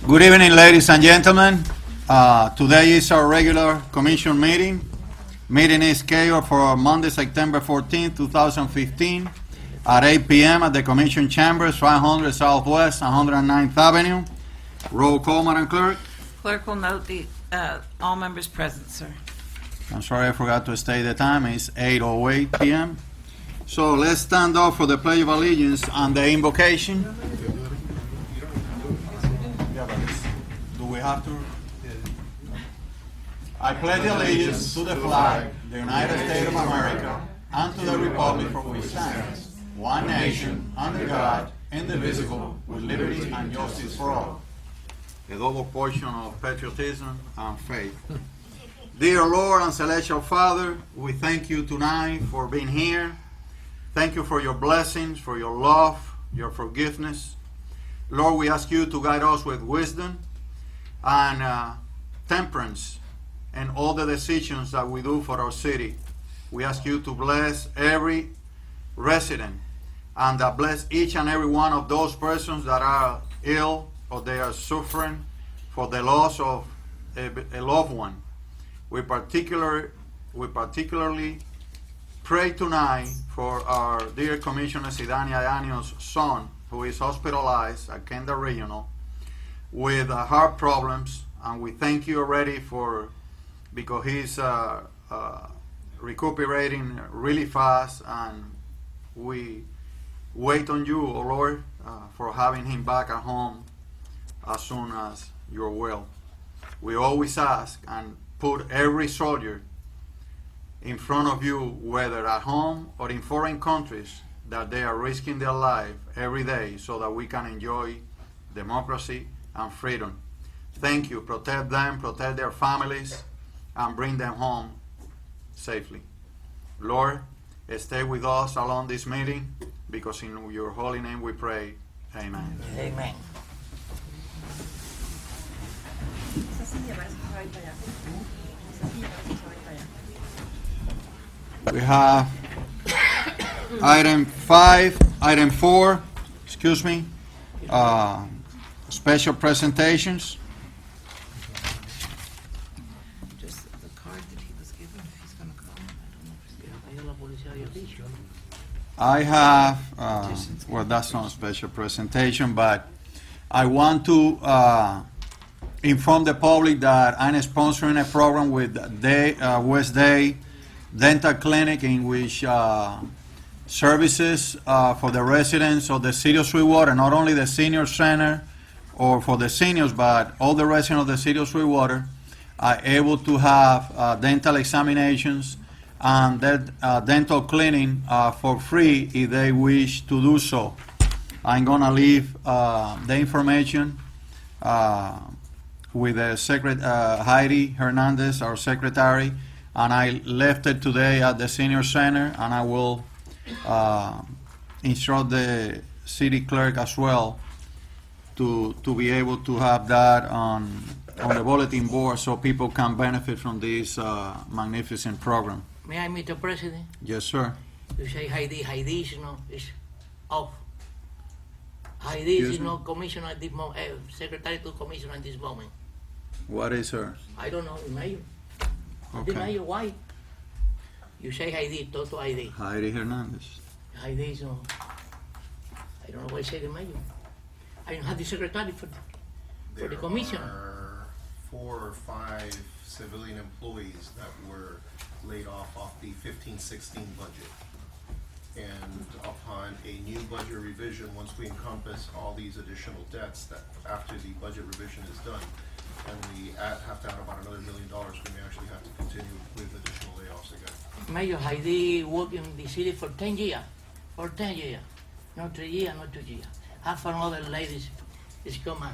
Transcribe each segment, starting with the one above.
Good evening, ladies and gentlemen. Today is our regular commission meeting. Meeting is scheduled for Monday, September 14, 2015, at 8 p.m. at the Commission Chambers, 500 Southwest 109th Avenue. Roll call, Madam Clerk. Clerk will note the, all members present, sir. I'm sorry I forgot to state the time. It's 8:08 p.m. So let's stand up for the Pledge of Allegiance and the invocation. Do we have to? I pledge allegiance to the flag, the United States of America, and to the republic for which it stands, one nation, under God, indivisible, with liberty and justice for all. A double portion of patriotism and faith. Dear Lord and Celestial Father, we thank you tonight for being here. Thank you for your blessings, for your love, your forgiveness. Lord, we ask you to guide us with wisdom and temperance in all the decisions that we do for our city. We ask you to bless every resident and bless each and every one of those persons that are ill or they are suffering for the loss of a loved one. We particularly pray tonight for our dear Commissioner Sidania Yanio's son, who is hospitalized at Kendall Regional with heart problems, and we thank you already because he's recuperating really fast, and we wait on you, O Lord, for having him back at home as soon as your will. We always ask and put every soldier in front of you, whether at home or in foreign countries, that they are risking their life every day so that we can enjoy democracy and freedom. Thank you. Protect them, protect their families, and bring them home safely. Lord, stay with us along this meeting, because in your holy name we pray. Amen. Amen. We have item 4, special presentations. Just the card that he was given, if he's gonna come, I don't know if he's gonna. I have, well, that's not a special presentation, but I want to inform the public that I'm sponsoring a program with West Day Dental Clinic, in which services for the residents of the city of Sweetwater, not only the senior center or for the seniors, but all the residents of the city of Sweetwater are able to have dental examinations and dental cleaning for free if they wish to do so. I'm going to leave the information with the Heidi Hernandez, our secretary, and I left it today at the senior center, and I will instruct the city clerk as well to be able to have that on the bulletin board so people can benefit from this magnificent program. May I, Mr. President? Yes, sir. You say Heidi is off. Heidi Excuse is me? not commissioner at this moment, secretary to commissioner at this moment. What is her? I don't know, the mayor. Okay. The mayor, why? You say Heidi, talk to Heidi. Heidi Hernandez. Heidi is no. I don't know why I say the mayor. I don't have the secretary for the commission. There are 4 or 5 civilian employees that were laid off the 15-16 budget. And upon a new budget revision, once we encompass all these additional debts, that after the budget revision is done, and we have to add about another $1 million, we may actually have to continue with additional layoffs again. Mayor Heidi worked in the city for 10 years. For 10 years. Not 3 years, not 2 years. Half another ladies is come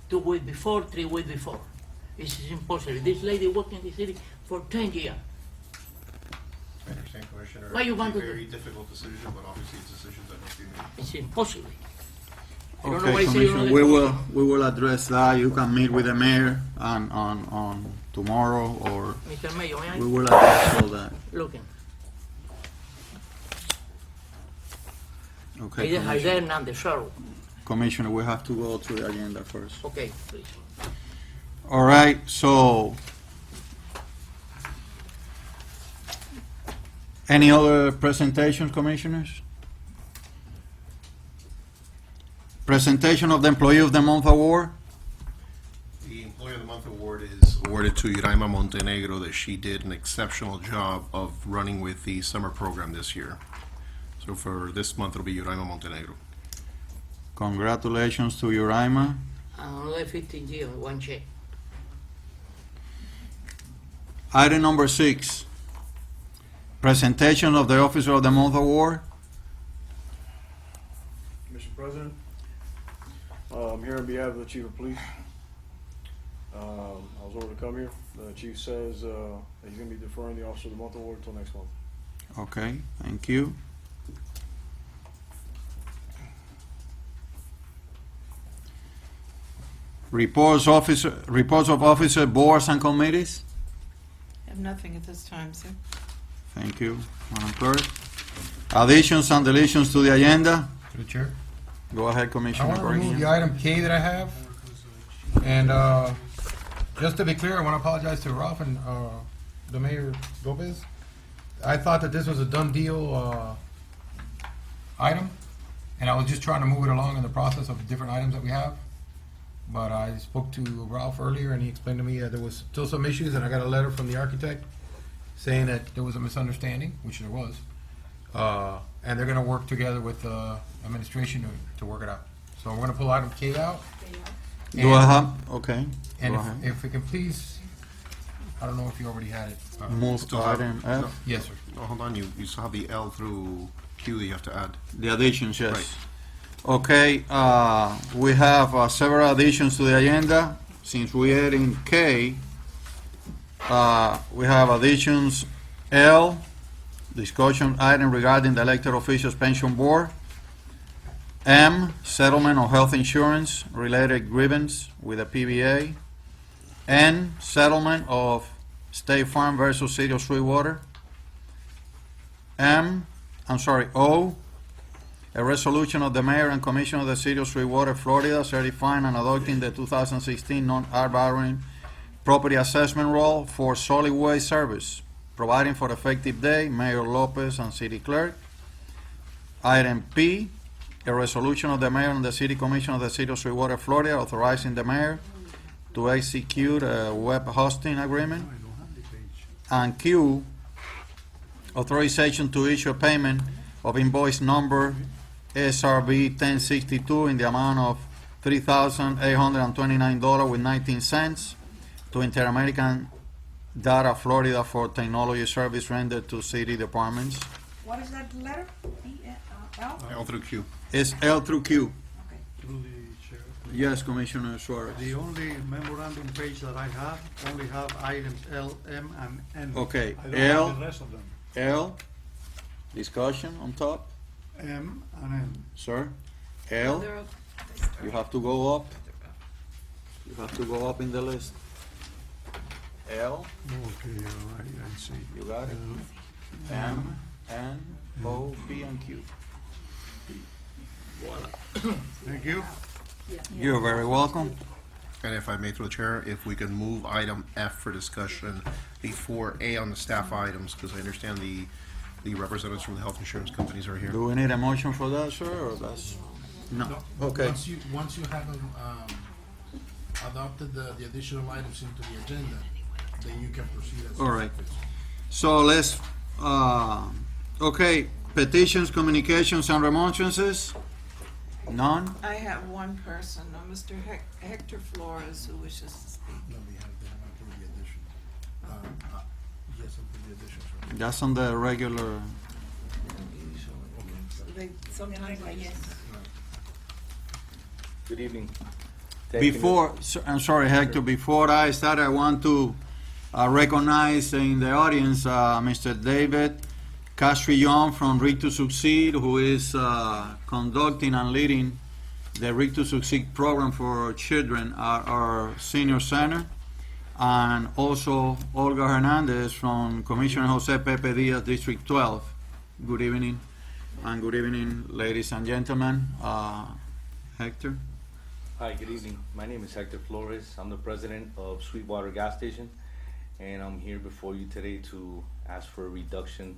2 weeks before, 3 weeks before. This is impossible. This lady worked in the city for 10 years. I understand, Commissioner. Why you want It's a to very difficult decision, but obviously it's decisions that must be made. It's impossible. I don't know Okay, why say Commissioner, you we will address that. You can meet with the mayor on tomorrow, or Mr. Mayor, may I? we will address all that. Looking. Okay, Heidi Commissioner. Hernandez, sorry. Commissioner, we have to go through the agenda first. Okay, please. All right, so any other presentations, Commissioners? Presentation of the Employee of the Month Award. The Employee of the Month award is awarded to Iraima Montenegro, that she did an exceptional job of running with the summer program this year. So for this month, it'll be Iraima Montenegro. Congratulations to Uraima. Another 15 years, one check. Item number 6, presentation of the Officer of the Month Award. Mr. President, I'm here on behalf of the Chief of Police. I was ordered to come here. The Chief says that he's going to be deferring the Officer of the Month Award until next month. Okay, thank you. Reports of officer, boards and committees. I have nothing at this time, sir. Thank you, Madam Clerk. Additions and deletions to the agenda. To the chair. Go ahead, I Commissioner want to remove the Bergen. item K that I have. And just to be clear, I want to apologize to Ralph and the Mayor Lopez. I thought that this was a done deal item, and I was just trying to move it along in the process of the different items that we have. But I spoke to Ralph earlier, and he explained to me that there was still some issues, and I got a letter from the architect saying that there was a misunderstanding, which there was. And they're gonna work together with administration to work it out. So we're gonna pull item K out. Do I have, okay, And go ahead. if we can please, I don't know if you already had it. Move to Still have- item F, Yes, sir. Oh, hold on, you still have the L through Q that you have to add. the additions, yes. Right. Okay, we have several additions to the agenda. Since we are in K, we have additions L, discussion item regarding the elected officials pension board. M, settlement of health insurance related grievance with the PBA. N, settlement of State Farm versus City of Sweetwater. O, a resolution of the mayor and commission of the City of Sweetwater, Florida, certifying and adopting the 2016 non-arbitrary property assessment roll for solid waste service, providing for effective date, Mayor Lopez and City Clerk. Item P, a resolution of the mayor and the city commission of the City of Sweetwater, Florida, authorizing the mayor to execute a web hosting agreement. And Q, authorization to issue a payment of invoice number SRB 1062 in the amount of $3,829.19 to Inter-American Data Florida for technology service rendered to city departments. What is that letter? L? L through Q. It's L through Q. Okay. Through the chair. Yes, Commissioner Suarez. The only memorandum page that I have only have items L, M, and N. Okay, I don't L. have the rest of them. L, discussion on top, M and N. sir. L, They're up. you have to go up. You have to go up in the list. L, Okay, all right, I see. you got it. M, N, O, P, and Q. Thank you. You're very welcome. And if I may through the chair, if we can move item F for discussion before A on the staff items, because I understand the representatives from the health insurance companies are here. Do we need a motion for that, sir, or that's? No, okay. Once you have adopted the additional items into the agenda, then you can proceed as. All right. So let's, okay, petitions, communications, and remonstrances? None? I have one person, Mr. Hector Flores, who wishes to speak. No, we have approved the addition. Yes, approve the additions. right? That's on the regular, They sometimes like yes. Good evening. before, I'm sorry, Hector, before I start, I want to recognize in the audience, Mr. David Castrillon from Rig to Succeed, who is conducting and leading the Rig to Succeed program for children at our senior center. And also Olga Hernandez from Commissioner Jose Pepe Diaz, District 12. Good evening, and good evening, ladies and gentlemen. Hector? Hi, good evening. My name is Hector Flores. I'm the president of Sweetwater Gas Station, and I'm here before you today to ask for a reduction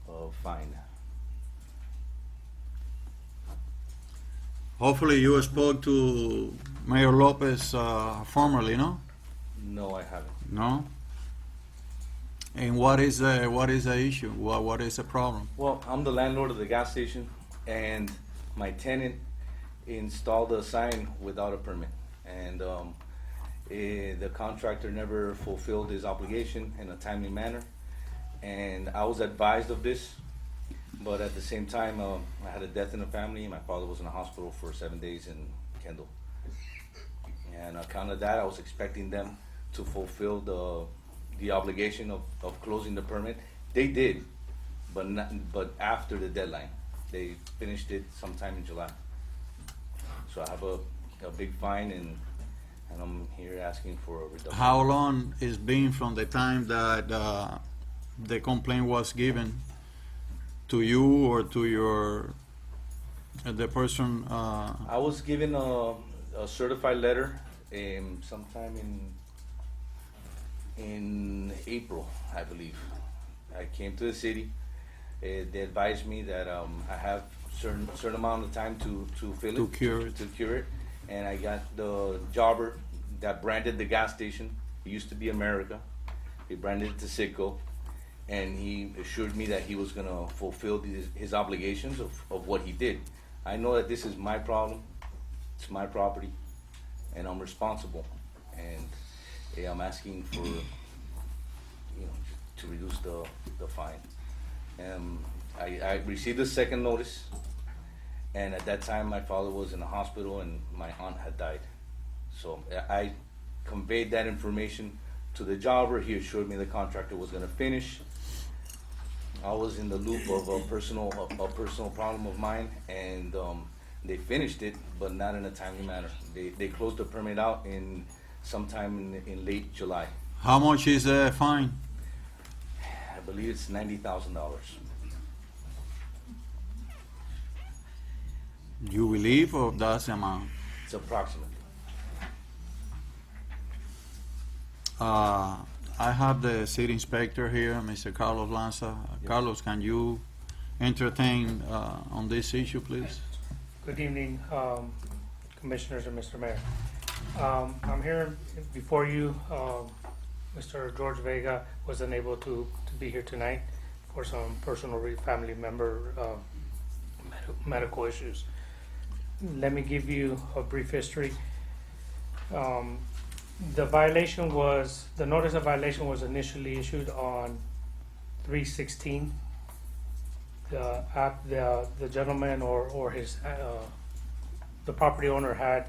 of fine. Hopefully you spoke to Mayor Lopez formerly, no? No, I haven't. No? And what is the issue? What is the problem? Well, I'm the landlord of the gas station, and my tenant installed a sign without a permit. And the contractor never fulfilled his obligation in a timely manner. And I was advised of this, but at the same time, I had a death in the family. My father was in the hospital for 7 days in Kendall. And on account of that, I was expecting them to fulfill the obligation of closing the permit. They did, but after the deadline. They finished it sometime in July. So I have a big fine, and I'm here asking for a reduction. How long it's been from the time that the complaint was given to you or to the person? I was given a certified letter sometime in April, I believe. I came to the city. They advised me that I have certain amount of time to fill it. To cure it. To cure it. And I got the jobber that branded the gas station. It used to be America. He branded it to Citgo. And he assured me that he was gonna fulfill his obligations of what he did. I know that this is my problem. It's my property. And I'm responsible. And I'm asking for, to reduce the fine. I received a second notice, and at that time my father was in the hospital and my aunt had died. So I conveyed that information to the jobber. He assured me the contractor was gonna finish. I was in the loop of a personal problem of mine, and they finished it, but not in a timely manner. They closed the permit out sometime in late July. How much is the fine? I believe it's $90,000. You believe, or that's the amount? It's approximately. I have the city inspector here, Mr. Carlos Lanza. Carlos, can you entertain on this issue, please? Good evening, Commissioners and Mr. Mayor. I'm here before you. Mr. George Vega was unable to be here tonight for some personal family member medical issues. Let me give you a brief history. The notice of violation was initially issued on 3/16. The gentleman or his the property owner had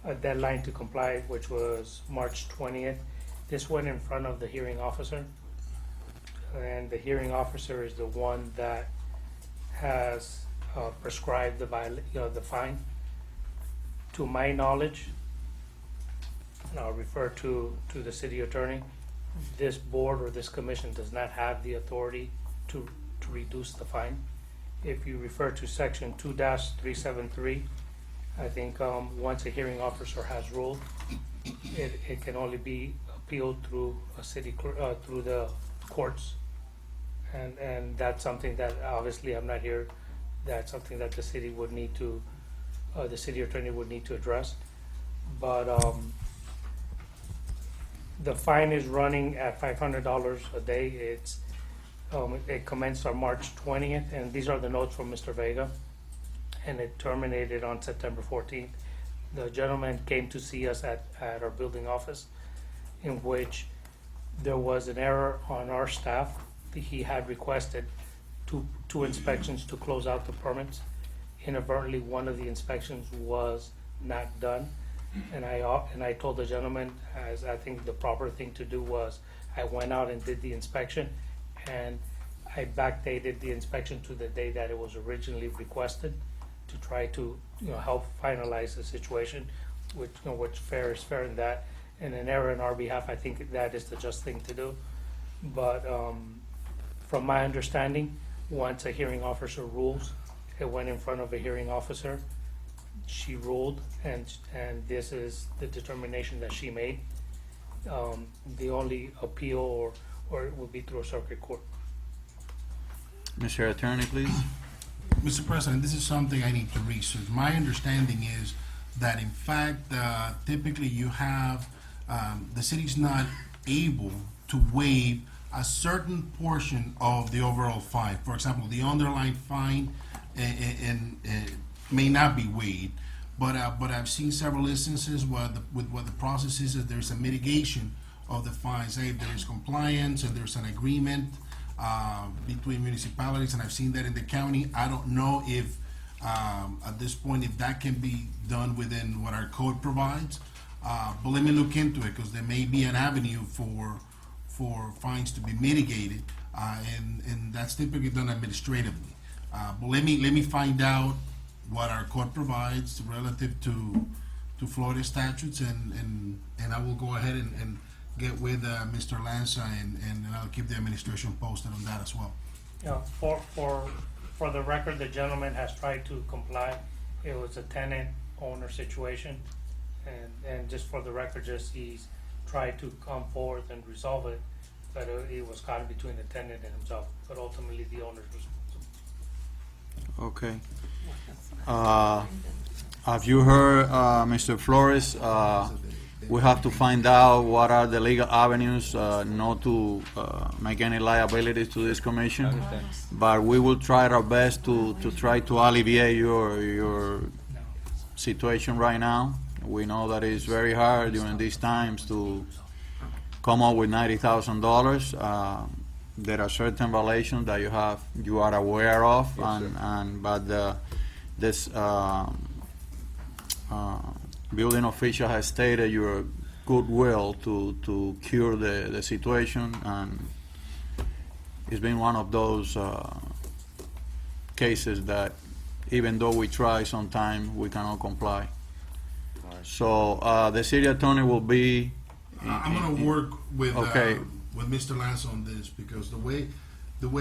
a deadline to comply, which was March 20th. This went in front of the hearing officer, and the hearing officer is the one that has prescribed the fine. To my knowledge, and I'll refer to the city attorney, this board or this commission does not have the authority to reduce the fine. If you refer to section 2-373, I think once a hearing officer has ruled, it can only be appealed through through the courts, and that's something that obviously I'm not here. That's something that the city would need to, the city attorney would need to address. But the fine is running at $500 a day. It commenced on March 20th, and these are the notes from Mr. Vega, and it terminated on September 14th. The gentleman came to see us at our building office, in which there was an error on our staff. He had requested two inspections to close out the permits. Inadvertently, one of the inspections was not done, and I told the gentleman, as I think the proper thing to do was, I went out and did the inspection, and I backdated the inspection to the day that it was originally requested, to try to help finalize the situation, which fair is fair in that, and an error on our behalf. I think that is the just thing to do. But from my understanding, once a hearing officer rules, it went in front of a hearing officer. she ruled, and this is the determination that she made. The only appeal or it would be through a circuit court. Mr. Attorney, please. Mr. President, this is something I need to research. My understanding is that in fact, typically you have, the city's not able to waive a certain portion of the overall fine. For example, the underlying fine may not be waived, but I've seen several instances with what the process is that there's a mitigation of the fines. Say if there is compliance and there's an agreement between municipalities, and I've seen that in the county. I don't know if at this point if that can be done within what our code provides. But let me look into it, because there may be an avenue for fines to be mitigated, and that's typically done administratively. But let me find out what our code provides relative to Florida statutes, and I will go ahead and get with Mr. Lanza, and I'll keep the administration posted on that as well. Yeah, for the record, the gentleman has tried to comply. It was a tenant owner situation, and just for the record, just he's tried to come forth and resolve it, but it was caught between the tenant and himself, but ultimately the owner's responsible. Okay. Have you heard, Mr. Flores? We have to find out what are the legal avenues not to make any liabilities to this commission. Understand. But we will try our best to try to alleviate your situation right now. We know that it's very hard during these times to come up with $90,000. There are certain violations that you are aware of, but this building official has stated your goodwill to cure the situation, and it's been one of those cases that even though we try sometimes we cannot comply. So the city attorney will be I'm gonna work with Okay. with Mr. Lanza on this, because the way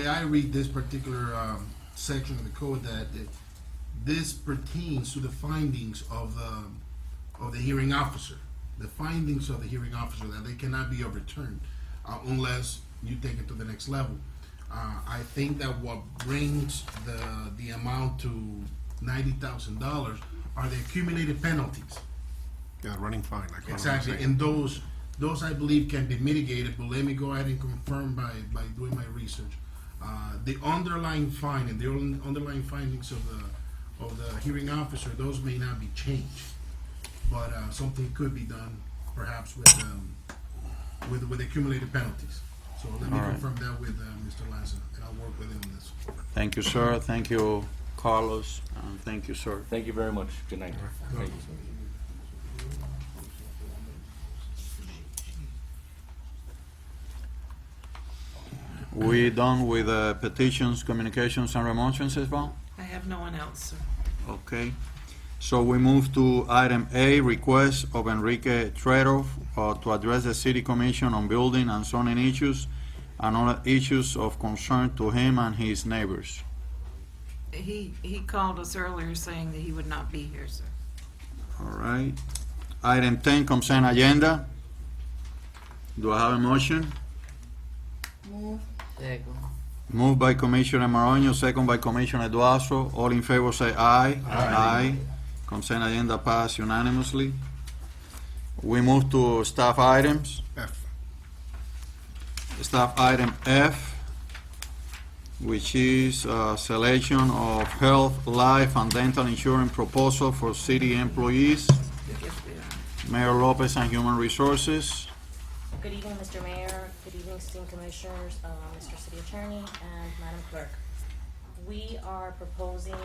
I read this particular section of the code, that this pertains to the findings of the hearing officer. The findings of the hearing officer, that they cannot be overturned unless you take it to the next level. I think that what brings the amount to $90,000 are the accumulated penalties. Yeah, running fine, like what I'm Exactly, saying. and those I believe can be mitigated, but let me go ahead and confirm by doing my research. The underlying fine and the underlying findings of the hearing officer, those may not be changed, but something could be done perhaps with accumulated penalties. So let me All right. confirm that with Mr. Lanza, and I'll work with him on this. Thank you, sir. Thank you, Carlos. And thank you, sir. Thank you very much. Good night. Thank you. We done with petitions, communications, and remonstrances, Val? I have no one else, sir. Okay. So we move to item A, request of Enrique Trero to address the city commission on building and zoning issues and other issues of concern to him and his neighbors. He called us earlier saying that he would not be here, sir. All right. Item 10, consent agenda. Do I have a motion? Second. Moved by Commissioner Maronio, second by Commissioner Duazo. All in favor say aye. Aye. Consent agenda passed unanimously. We move to staff items. F. Staff item F, which is selection of health, life, and dental insurance proposal for city employees. Yes, we are. Mayor Lopez and Human Resources. Good evening, Mr. Mayor. Good evening, esteemed commissioners, Mr. City Attorney, and Madam Clerk. We are proposing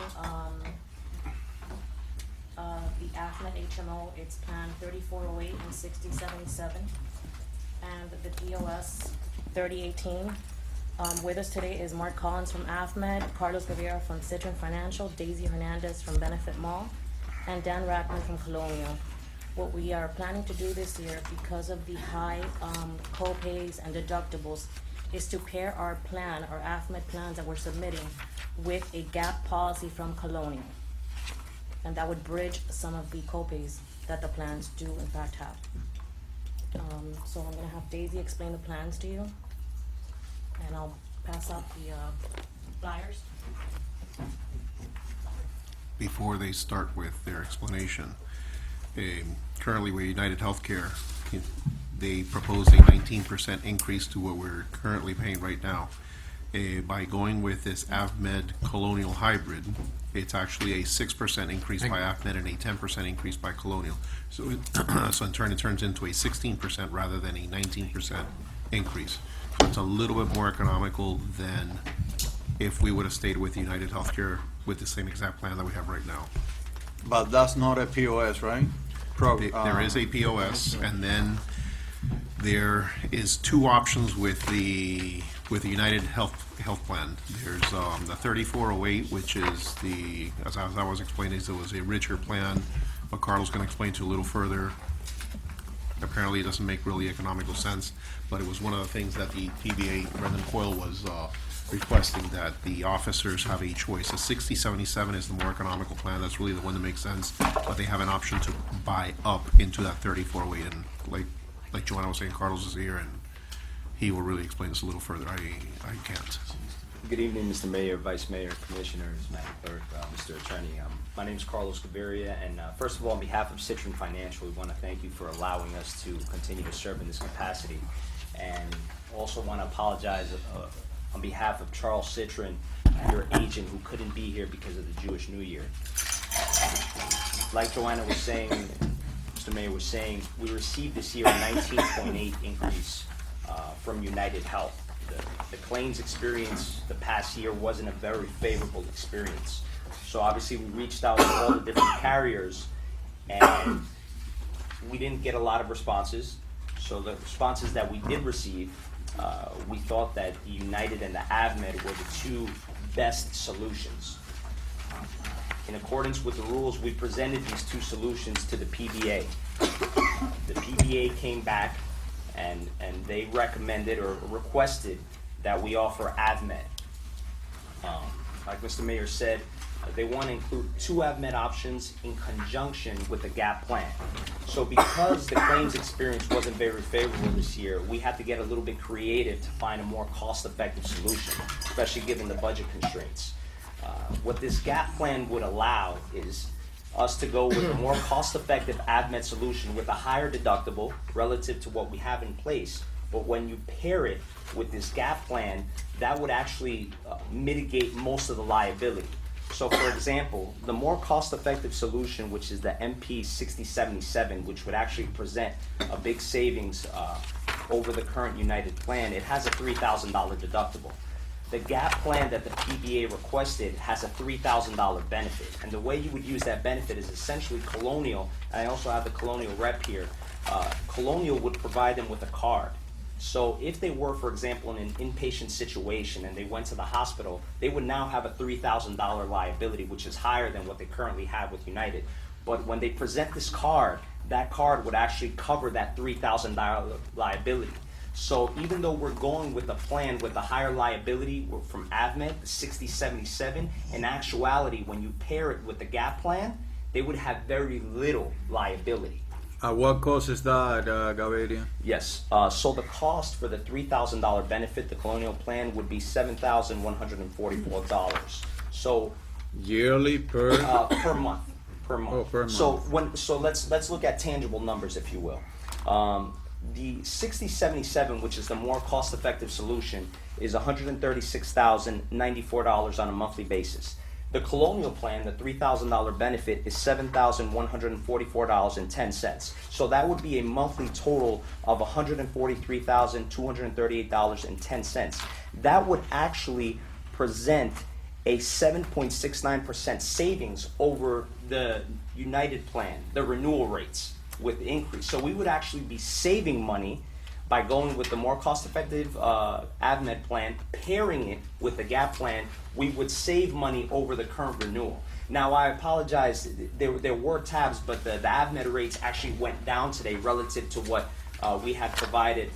the AFNet HMO. It's Plan 3408 and 6077, and the DOS 3018. With us today is Mark Collins from AFMED, Carlos Rivera from Citron Financial, Daisy Hernandez from Benefit Mall, and Dan Rackman from Colonial. What we are planning to do this year, because of the high co-pays and deductibles, is to pair our plan, our AFMED plans that we're submitting, with a gap policy from Colonial. and that would bridge some of the copays that the plans do in fact have. So I'm gonna have Daisy explain the plans to you, and I'll pass out the flyers. Before they start with their explanation, currently with United Healthcare, they proposed a 19% increase to what we're currently paying right now. By going with this AvMed Colonial Hybrid, it's actually a 6% increase by AvMed and a 10% increase by Colonial. So, so in turn, it turns into a 16% rather than a 19% increase. So it's a little bit more economical than if we would have stayed with United Healthcare with the same exact plan that we have right now. But that's not a POS, right? There is a POS, and then there is two options with the United Health Plan. There's the 3408, which is as I was explaining, it was a richer plan, but Carlos can explain to you a little further. Apparently, it doesn't make really economical sense, but it was one of the things that the PBA, Brendan Coyle, was requesting, that the officers have a choice. A 6077 is the more economical plan. That's really the one that makes sense, but they have an option to buy up into that 3408. And like Joanna was saying, Carlos is here, and he will really explain this a little further. I can't. Good evening, Mr. Mayor, Vice Mayor, Commissioners, Madam Clerk, Mr. Attorney. My name is Carlos Gaviria, and first of all, on behalf of Citron Financial, we want to thank you for allowing us to continue to serve in this capacity, and also want to apologize on behalf of Charles Citron, your agent, who couldn't be here because of the Jewish New Year. Like Joanna was saying, Mr. Mayor was saying, we received this year a 19.8 increase from United Health. The claims experience the past year wasn't a very favorable experience. So obviously we reached out to all the different carriers, and we didn't get a lot of responses. So the responses that we did receive, we thought that the United and the AvMed were the two best solutions. In accordance with the rules, we presented these two solutions to the PBA. The PBA came back and they recommended or requested that we offer AvMed. Like Mr. Mayor said, they want to include two AvMed options in conjunction with the GAP plan. So because the claims experience wasn't very favorable this year, we had to get a little bit creative to find a more cost-effective solution, especially given the budget constraints. What this GAP plan would allow is us to go with a more cost-effective AvMed solution with a higher deductible relative to what we have in place. But when you pair it with this GAP plan, that would actually mitigate most of the liability. So for example, the more cost-effective solution, which is the MP 6077, which would actually present a big savings over the current United plan, it has a $3,000 deductible. The GAP plan that the PBA requested has a $3,000 benefit. And the way you would use that benefit is essentially Colonial, and I also have the Colonial rep here, Colonial would provide them with a card. So if they were, for example, in an inpatient situation and they went to the hospital, they would now have a $3,000 liability, which is higher than what they currently have with United. But when they present this card, that card would actually cover that $3,000 liability. So even though we're going with a plan with a higher liability from AvMed, the 6077, in actuality, when you pair it with the GAP plan, they would have very little liability. What cost is that, Gaviria? Yes, so the cost for the $3,000 benefit, the Colonial plan, would be $7,144. So Yearly per? per month. Per month. Oh, per month. So let's look at tangible numbers, if you will. The 6077, which is the more cost-effective solution, is $136,094 on a monthly basis. The Colonial plan, the $3,000 benefit, is $7,144.10. So that would be a monthly total of $143,238.10. That would actually present a 7.69% savings over the United plan, the renewal rates with the increase. So we would actually be saving money by going with the more cost-effective AvMed plan, pairing it with the GAP plan. We would save money over the current renewal. Now, I apologize, there were tabs, but the AvMed rates actually went down today relative to what we had provided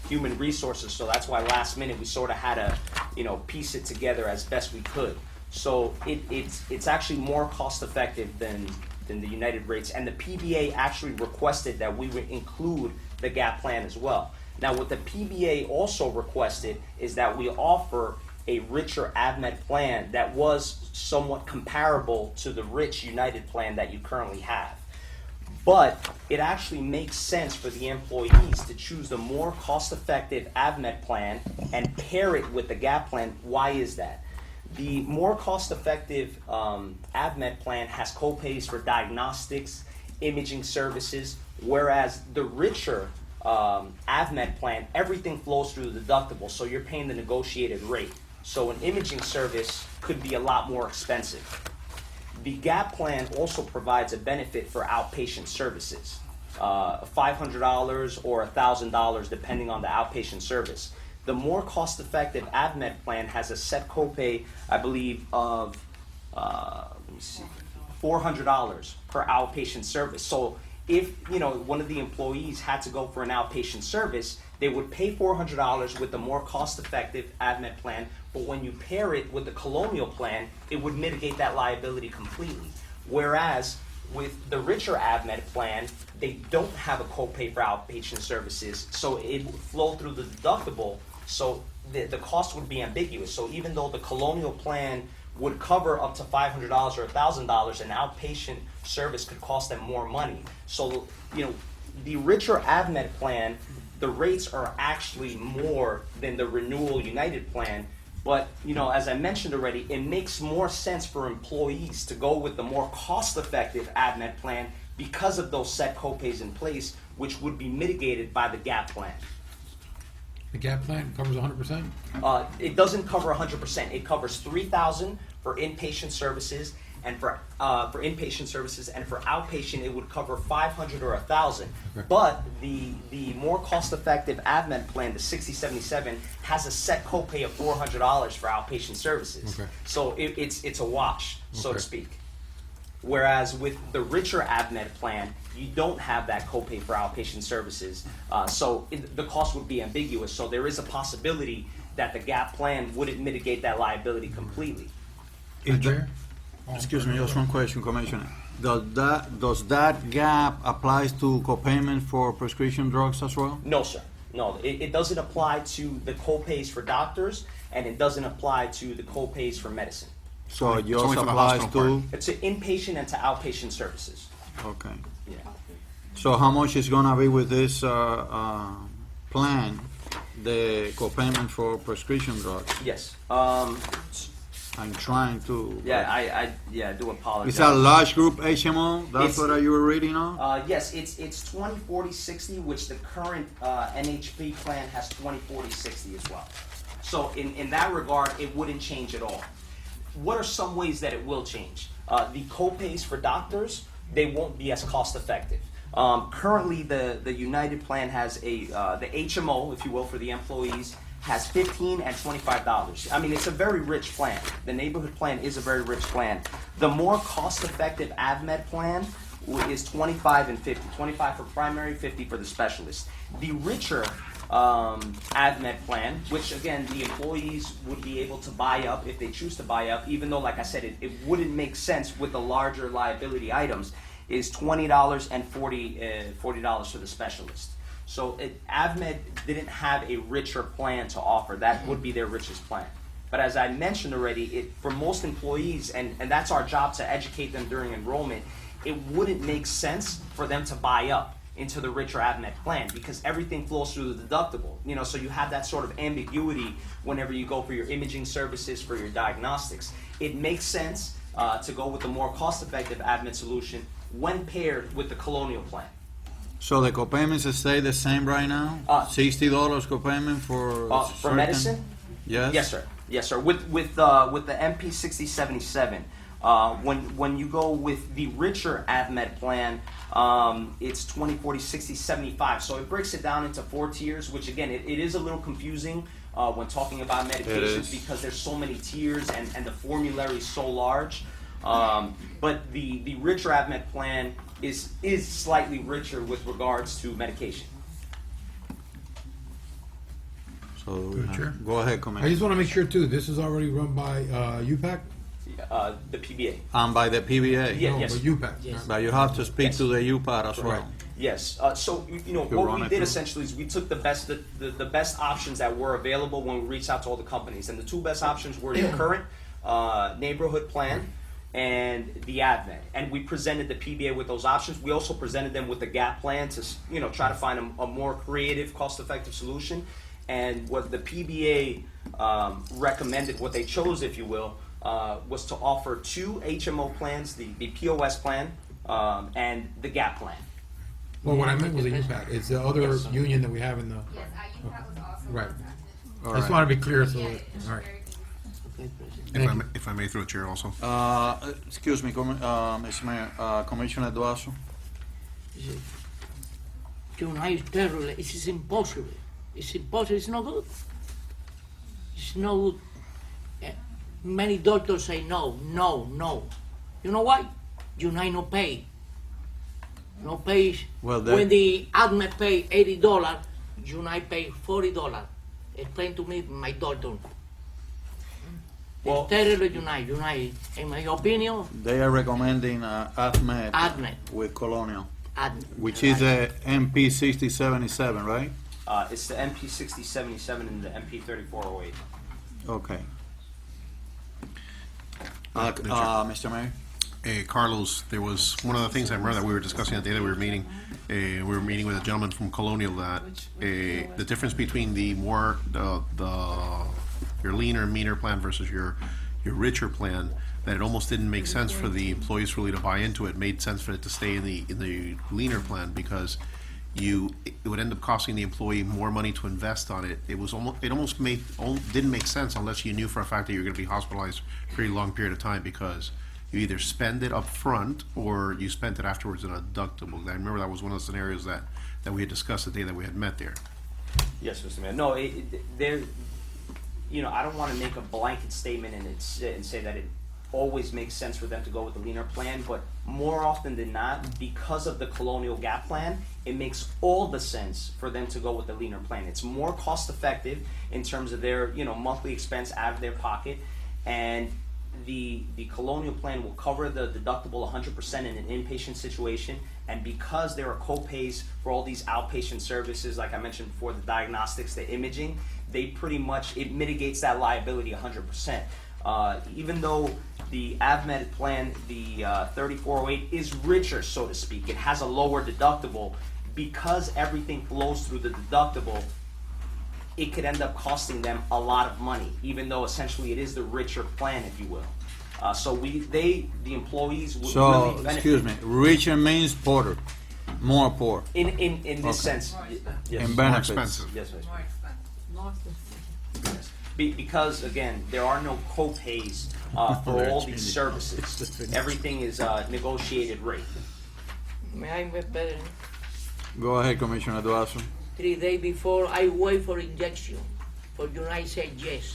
human resources. So that's why last minute we sort of had to, piece it together as best we could. So it's actually more cost effective than the United rates, and the PBA actually requested that we would include the GAP plan as well. Now, what the PBA also requested is that we offer a richer AvMed plan that was somewhat comparable to the rich United plan that you currently have. But it actually makes sense for the employees to choose the more cost-effective AvMed plan and pair it with the GAP plan. Why is that? The more cost-effective AvMed plan has copays for diagnostics, imaging services, whereas the richer AvMed plan, everything flows through the deductible, so you're paying the negotiated rate. So an imaging service could be a lot more expensive. The GAP plan also provides a benefit for outpatient services, $500 or $1,000 depending on the outpatient service. The more cost-effective AvMed plan has a set copay, I believe, of $400 per outpatient service. So if one of the employees had to go for an outpatient service, they would pay $400 with the more cost-effective AvMed plan, but when you pair it with the Colonial plan, it would mitigate that liability completely. Whereas with the richer AvMed plan, they don't have a copay for outpatient services, so it would flow through the deductible, so the cost would be ambiguous. So even though the Colonial plan would cover up to $500 or $1,000, an outpatient service could cost them more money. So, the richer AvMed plan, the rates are actually more than the Renewal United plan. But, as I mentioned already, it makes more sense for employees to go with the more cost-effective AvMed plan because of those set copays in place, which would be mitigated by the GAP plan. The GAP plan covers 100%? It doesn't cover 100%. It covers $3,000 for inpatient services, and for inpatient services, and for outpatient, it would cover $500 or $1,000. Okay. But the more cost-effective AvMed plan, the 6077, has a set copay of $400 for outpatient services. Okay. So it's a wash, so to Okay. speak. Whereas with the richer AvMed plan, you don't have that copay for outpatient services, so the cost would be ambiguous. So there is a possibility that the GAP plan wouldn't mitigate that liability completely. Excuse me, just one question, Commissioner. Does that gap applies to copayment for prescription drugs as well? No, sir. No, it doesn't apply to the copays for doctors, and it doesn't apply to the copays for medicine. So It's yours only for the applies hospital to? It's to inpatient and to outpatient services. Okay. Yeah. So how much is gonna be with this plan, the copayment for prescription drugs? Yes. I'm trying to. I do apologize. It's a large group HMO, that's It's- what you were reading on? Yes, it's 20/40/60, which the current NHP plan has 20/40/60 as well. So in that regard, it wouldn't change at all. What are some ways that it will change? The copays for doctors, they won't be as cost effective. Currently, the United plan has the HMO, if you will, for the employees, has $15 and $25. I mean, it's a very rich plan. The neighborhood plan is a very rich plan. The more cost-effective AvMed plan is 25 and 50. 25 for primary, 50 for the specialist. The richer AvMed plan, which again, the employees would be able to buy up if they choose to buy up, even though, like I said, it wouldn't make sense with the larger liability items, is $20 and $40 for the specialist. So AvMed didn't have a richer plan to offer. That would be their richest plan. But as I mentioned already, for most employees, and that's our job to educate them during enrollment, it wouldn't make sense for them to buy up into the richer AvMed plan because everything flows through the deductible. So you have that sort of ambiguity whenever you go for your imaging services, for your diagnostics. It makes sense to go with the more cost-effective AvMed solution when paired with the Colonial plan. So the copayments stay the same right now? $60 copayment for certain- medicine? Yes? Yes, sir. Yes, sir. With the MP 6077, when you go with the richer AvMed plan, it's 20, 40, 60, 75. So it breaks it down into 4 tiers, which again, it is a little confusing when talking about medications because there's so many tiers and the formulary is so large. But the richer AvMed plan is slightly richer with regards to medication. So Sure. go ahead, I Commissioner. just want to make sure too, this is already run by UPAC? The PBA. And by the PBA? Yeah, No, yes. but UPAC. Yes. But you have to speak Yes. to the UPAD as well. Yes, so, you know, You what run we it did through? essentially is we took the best options that were available when we reached out to all the companies. And the two best options were the current neighborhood plan and the AdVet. And we presented the PBA with those options. We also presented them with the GAP plan to, you know, try to find a more creative, cost-effective solution. And what the PBA recommended, what they chose, if you will, was to offer two HMO plans, the POS plan and the GAP plan. Well, what I meant was the UPAC. It's the other Yes. union that we have in the, Yes, IUPAT was also right. All I just right. want to be clear, so, Yeah, all it's right. very easy. Okay, President. Thank you. If I may through the chair also. Excuse me, Mr. Mayor, Commissioner Duazo. Tonight is terrible. It is impossible. It's impossible. It's no good. It's no good. Many doctors say no, no, no. You know why? United no pay. No pay. Well, that- When the ADME pay $80, United pay $40. Explain to me, my doctor. Well- It's terrible, United. In my opinion, They are recommending AFMED ADME. with Colonial, ADME. which is a MP 6077, right? It's the MP 6077 and the MP 3408. Okay. Mr. Mayor? Carlos, there was one of the things I remember that we were discussing the day that we were meeting. We were meeting with a gentleman from Colonial that the difference between your leaner, meaner plan versus your richer plan, that it almost didn't make sense for the employees really to buy into it. It made sense for it to stay in the leaner plan because it would end up costing the employee more money to invest on it. It almost didn't make sense unless you knew for a fact that you're going to be hospitalized for a pretty long period of time because you either spend it up front or you spent it afterwards in a deductible. I remember that was one of the scenarios that we had discussed the day that we had met there. Yes, Mr. Mayor. No, there. You know, I don't want to make a blanket statement and say that it always makes sense for them to go with the leaner plan, but more often than not, because of the Colonial GAP plan, it makes all the sense for them to go with the leaner plan. It's more cost effective in terms of their, you know, monthly expense out of their pocket, and the Colonial plan will cover the deductible 100% in an inpatient situation, and because there are co-pays for all these outpatient services, like I mentioned before, the diagnostics, the imaging, it mitigates that liability 100%. Even though the AvMed plan, the 3408, is richer, so to speak, it has a lower deductible, because everything flows through the deductible, it could end up costing them a lot of money, even though essentially it is the richer plan, if you will. So the employees would So, really benefit. excuse me, richer means poorer, more poor. In this Okay. sense, yes. In benefits. expensive. Yes, Vice More Mayor. expensive. Yes. Because again, there are no co-pays for all these services. Everything is negotiated rate. May I make better? Go ahead, Commissioner Duazo. 3 days before, I wait for injection. For United say yes.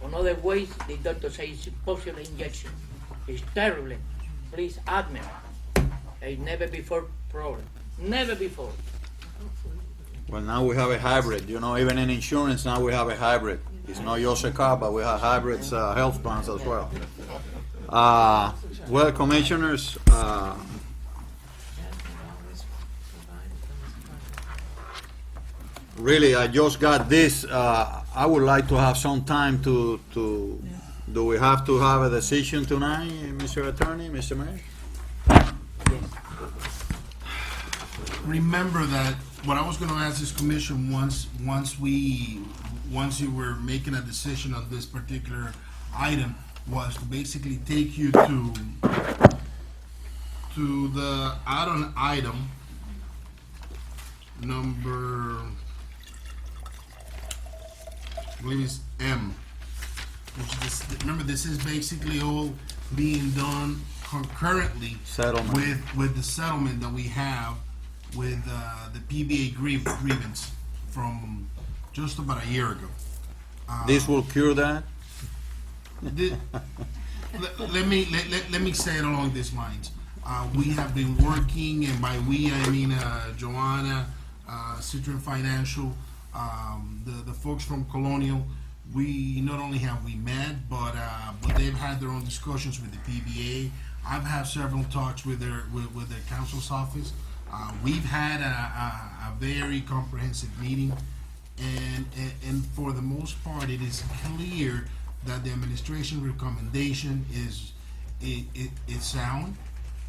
On other ways, the doctor says it's impossible injection. It's terrible. Please admit. It's never before problem. Never before. Well, now we have a hybrid. You know, even in insurance, now we have a hybrid. It's not just a car, but we have hybrids, health plans as well. Well, commissioners, really, I just got this. I would like to have some time to. Do we have to have a decision tonight, Mr. Attorney, Mr. Mayor? Remember that what I was gonna ask this commission once you were making a decision on this particular item was to basically take you to the add-on item number, I believe it's M, which is, remember, this is basically all being done concurrently Settlement. with the settlement that we have with the PBA grievance from just about a year ago. This will cure that? Let me say it along these lines. We have been working, and by we I mean Joanna, Citron Financial, the folks from Colonial. we not only have we met, but they've had their own discussions with the PBA. I've had several talks with their counsel's office. We've had a very comprehensive meeting, and for the most part, it is clear that the administration recommendation is sound,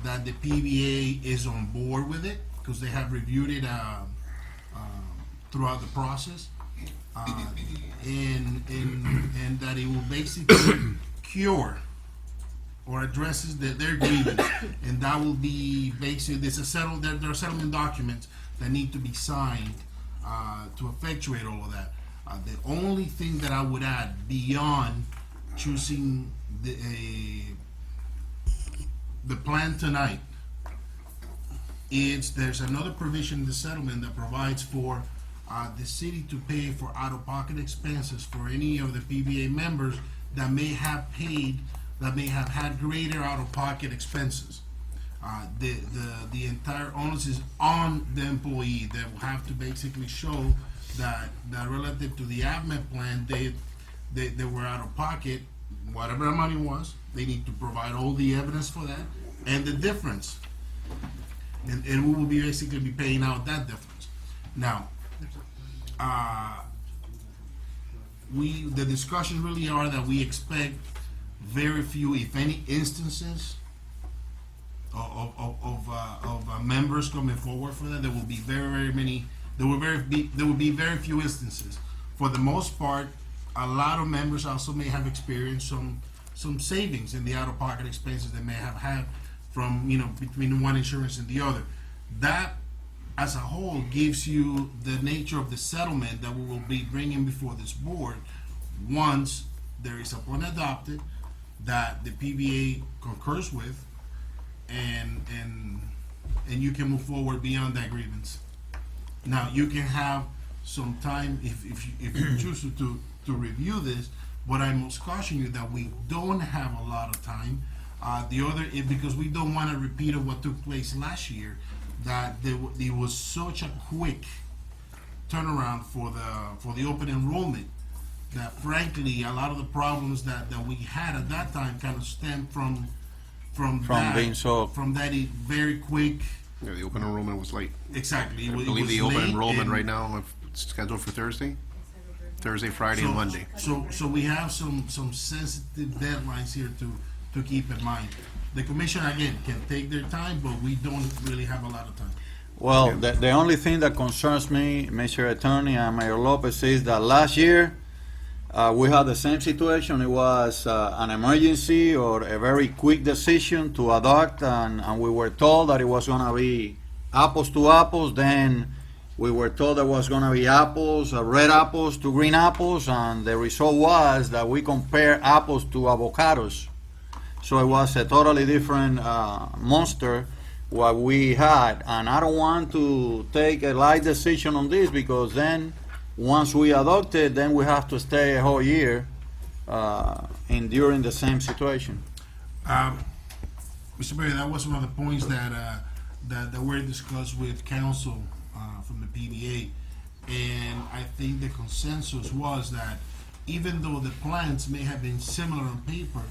that the PBA is on board with it because they have reviewed it throughout the process, and that it will basically cure or addresses their grievance, and that will be basically there are settlement documents that need to be signed to effectuate all of that. The only thing that I would add beyond choosing the plan tonight is there's another provision in the settlement that provides for the city to pay for out-of-pocket expenses for any of the PBA members that may have had greater out-of-pocket expenses. The entire onus is on the employee. They will have to basically show that relative to the AVMED plan, they were out of pocket, whatever the money was. They need to provide all the evidence for that and the difference, and we will be basically be paying out that difference. Now, the discussions really are that we expect very few, if any, instances of members coming forward for that. There will be very many. There will be very few instances. For the most part, a lot of members also may have experienced some savings in the out-of-pocket expenses they may have had from between one insurance and the other. That, as a whole, gives you the nature of the settlement that we will be bringing before this board once there is a plan adopted that the PBA concurs with, and you can move forward beyond that grievance. Now, you can have some time if you choose to review this, but I must caution you that we don't have a lot of time. Because we don't want a repeat of what took place last year, that it was such a quick turnaround for the open enrollment that frankly a lot of the problems that we had at that time kind of stemmed from that very quick. Yeah, the open enrollment was late. Exactly. I believe the open enrollment right now is scheduled for Thursday, Friday, and Monday. So we have some sensitive deadlines here to keep in mind. The commission, again, can take their time, but we don't really have a lot of time. Well, the only thing that concerns me, Mr. Attorney and Mayor Lopez, is that last year we had the same situation. It was an emergency or a very quick decision to adopt, and we were told that it was going to be apples to apples. Then we were told there was going to be apples, red apples to green apples, and the result was that we compared apples to avocados. So it was a totally different monster what we had, and I don't want to take a light decision on this, because then once we adopt it, then we have to stay a whole year enduring the same situation. Mr. Mayor, that was one of the points that were discussed with council from the PBA, and I think the consensus was that even though the plans may have been similar on paper,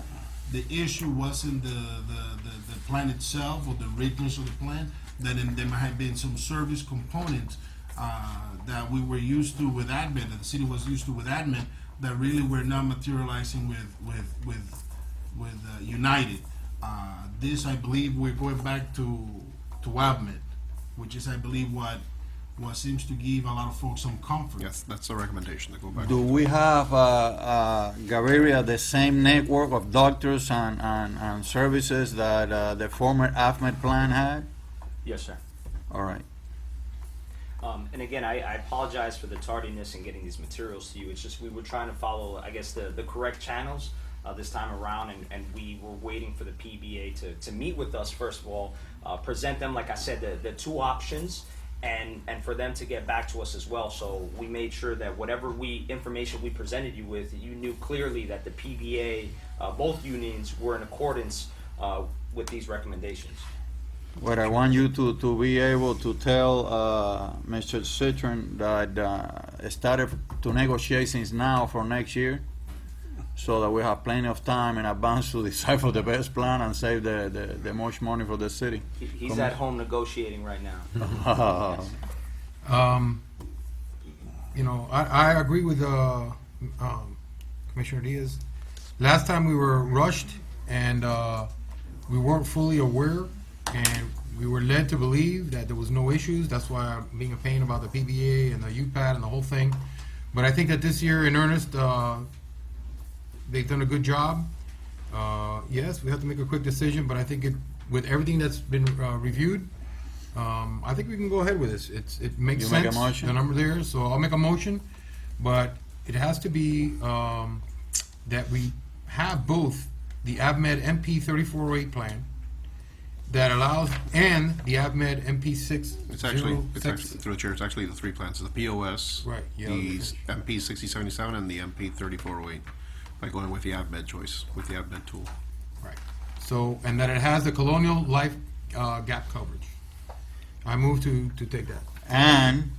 the issue wasn't the plan itself or the richness of the plan, that there might have been some service components that we were used to with admin, that the city was used to with admin, that really were not materializing with United. This, I believe, we're going back to admin, which is, I believe, what seems to give a lot of folks some comfort. Yes, that's the recommendation, to go back. Do we have, Gaviria, the same network of doctors and services that the former AFMED plan had? Yes, sir. All right. And again, I apologize for the tardiness in getting these materials to you. It's just we were trying to follow, I guess, the correct channels this time around, and we were waiting for the PBA to meet with us, first of all, present them, like I said, the two options, and for them to get back to us as well. So we made sure that whatever information we presented you with, you knew clearly that the PBA, both unions, were in accordance with these recommendations. What I want you to be able to tell Mr. Citron that started to negotiate since now for next year, so that we have plenty of time in advance to decide for the best plan and save the most money for the city. He's at home negotiating right now. You know, I agree with Commissioner Diaz. Last time we were rushed and we weren't fully aware, and we were led to believe that there was no issues. That's why I'm being a pain about the PBA and the UPAD and the whole thing. But I think that this year, in earnest, they've done a good job. Yes, we have to make a quick decision, but I think with everything that's been reviewed, I think we can go ahead with this. It makes You sense. make a motion? The number there, so I'll make a motion, but it has to be that we have both the AvMed MP 3408 plan that allows, and the AvMed MP 6. It's actually, through the chair, it's actually the three plans, the POS, Right, yeah. the MP 6077, and the MP 3408, by going with the AvMed choice, with the AvMed tool. Right. So, and that it has the Colonial Life gap coverage. I move to take that. And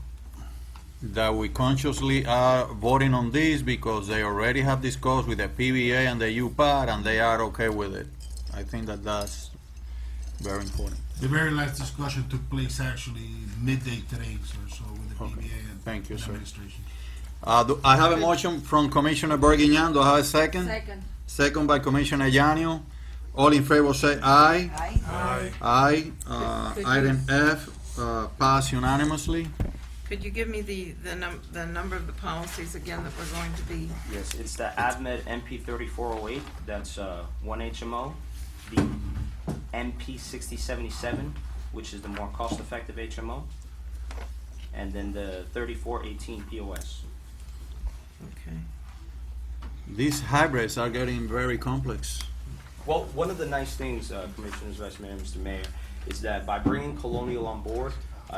that we consciously are voting on this because they already have discussed with the PBA and the UPAD, and they are okay with it. I think that that's very important. The very last discussion took place actually midday today, or so, with the Okay. PBA and Thank you, the sir. administration. I have a motion from Commissioner Bergignan. Do I have a second? Second. Second by Commissioner Yanio. All in favor say aye. Aye. Aye. Could Item F pass unanimously. Could you give me the number of the policies again that we're going to be? Yes, it's the AvMed MP 3408, that's one HMO, the MP 6077, which is the more cost-effective HMO, and then the 3418 POS. Okay. These hybrids are getting very complex. Well, one of the nice things, Commissioners, Vice Mayor, Mr. Mayor, is that by bringing Colonial on board,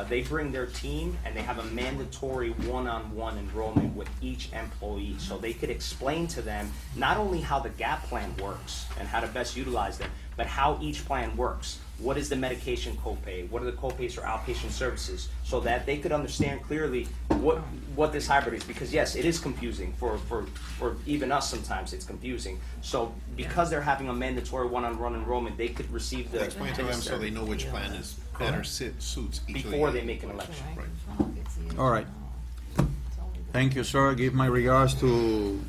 they bring their team and they have a mandatory one-on-one enrollment with each employee, so they could explain to them not only how the GAP plan works and how to best utilize them, but how each plan works. What is the medication copay? What are the copays for outpatient services? So that they could understand clearly what this hybrid is. Because yes, it is confusing for even us sometimes. It's confusing. So because they're having a mandatory one-on-one enrollment, they could receive the Explain to them so they know which plan is better suits each of the. before they make an election. Right. All right. Thank you, sir. Give my regards to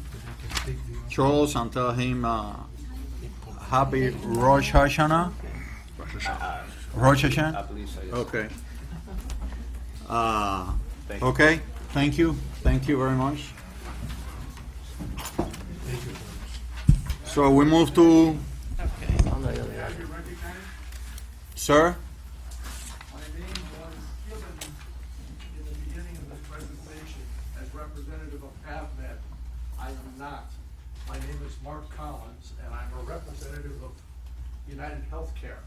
Charles and tell him happy Rosh Hashanah. Rosh I Hashanah? believe so, yes. Okay. Thank you. Okay, thank you. Thank you very much. So we move to, sir? My name was given in the beginning of this presentation as representative of AvMed. I am not. My name is Mark Collins, and I'm a representative of United Healthcare.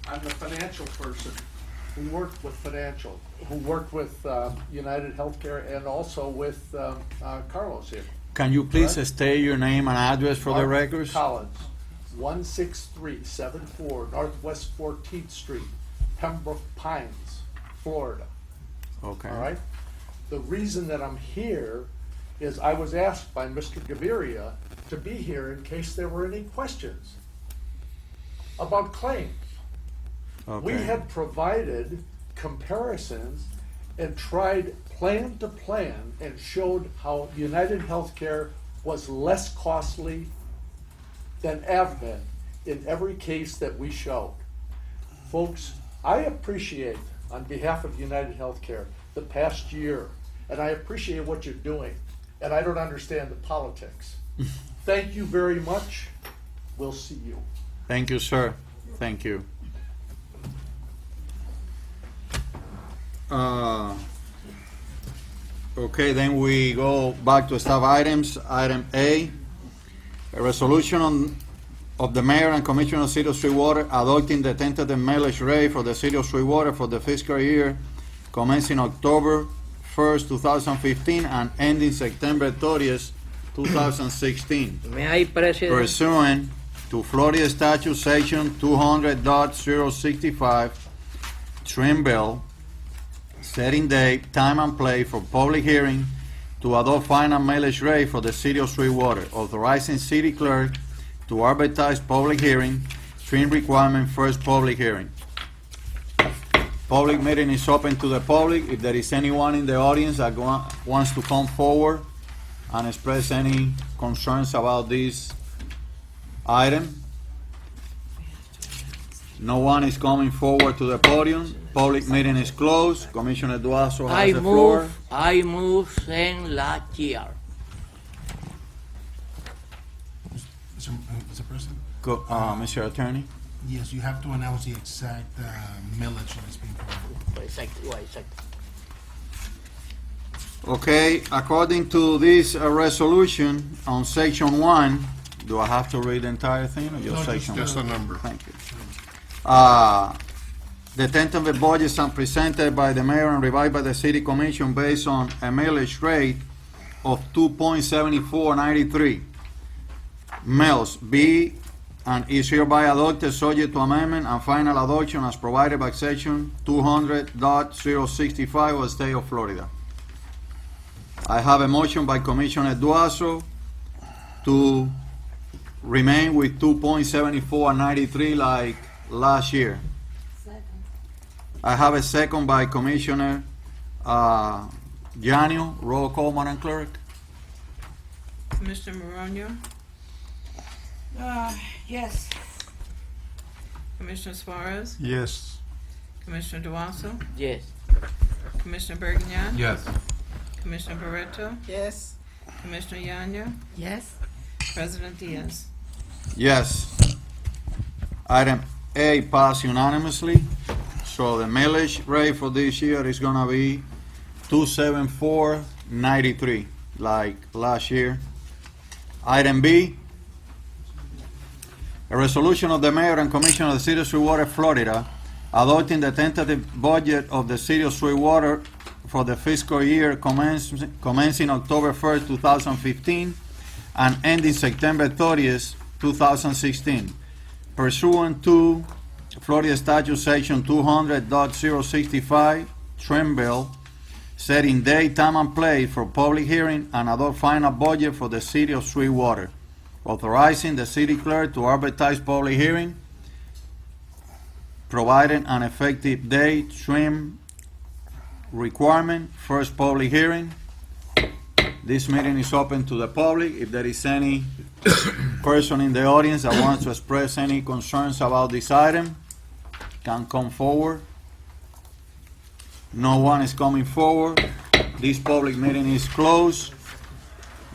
I'm the financial person who worked with United Healthcare and also with Carlos here. Can you please Correct? state your name and address for the Mark records? Collins, 16374 Northwest 14th Street, Pembroke Pines, Florida. Okay. All right? The reason that I'm here is I was asked by Mr. Gaviria to be here in case there were any questions about claims. We Okay. had provided comparisons and tried plan to plan and showed how United Healthcare was less costly than AvMed in every case that we showed. Folks, I appreciate, on behalf of United Healthcare, the past year, and I appreciate what you're doing, and I don't understand the politics. Thank you very much. We'll see you. Thank you, sir. Thank you. Okay, then we go back to staff items. Item A, a resolution of the mayor and commissioner of City of Sweetwater adopting the tentative millage rate for the City of Sweetwater for the fiscal year commencing October 1st, 2015 and ending September 30th, 2016. May I, President? Pursuant to Florida Statute Section 200.065, trim bill, setting date, time, and place for public hearing to adopt final millage rate for the city of Sweetwater, authorizing city clerk to advertise public hearing, trim requirement, first public hearing. Public meeting is open to the public. If there is anyone in the audience that wants to come forward and express any concerns about this item. No one is coming forward to the podium. Public meeting is closed. Commissioner Duazo has the floor. I move same last year. Mr. President? Mr. Attorney? Yes, you have to announce the exact millage that is being provided. Exactly. Okay, according to this resolution on section 1, do I have to read the entire thing or just No, section 1? Just a number. Thank you. The tentative budgets are presented by the mayor and revised by the city commission based on a millage rate of 2.7493 mills. Be and is hereby adopted subject to amendment and final adoption as provided by section 200.065 of the state of Florida. I have a motion by Commissioner Duazo to remain with 2.7493 like last year. I have a second by Commissioner Janio. Roll call, Madam Clerk. Commissioner Morano, Yes. Commissioner Suarez, Yes. Commissioner Duazo, Yes. Commissioner Bergnan, Yes. Commissioner Barreto, Yes. Commissioner Yanya, Yes. President Diaz. Yes. Item A passed unanimously. So the millage rate for this year is gonna be 274.93 like last year. Item B, a resolution of the mayor and commission of the city of Sweetwater, Florida, adopting the tentative budget of the city of Sweetwater for the fiscal year commencing October 1st, 2015, and ending September 30th, 2016, pursuant to Florida Statute Section 200.065, trim bill, setting date, time, and place for public hearing and adopt final budget for the city of Sweetwater, authorizing the city clerk to advertise public hearing, providing an effective date, trim requirement, first public hearing. This meeting is open to the public. If there is any person in the audience that wants to express any concerns about this item, can come forward. No one is coming forward. This public meeting is closed.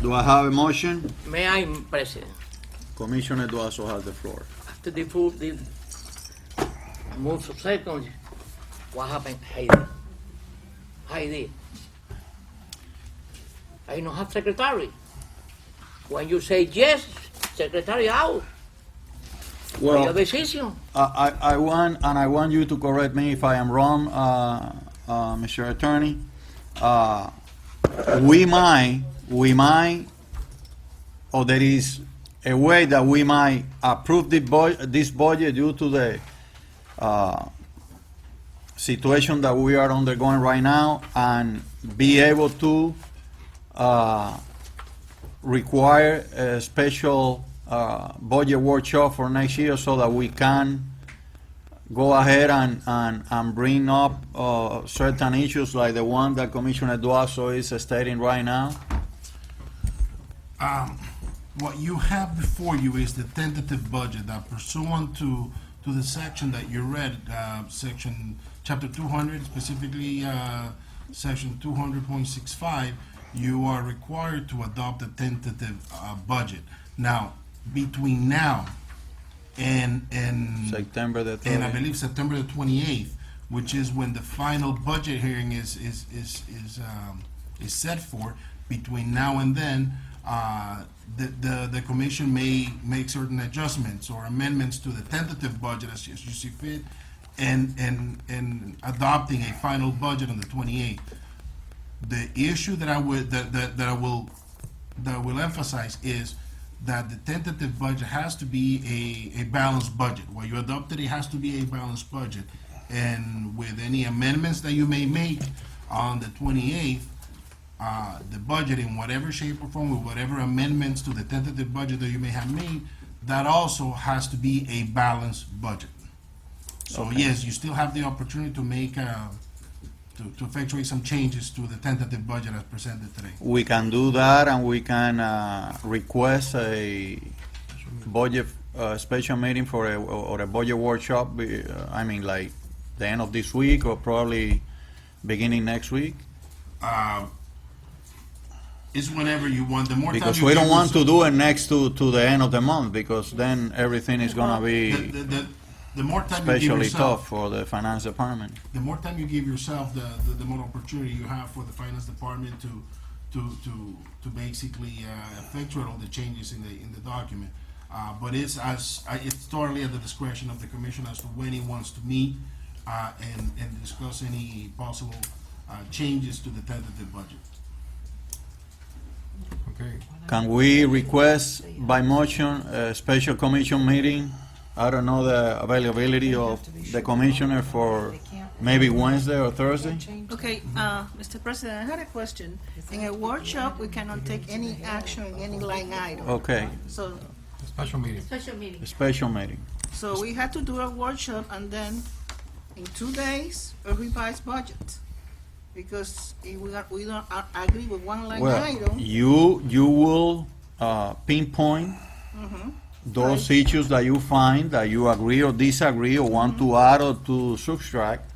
Do I have a motion? May I, President? Commissioner Duazo has the floor. After the food, the most of seconds, what happened? Heidi. I don't have secretary. When you say yes, secretary out. Your decision. I want you to correct me if I am wrong, Mr. Attorney. We might, or there is a way that we might approve this budget due to the situation that we are undergoing right now, and be able to require a special budget workshop for next year so that we can go ahead and bring up certain issues like the one that Commissioner Duazo is stating right now? What you have before you is the tentative budget that pursuant to the section that you read, section, chapter 200, specifically section 200.65, you are required to adopt a tentative budget. Now, between now and September the 30th. and I believe September the 28th, which is when the final budget hearing is set for, between now and then, the commission may make certain adjustments or amendments to the tentative budget as you see fit, and adopting a final budget on the 28th. The issue that I will emphasize is that the tentative budget has to be a balanced budget. What you adopted, it has to be a balanced budget. And with any amendments that you may make on the 28th, the budget in whatever shape or form, with whatever amendments to the tentative budget that you may have made, that also has to be a balanced budget. So yes, you still have the opportunity to make, to effectuate some changes to the tentative budget as presented today. We can do that, and we can request a budget, special meeting for or a budget workshop, I mean, like the end of this week or probably beginning next week. It's whenever you want. The more time Because you we give don't want to yourself- do it next to the end of the month, because then everything is gonna be The more time you give especially yourself, tough for the finance department. the more time you give yourself, the more opportunity you have for the finance department to basically effectuate all the changes in the document. But it's totally at the discretion of the commission as to when he wants to meet and discuss any possible changes to the tentative budget. Okay. Can we request by motion a special commission meeting? I don't know the availability of the commissioner for maybe Wednesday or Thursday? Okay, Mr. President, I had a question. In a workshop, we cannot take any action in any line item. Okay, So, Special meeting. Special meeting. a special meeting. so we had to do a workshop and then in 2 days, a revised budget. Because if we don't agree with one line Well, item. you will pinpoint those issues that you find, that you agree or disagree or want to add or to subtract,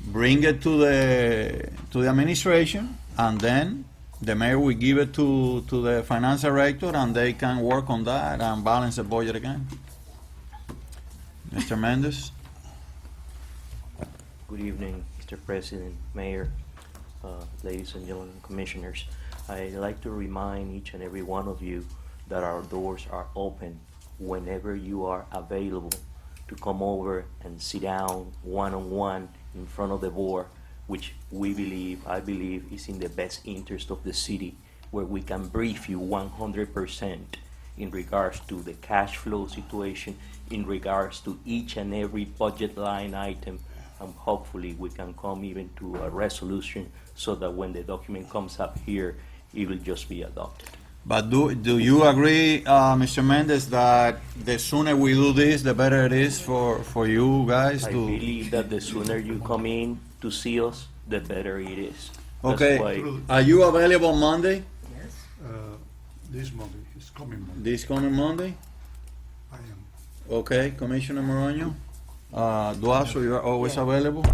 bring it to the administration, and then the mayor will give it to the finance director, and they can work on that and balance the budget again. Mr. Mendez? Good evening, Mr. President, Mayor, ladies and gentlemen, commissioners. I'd like to remind each and every one of you that our doors are open whenever you are available to come over and sit down one-on-one in front of the board, which I believe is in the best interest of the city, where we can brief you 100% in regards to the cash flow situation, in regards to each and every budget line item, and hopefully we can come even to a resolution so that when the document comes up here, it will just be adopted. But do you agree, Mr. Mendez, that the sooner we do this, the better it is for you guys I to? believe that the sooner you come in to see us, the better it is. That's Okay, why- are you available Monday, This Monday, it's coming Monday. this coming Monday? I am. Okay, Commissioner Moronio? Duaso, you are always available?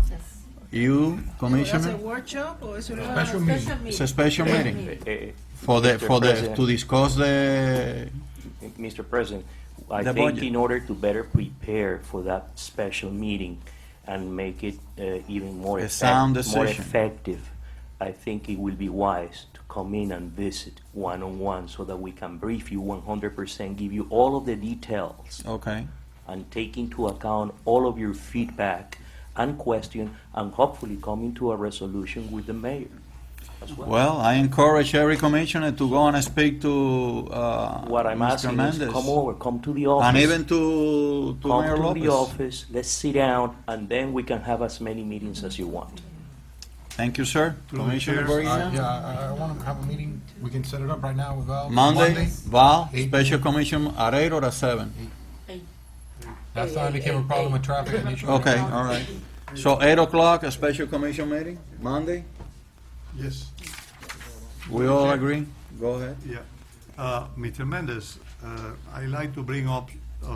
You, That's a Commissioner? workshop or is it a? Special meeting. It's a special meeting Eh, for President. to discuss the, Mr. President, I The think budget. in order to better prepare for that special meeting and make it even more A sound more decision. effective, I think it will be wise to come in and visit one-on-one so that we can brief you 100%, give you all of the details, okay. and take into account all of your feedback and question, and hopefully come into a resolution with the mayor as well. Well, I encourage every commissioner to go and speak to What I'm Mr. asking Mendez. is come over, come to the office. And even to Come Mayor to Lopez. the office, let's sit down, and then we can have as many meetings as you want. Thank you, sir. Commissioner Bergen? Yeah, I want to have a meeting. We can set it up right now with Val. Monday, Val, 8 special commission at 8 or at 7? Last time became a problem with traffic and issue. Okay, all right. So 8 o'clock, a special commission meeting, Monday? Yes, We all agree? Go ahead. yeah. Mr. Mendez, I'd like to bring up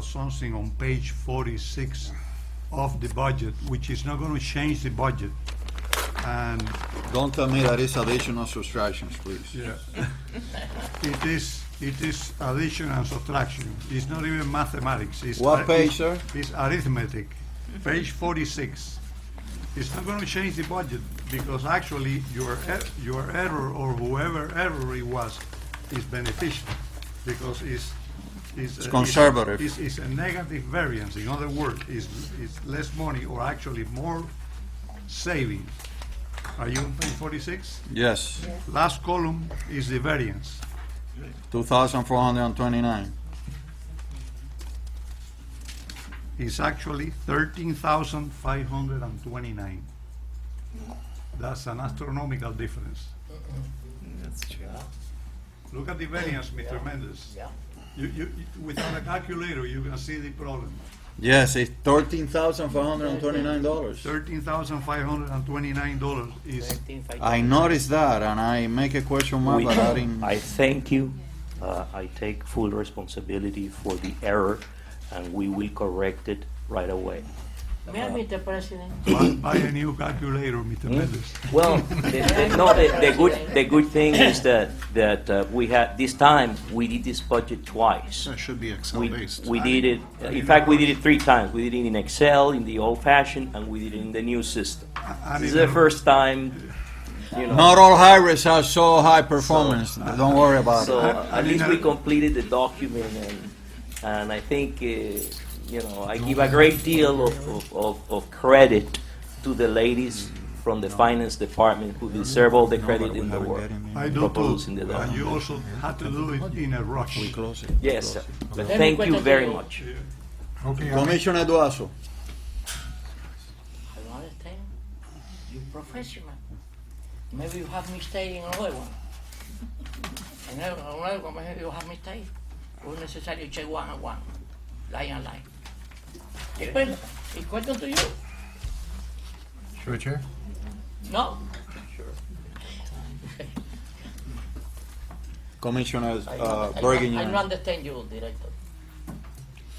something on page 46 of the budget, which is not going to change the budget. And Don't tell me that it's additional subtractions, please. it is addition and subtraction. It's not even mathematics. It's What page, sir? It's arithmetic. Page 46. It's not going to change the budget because actually your error or whoever error it was is beneficial because it's conservative. It's a negative variance. In other words, it's less money or actually more savings. Are you on page 46? Yes. Last column is the variance. 2,429. It's actually 13,529. That's an astronomical difference. That's true. Look at the variance, Mr. Mendes. Yeah. Without a calculator, you can see the problem. Yes, it's $13,529. $13,529 is, I noticed that, and I make a question mark, but I didn't. I thank you. I take full responsibility for the error, and we will correct it right away. Mayor, Mr. President. buy a new calculator, Mr. Mendes. Well, the good thing is that we had, this time, we did this budget twice. That should be Excel We, based. we did it, in fact, we did it 3 times. We did it in Excel, in the old fashioned, and we did it in the new system. This is the first time, you know. Not all highways have so high performance. Don't worry about So it. at least we completed the document, and I think, I give a great deal of credit to the ladies from the finance department who deserve all the credit in the world. I do proposed too. in the And document. you also had to do it in a rush. We close it. Yes, sir. But Let me thank you question very you. much. Okay, Commissioner Duazo. I don't understand. You professional. Maybe you have mistake in another one. And another one, maybe you have mistake. Es necesario check one and one, line and line. Depende. It's question to you. Sure, Chair. No. Commissioner I don't Bergin. understand you, Director.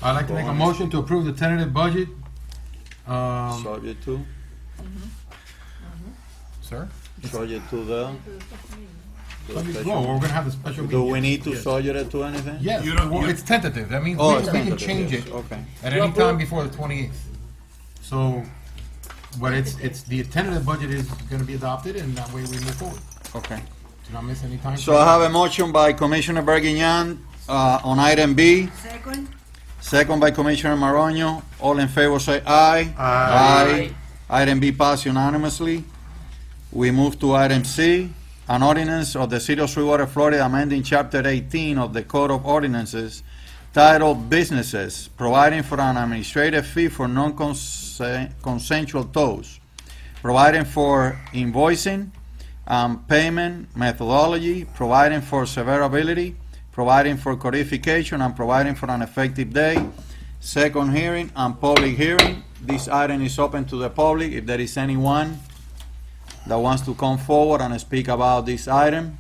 I'd like to make a motion to approve the tentative budget. Subject to, Sir? subject to the. Well, we're gonna have the special Do meeting. we need to Yes. subject it to anything? Yes, well, it's tentative. That means Oh, we it's can tentative, change yes. it Okay. at You any time approve? before the 28th. So, but it's the tentative budget is gonna be adopted, and that way we move forward. Okay. Do not miss any time. So I have a motion by Commissioner Bergin on item B. Second. Second by Commissioner Maronio. All in favor say aye. Aye. Item B passed unanimously. We move to item C, an ordinance of the City of Sweetwater, Florida, amending Chapter 18 of the Code of Ordinances titled Businesses, providing for an administrative fee for non-consensual tows, providing for invoicing, payment methodology, providing for severability, providing for codification, and providing for an effective date. Second hearing and public hearing. This item is open to the public. If there is anyone that wants to come forward and speak about this item.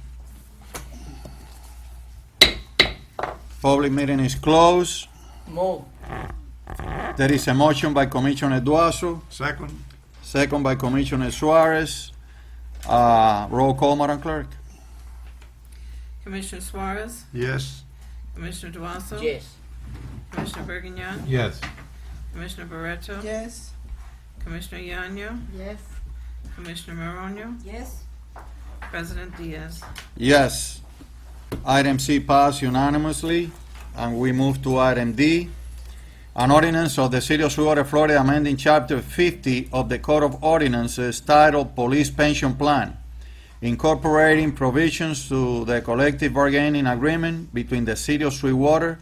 Public meeting is closed. Move. There is a motion by Commissioner Duazo, Second, second by Commissioner Suarez. Roll call, Madam Clerk. Commissioner Suarez, yes. Commissioner Duaso. Yes. Commissioner Bergignan, Yes. Commissioner Barreto, Yes. Commissioner Yanyo, Yes. Commissioner Maronio, Yes. President Diaz. Yes. Item C passed unanimously, and we move to item D. An ordinance of the City of Sweetwater, Florida, amending Chapter 50 of the Code of Ordinances titled Police Pension Plan, incorporating provisions to the collective bargaining agreement between the City of Sweetwater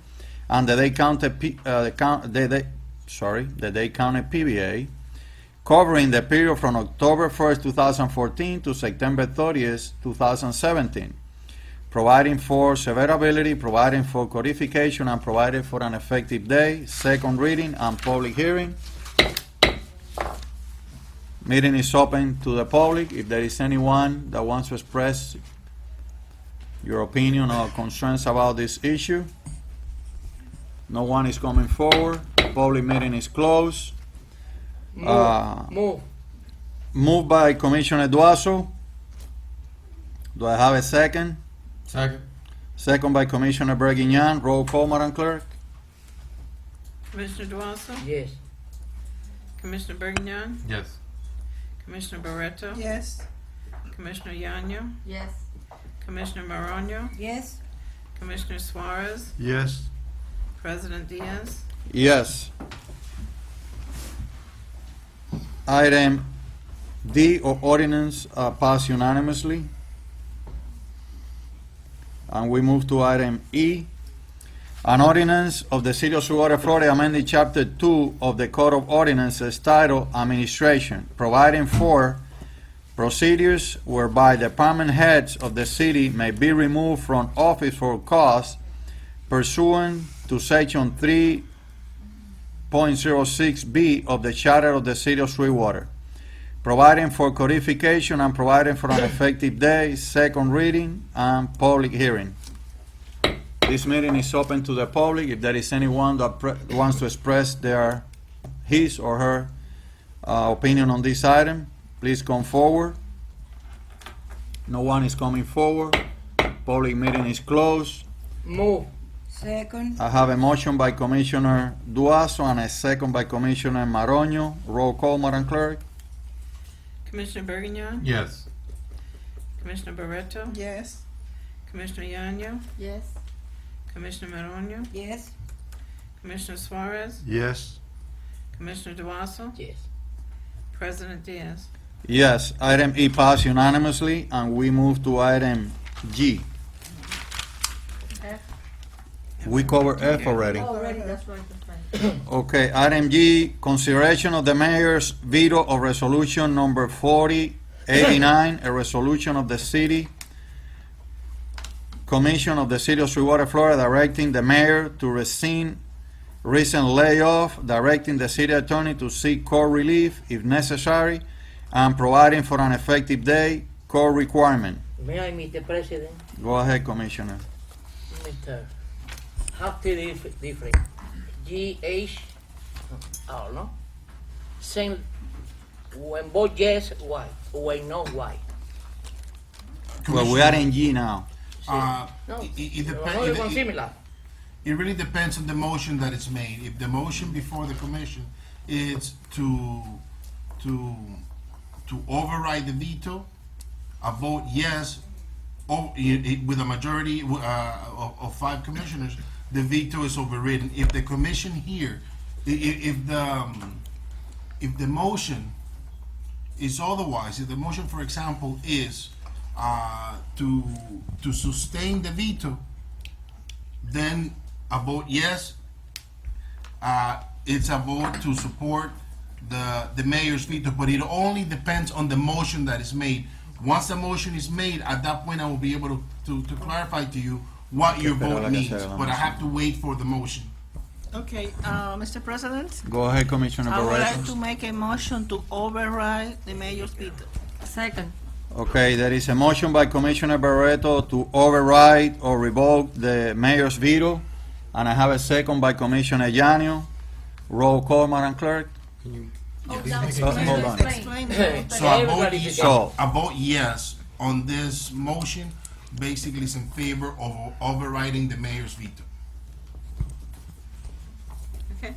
and the Dade County PBA, covering the period from October 1st, 2014 to September 30th, 2017, providing for severability, providing for codification, and providing for an effective day, second reading and public hearing. Meeting is open to the public. If there is anyone that wants to express your opinion or concerns about this issue. No one is coming forward. Public meeting is closed. Move. Moved by Commissioner Duazo. Do I have a second? Second. Second by Commissioner Bergignan. Roll call, Madam Clerk. Commissioner Duaso, Yes. Commissioner Bergignan, Yes. Commissioner Barreto, Yes. Commissioner Yanyo, Yes. Commissioner Maronio, Yes. Commissioner Suarez, Yes. President Diaz. Yes. Item D of ordinance passed unanimously. And we move to item E. An ordinance of the City of Sweetwater, Florida, amending Chapter 2 of the Code of Ordinances titled Administration, providing for procedures whereby department heads of the city may be removed from office for cause pursuant to Section 3.06B of the Charter of the City of Sweetwater, providing for codification and providing for an effective day, second reading, and public hearing. This meeting is open to the public. If there is anyone that wants to express his or her opinion on this item, please come forward. No one is coming forward. Public meeting is closed. Move. Second. I have a motion by Commissioner Duazo and a second by Commissioner Maronio. Roll call, Madam Clerk. Commissioner Bergignon? Yes. Commissioner Barreto? Yes. Commissioner Yanyo? Yes. Commissioner Maronio? Yes. Commissioner Suarez? Yes. Commissioner Duazo? Yes. President Diaz? Yes, item E passed unanimously, and we move to item G. F. We covered F already. Already, that's right, that's right. Okay, item G, consideration of the mayor's veto of resolution number 4089, a resolution of the city commission of the City of Sweetwater, Florida, directing the mayor to rescind recent layoff, directing the city attorney to seek court relief if necessary, and providing for an effective day, court requirement. May I, Mr. President? Go ahead, Commissioner. Mr. How different? GH, oh, no? Same, when vote yes, why? When no, why? Well, we are in G now. No, It another one similar. It really depends on the motion that is made. If the motion before the commission is to override the veto, a vote yes, with a majority of 5 commissioners, the veto is overridden. If the commission here, if the motion is otherwise, if the motion, for example, is to sustain the veto, then a vote yes, it's a vote to support the mayor's veto, but it only depends on the motion that is made. Once the motion is made, at that point I will be able to clarify to you what your vote means, but I have to wait for the motion. Okay, Mr. President, Go ahead, Commissioner I would like Barreto. to make a motion to override the mayor's veto. Second. Okay, there is a motion by Commissioner Barreto to override or revoke the mayor's veto, and I have a second by Commissioner Yanio. Roll call, Madam Clerk. Hold on. Explain the So a vote, Everybody yes, So- a vote yes on this motion basically is in favor of overriding the mayor's veto. Okay.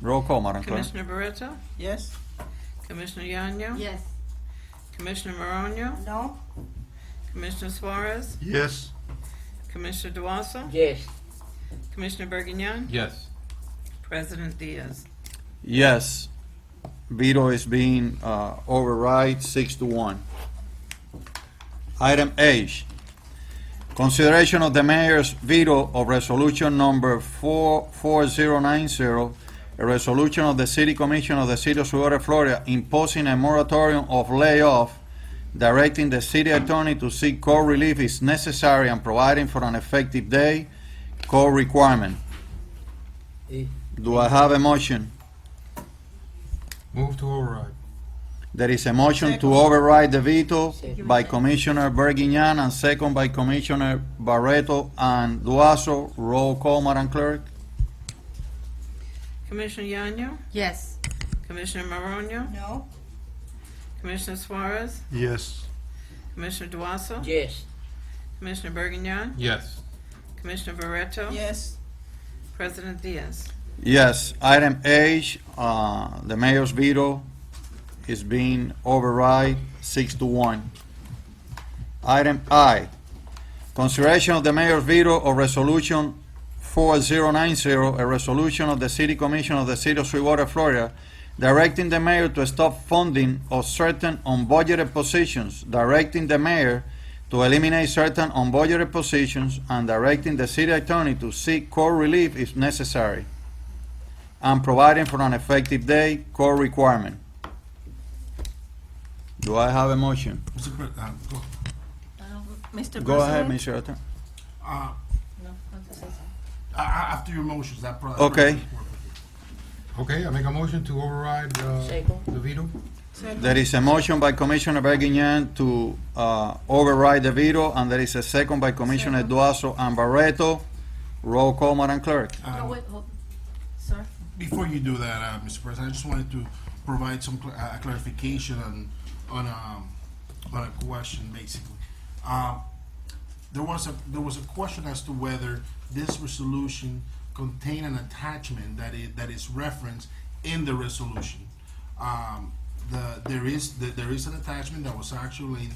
Roll call, Madam Clerk. Commissioner Barreto? Yes? Commissioner Yanyo? Yes. Commissioner Maronio? No? Commissioner Suarez? Yes. Commissioner Duazo? Yes. Commissioner Bergignon? Yes. President Diaz? Yes, veto is being override 6-1. Item H, consideration of the mayor's veto of resolution number 4090, a resolution of the City Commission of the City of Sweetwater, Florida, imposing a moratorium of layoff, directing the city attorney to seek court relief if necessary, and providing for an effective day, court requirement. Do I have a motion? Move to override. There is a motion to override the veto by Commissioner Bergignan and second by Commissioner Barreto and Duazo. Roll call, Madam Clerk. Commissioner Yanyo? Yes. Commissioner Maronio? No? Commissioner Suarez? Yes. Commissioner Duazo? Yes. Commissioner Bergignon? Yes. Commissioner Barreto? Yes? President Diaz? Yes, item H, the mayor's veto is being override 6-1. Item I, consideration of the mayor's veto of resolution 4090, a resolution of the City Commission of the City of Sweetwater, Florida, directing the mayor to stop funding of certain unbudgeted positions, directing the mayor to eliminate certain unbudgeted positions and directing the city attorney to seek court relief if necessary, and providing for an effective date, court requirement. Do I have a motion? Mr. Go. Mr. Go ahead, President? Mr. Attorney. Uh, No, want to say something? after your motions, that probably. Okay. Okay, I make a motion to override, Second. the veto. There is a motion by Commissioner Bergignan to override the veto, and there is a second by Commissioner Duazo and Barreto. Roll call, Madam Clerk. No, wait, hold, sir? Before you do that, Mr. President, I just wanted to provide some clarification on a question, basically. There was a question as to whether this resolution contained an attachment that is referenced in the resolution. There is an attachment that was actually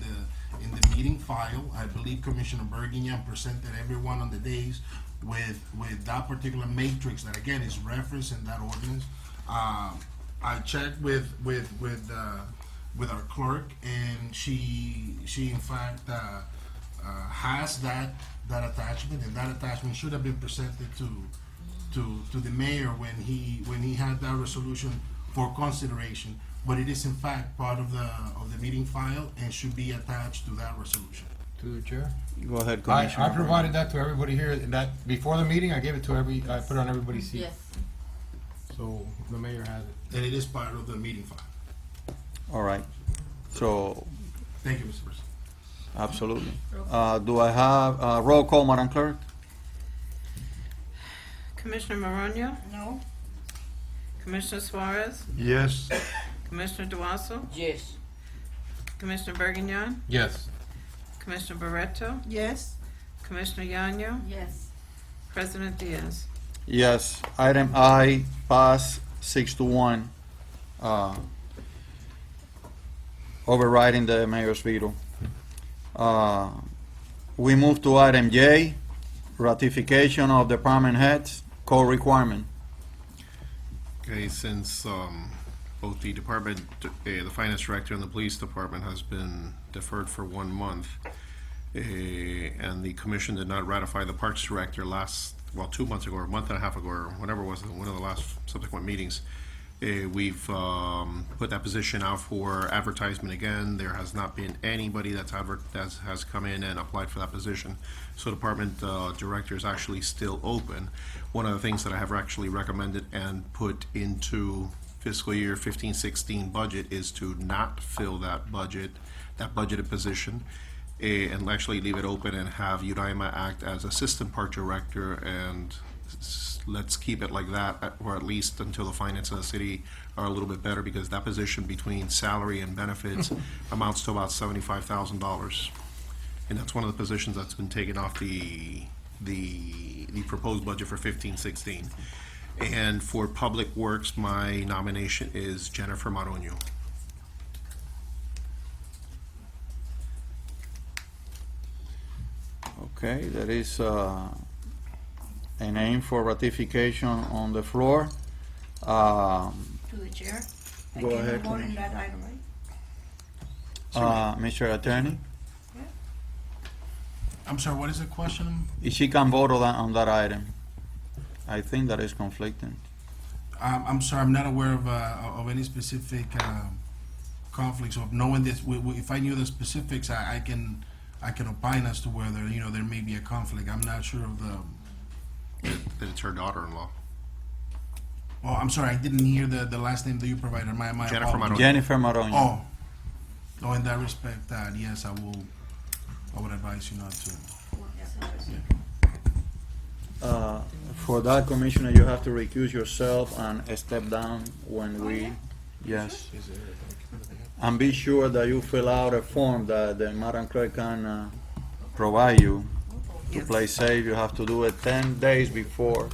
in the meeting file. I believe Commissioner Bergignan presented everyone on the days with that particular matrix that again is referenced in that ordinance. I checked with our clerk, and she in fact has that attachment, and that attachment should have been presented to the mayor when he had that resolution for consideration. But it is in fact part of the meeting file and should be attached to that resolution. To the chair. Go ahead, Commissioner. I provided that to everybody here, and that, before the meeting, I gave it to I put it on everybody's seat. Yes. So the mayor has it. And it is part of the meeting file. All right. So, Thank you, Mr. President. absolutely. Do I have, roll call, Madam Clerk? Commissioner Morano? No. Commissioner Suarez? Yes. Commissioner Duazo? Yes. Commissioner Bergignan? Yes. Commissioner Barreto? Yes. Commissioner Yanyo? Yes. President Diaz? Yes. Item I pass 6-1, overriding the mayor's veto. We move to item J, ratification of department heads, code requirement. Okay, since both the department, the finance director and the police department has been deferred for 1 month, and the commission did not ratify the parks director 2 months ago, or a month and a half ago, or whatever it was, one of the last subsequent meetings, we've put that position out for advertisement again. There has not been anybody that has come in and applied for that position. So department director is actually still open. One of the things that I have actually recommended and put into fiscal year 15-16 budget is to not fill that budgeted position, and actually leave it open and have Udaima act as assistant park director, and let's keep it like that, or at least until the finances of the city are a little bit better, because that position between salary and benefits amounts to about $75,000. And that's one of the positions that's been taken off the proposed budget for 15-16. And for Public Works, my nomination is Jennifer Maronio. Okay, there is a name for ratification on the floor. To the chair. Go ahead, I can vote on Commissioner. that item, right? Mr. Attorney, I'm sorry, what is the question? if she can vote on that item. I think that is conflicting. I'm sorry, I'm not aware of any specific conflicts of knowing this. If I knew the specifics, I can opine as to whether, there may be a conflict. I'm not sure of the. That it's her daughter-in-law. Oh, I'm sorry, I didn't hear the last name that you provided. My Jennifer apologies. Maronio. Jennifer Maronio. Oh, in that respect, yes, I would advise you not to. For that, Commissioner, you have to recuse yourself and step down when we, yes. And be sure that you fill out a form that the Madam Clerk can provide you. To play safe, you have to do it 10 days before.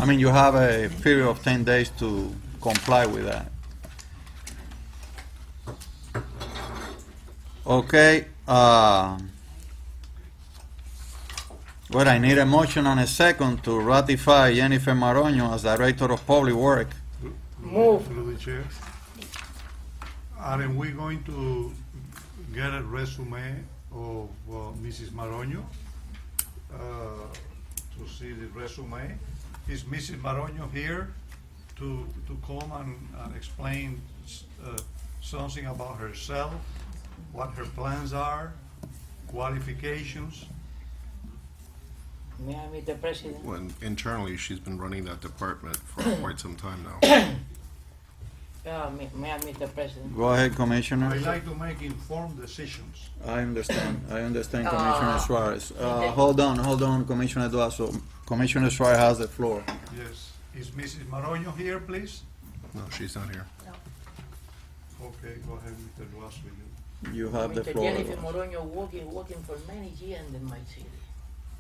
I mean, you have a period of 10 days to comply with that. Okay, well, I need a motion and a second to ratify Jennifer Maronio as Director of Public Work. Move. Through the chair. Are we going to get a resume of Mrs. Maroño to see the resume. Is Mrs. Maroño here to come and explain something about herself, what her plans are, qualifications? May I, Mr. President? When internally, she's been running that department for quite some time now. May I, Mr. President? Go ahead, I Commissioner. like to make informed decisions. I understand, Commissioner Suarez. Hold on, Commissioner Duaso. Commissioner Suarez has the floor. Yes. Is Mrs. Maroño here, please? No, she's not here. Okay, go ahead, Mr. Duaso. You have the Mr. floor. Jennifer Moronio working for many years in my city.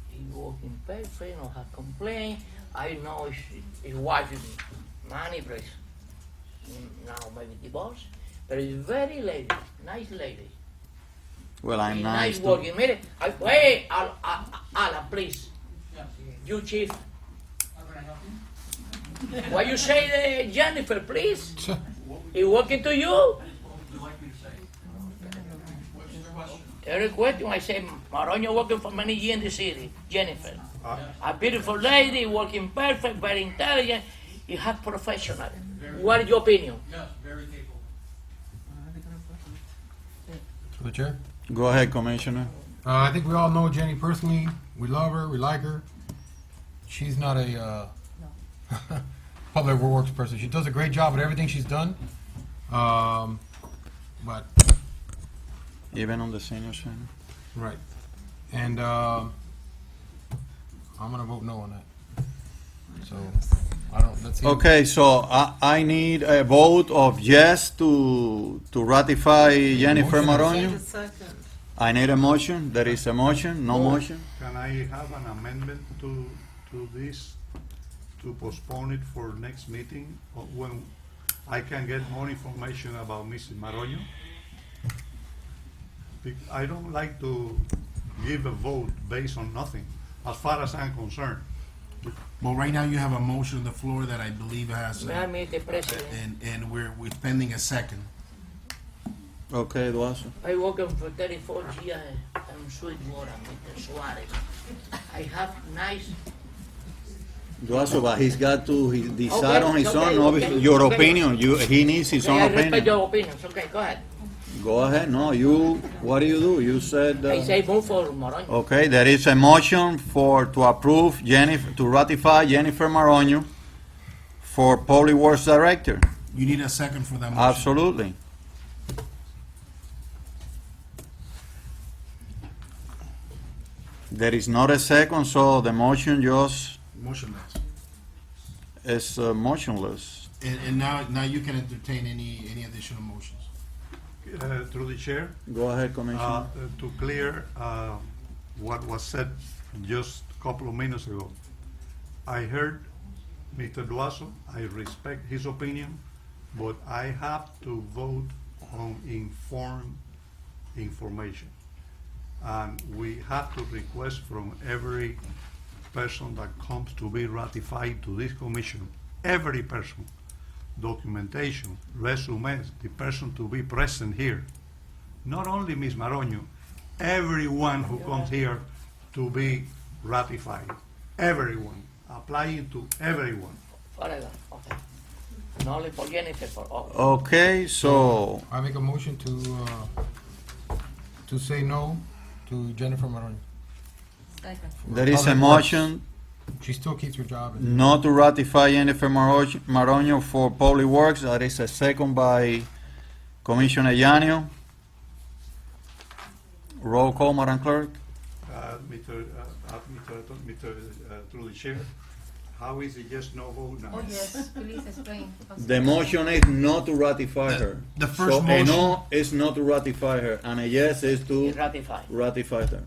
He working perfect, no have complaint. I know his wife is money place. Now maybe divorced, but he's very lady, nice lady. Well, I'm He's nice nice too. working. Mire, hey, Ala, please. You chief. Why you say Jennifer, please? He working to you? Every question I say, Maroño working for many years in the city. Jennifer. A beautiful lady, working perfect, very intelligent. You have professional. What is your opinion? Through the chair. Go ahead, Commissioner. I think we all know Jenny personally. We love her. We like her. She's not a public works person. She does a great job at everything she's done. But Even on the senior center. right, and I'm gonna vote no on that. So I don't. Let's see. Okay, so I need a vote of yes to ratify Jennifer Maroño. Second. I need a motion. There is a motion. No motion. Can I have an amendment to this, to postpone it for next meeting, or when I can get more information about Mrs. Maroño? I don't like to give a vote based on nothing, as far as I'm concerned. Well, right now you have a motion on the floor that I believe has, May I, Mr. President? and we're pending a second. Okay, Duaso. I working for 34 years in Sweetwater, Mr. Suarez. I have nice. Duaso, but he's got to decide on his okay, own. okay, Your okay. opinion. He needs his own I respect opinion. your opinions. Okay, go ahead. Go ahead. No, what do? You said. I say move for Moronio. Okay, there is a motion to approve to ratify Jennifer Maroño for Public Works Director. You need a second for that motion. Absolutely. There is not a second, so the motion just Motionless. is motionless. And now you can entertain any additional motions. Through the chair, Go ahead, Commissioner. to clear what was said just a couple of minutes ago. I heard Mr. Duaso, I respect his opinion, but I have to vote on informed information. And we have to request from every person that comes to be ratified to this commission, every person, documentation, resumes, the person to be present here. Not only Ms. Maroño, everyone who comes here to be ratified. Everyone, applying to everyone. Forever. Okay. Not only for Jennifer, for all. Okay, so I make a motion to say no to Jennifer Maroño. Second. there is a Public motion She still keeps her job. not to ratify Jennifer Maroño for Public Works. That is a second by Commissioner Yanio. Roll call, Madam Clerk. Through the chair, how is it just no vote now? Oh, yes, please explain. The motion is not to ratify her. The first So a no is not to ratify her, and a yes is to Ratify. ratify her.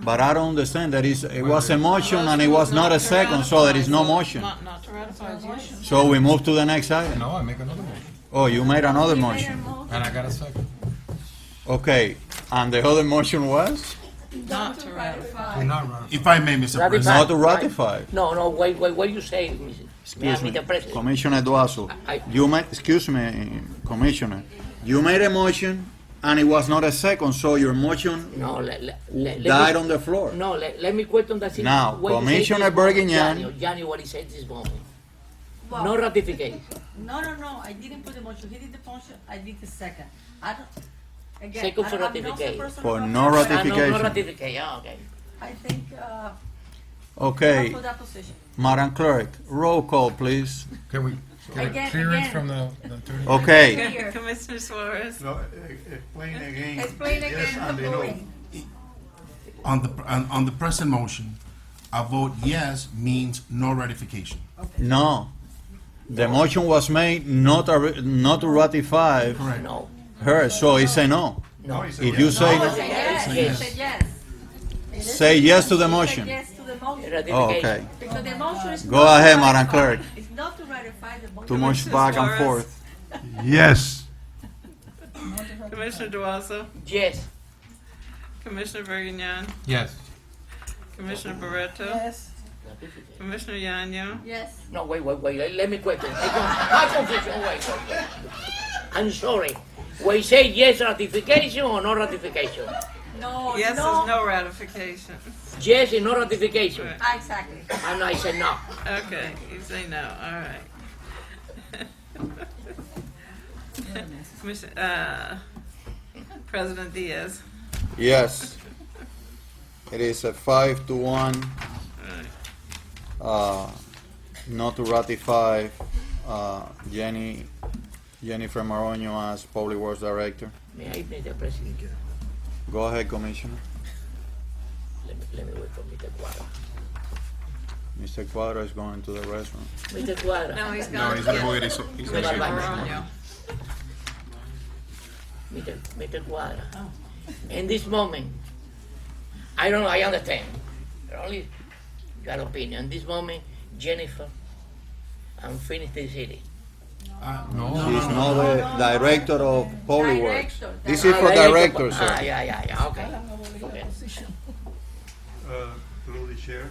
But I don't understand, it was a motion and it was not a second, so there is no motion. Not to ratify, yes. So we move to the next item. No, I make another motion. Oh, you made another motion. And I got a second. Okay, and the other motion was? Not to ratify. Do not run. If I may, Mr. Ratify. President. Not to ratify. No, wait, what you say, Excuse me, Mr. President? Commissioner Duaso. I- You made, excuse me, Commissioner. You made a motion and it was not a second, so your motion No, let died me, on the floor. no, let me question that. Now, what he said Commissioner this morning, Bergignan- Johnny, what he said this morning. Well, No ratification. No, I didn't put the motion, he did the motion, I did the second. I don't, again, Second for I'm not the ratification. person For who- no Ah, ratification. no ratification, okay. I think, Okay, not for that position. Madam Clerk, roll call, please. Can we get Again, clearance again. from the attorney? Okay, Here. Commissioner Suarez. No, explain again. Explain Yes again and the the no. voting. On the present motion, a vote yes means no ratification. no. The motion was made not to ratify No, her, so it's a no. No, he said If yes. you say, Yes, he said yes. say yes to the motion. Yes to the motion. Oh, ratification. okay. Because the motion is Go not to ahead, Madam ratify. Clerk. It's not to ratify the motion. Too much back and forth. Yes. Commissioner Duazzo, Yes, Commissioner Bergignan, Yes. Commissioner Barreto, Yes. Commissioner Yanyo, Yes. no, wait, let me question. My confusion, wait. I'm sorry. We say yes ratification or no ratification? No, yes is no ratification. Yes and no ratification. Right. Exactly. And I said no. Okay, you say no, all right. President Diaz. Yes. It is a 5-1, not to ratify, Jennifer Maroño as Public Works Director. May I, Mr. President? Go ahead, Commissioner. Let me wait for Mr. Cuadra. Mr. Cuadra is going to the restroom. Mr. Cuadra. No, he's No, gonna he's gonna get go get his, he's gonna Mr. get Maroño. Mr. Cuadra. In this moment, I don't know, I understand. Only your opinion. In this moment, Jennifer, I'm finished the city. She's not the Director of Public Works. Director. This is for directors, Ah, sir. yeah, okay. Okay. Through the chair,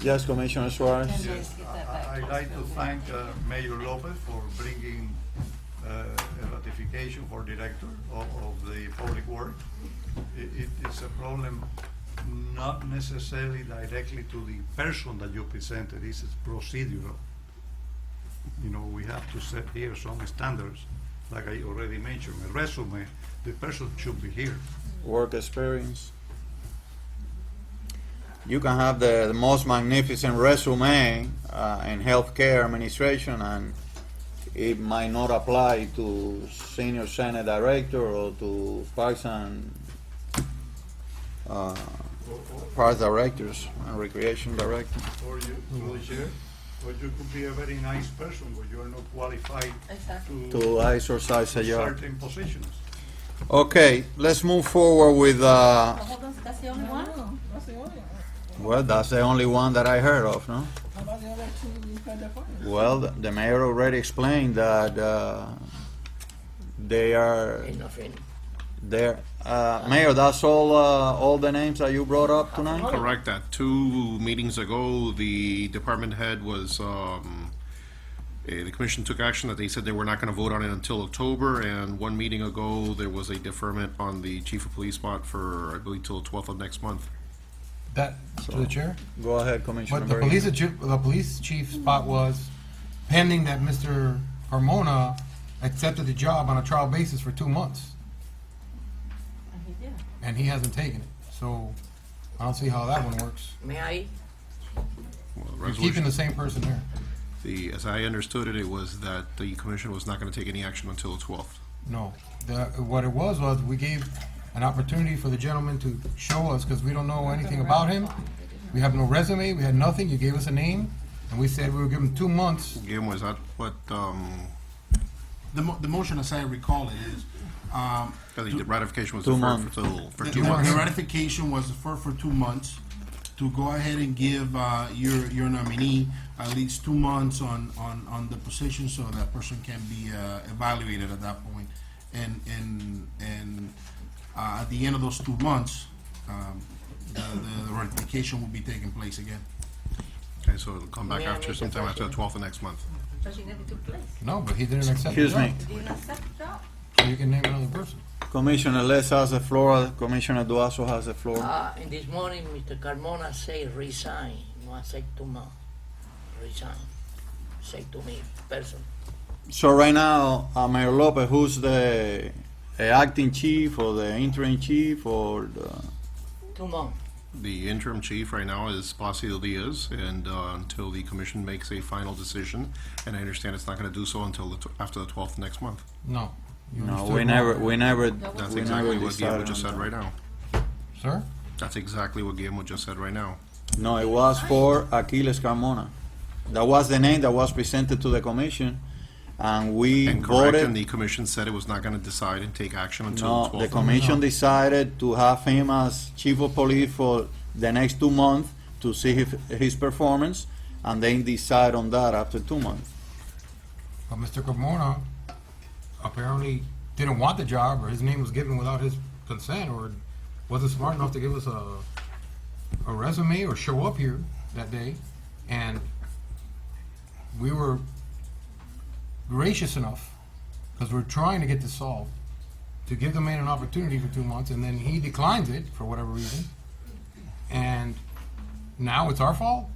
Yes, Commissioner Suarez. I'd like to thank Mayor Lopez for bringing a ratification for director of the public work. It's a problem not necessarily directly to the person that you presented, it's procedural. You know, we have to set here some standards, like I already mentioned, a resume, the person should be here. Work experience. You can have the most magnificent resume in healthcare administration, and it might not apply to senior senate director or to parks and parks directors and recreation director. Or you, through the chair, or you could be a very nice person, but you are not qualified Exactly. To exercise a job. certain positions. Okay, let's move forward with, Hold on, that's the only one? That's the only one. well, that's the only one that I heard of, no? How about the other two you had there for? Well, the mayor already explained that they are Ain't nothing. there. Mayor, that's all the names that you brought up tonight? Correct that. 2 meetings ago, the department head was, the commission took action that they said they were not gonna vote on it until October, and 1 meeting ago, there was a deferment on the chief of police spot for, I believe, till 12th of next month. That, to the chair? Go ahead, Commissioner What the Bergen. police chief spot was pending that Mr. Carmona accepted the job on a trial basis for 2 months, And he did. and he hasn't taken it. So I don't see how that one works. May I? Well, the You're keeping resolution, the same person there. as I understood it, it was that the commission was not gonna take any action until the 12th. No, what it was we gave an opportunity for the gentleman to show us, because we don't know anything about him. We have no resume, we had nothing, you gave us a name, and we said we would give him 2 months. Again, was that what, The motion, as I recall it, is, the ratification was 2 deferred months. for the 2 months? the ratification was deferred for 2 months to go ahead and give your nominee at least 2 months on the position, so that person can be evaluated at that point. And at the end of those 2 months, the ratification will be taking place again. Okay, so it'll come back May I after make a sometime after the question? 12th of next month. But she never took place. No, but he didn't accept the Excuse me. job. He didn't accept the job. So you can name another person. Commissioner, let's have the floor. Commissioner Duazo has the floor. In this morning, Mr. Carmona say resign, no say to me, resign, say to me, person. So right now, Mayor Lopez, who's the acting chief or the interim chief or the? 2 months. The interim chief right now is Placido Diaz, and until the commission makes a final decision, and I understand it's not going to do so until after the 12th next month. No. You No, understood we never, wrong. we never. That's we exactly never what Guillermo decided just on said that. right now. Sir? That's exactly what Guillermo just said right now. No, it was for Aquiles Carmona. That was the name that was presented to the commission, and we And correct, and voted. the commission said it was not going to decide and take action until No, the 12th. the commission decided to have him as chief of police for the next 2 months to see his performance, and then decide on that after 2 months. But Mr. Carmona apparently didn't want the job, or his name was given without his consent, or wasn't smart enough to give us a resume or show up here that day. And we were gracious enough, because we're trying to get this solved, to give the man an opportunity for 2 months, and then he declines it for whatever reason. And now it's our fault?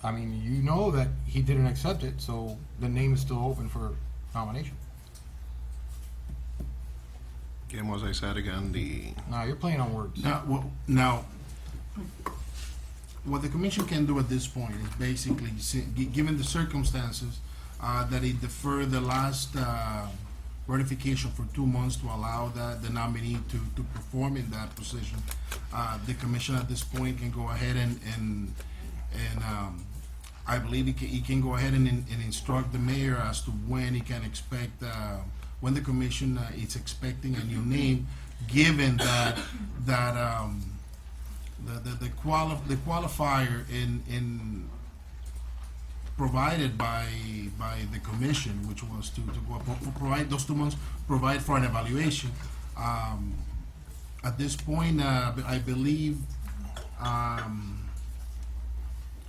I mean, you know that he didn't accept it, so the name is still open for nomination. Again, as I said again, Now, you're playing on words. Now, what the commission can do at this point is basically, given the circumstances, that it defer the last ratification for 2 months to allow the nominee to perform in that position. The commission at this point can go ahead and I believe he can go ahead and instruct the mayor as to when he can expect, when the commission is expecting a new name, given that the qualifier in provided by the commission, which was to provide those 2 months, provide for an evaluation. At this point, I believe,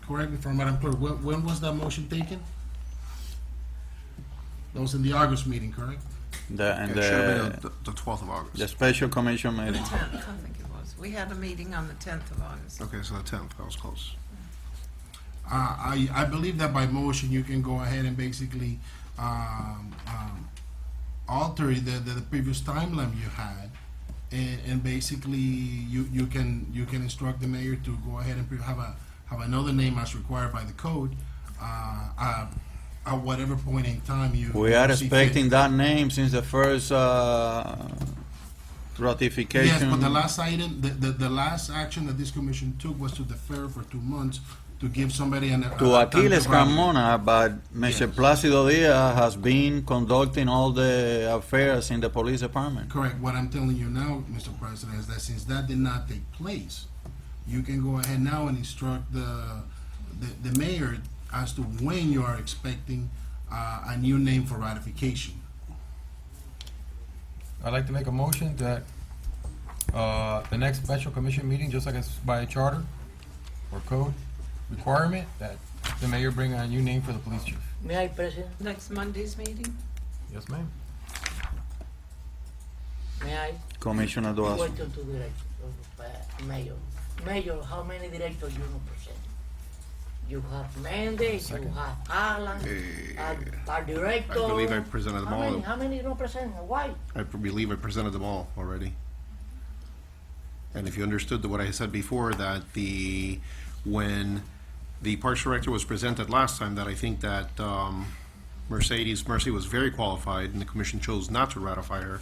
correct me if I'm Madam Clerk, when was that motion taken? That was in the August meeting, correct? And it should have been the 12th of August. the special commission meeting. 10th, I think it was. We had a meeting on the 10th of August. Okay, so the 10th, that was close. I believe that by motion, you can go ahead and basically alter the previous timeline you had, and basically you can instruct the mayor to go ahead and have another name as required by the code at whatever point in time you. We are see fit. expecting that name since the first ratification. Yes, but the last item, the last action that this commission took was to defer for 2 months to give somebody to time Aquiles to run. Carmona, but Mr. Placido Diaz has been conducting all the affairs in the police department. Correct. What I'm telling you now, Mr. President, is that since that did not take place, you can go ahead now and instruct the mayor as to when you are expecting a new name for ratification. I'd like to make a motion that the next special commission meeting, just like it's by a charter or code requirement, that the mayor bring a new name for the police chief. May I, President? Next Monday's meeting? Yes, ma'am. May I? Commissioner Duazo. Question to director, mayor. Mayor, how many directors you represent? You have Mendes, you have Alan, our director. I believe I presented them all. How many represent? Why? I believe I presented them all already. And if you understood what I said before, that when the Parks Director was presented last time, that I think that Mercy was very qualified, and the commission chose not to ratify her.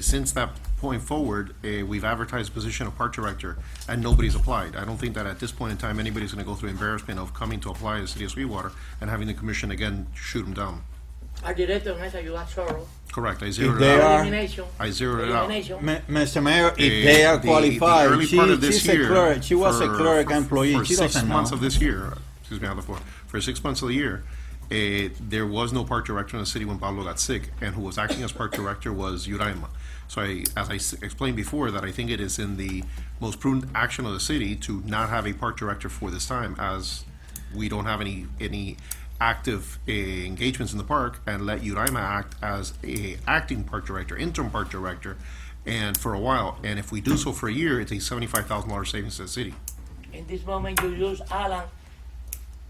Since that point forward, we've advertised the position of Park Director, and nobody's applied. I don't think that at this point in time, anybody's going to go through embarrassment of coming to apply to the City of Sweetwater and having the commission again shoot them down. Our director, Mesa, you are thorough. Correct, I zeroed it they out. are- Elimination. I zeroed it out. Elimination. Mr. Mayor, if they are The qualified, early part of this she's a year, clerk. She was a for- clerk for- employee. For She 6 doesn't months know. of this year, excuse me, on the floor, for 6 months of the year, there was no park director in the city when Pablo got sick, and who was acting as park director was Uraima. So as I explained before, that I think it is in the most prudent action of the city to not have a park director for this time, as we don't have any active engagements in the park, and let Uraima act as a acting park director, interim park director, and for a while, and if we do so for a year, it's a $75,000 savings to the city. In this moment, you use Alan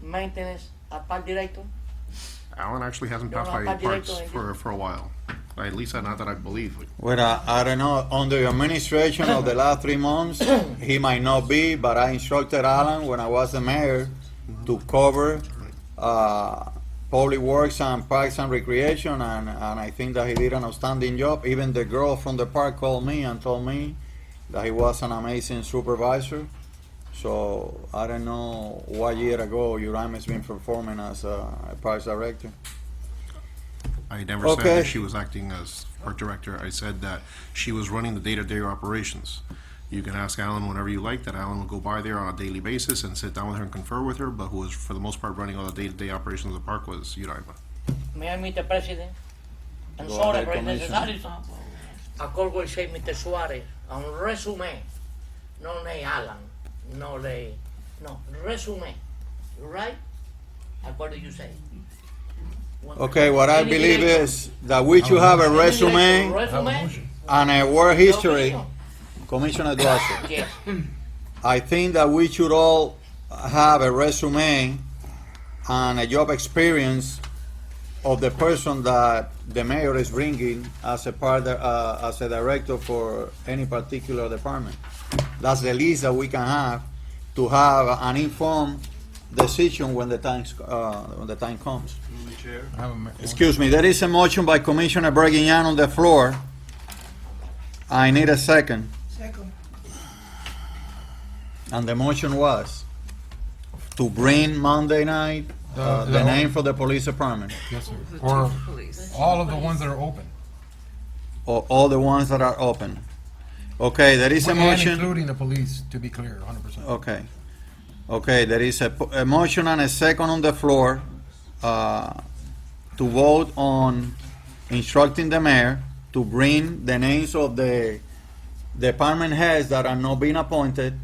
maintenance as park director. Alan actually hasn't You're passed not by park parks director for a while, at least not that I believe. Well, I don't know, under the administration of the last 3 months, he might not be, but I instructed Alan when I was the mayor to cover public works and parks and recreation, and I think that he did an outstanding job. Even the girl from the park called me and told me that he was an amazing supervisor. So I don't know what year ago Uraim has been performing as a parks director. I never said Okay. that she was acting as park director. I said that she was running the day-to-day operations. You can ask Alan whenever you like, that Alan will go by there on a daily basis and sit down with her and confer with her, but who was, for the most part, running all the day-to-day operations of the park was Uraima. May I, Mr. President? I'm Go sorry, ahead, but it's Commissioner. necessary. A call will say Mr. Suarez, on resume, no name Alan, no name, no, resume, right? According you say. Okay, what I believe is that we should have a resume Resume? and a work history. Commissioner Duarte, Yes. I think that we should all have a resume and a job experience of the person that the mayor is bringing as as a director for any particular department. That's the least that we can have to have an informed decision when the time comes. I have a ma- Excuse me, there is a motion by Commissioner Bergignan on the floor. I need a second. Second. And the motion was to bring Monday night the name for the police department, Yes, sir. Or all of the ones that are open. or all the ones that are open. Okay, there is a And motion. including the police, to be clear, 100%. Okay. Okay, there is a motion and a second on the floor to vote on instructing the mayor to bring the names of the department heads that are not being appointed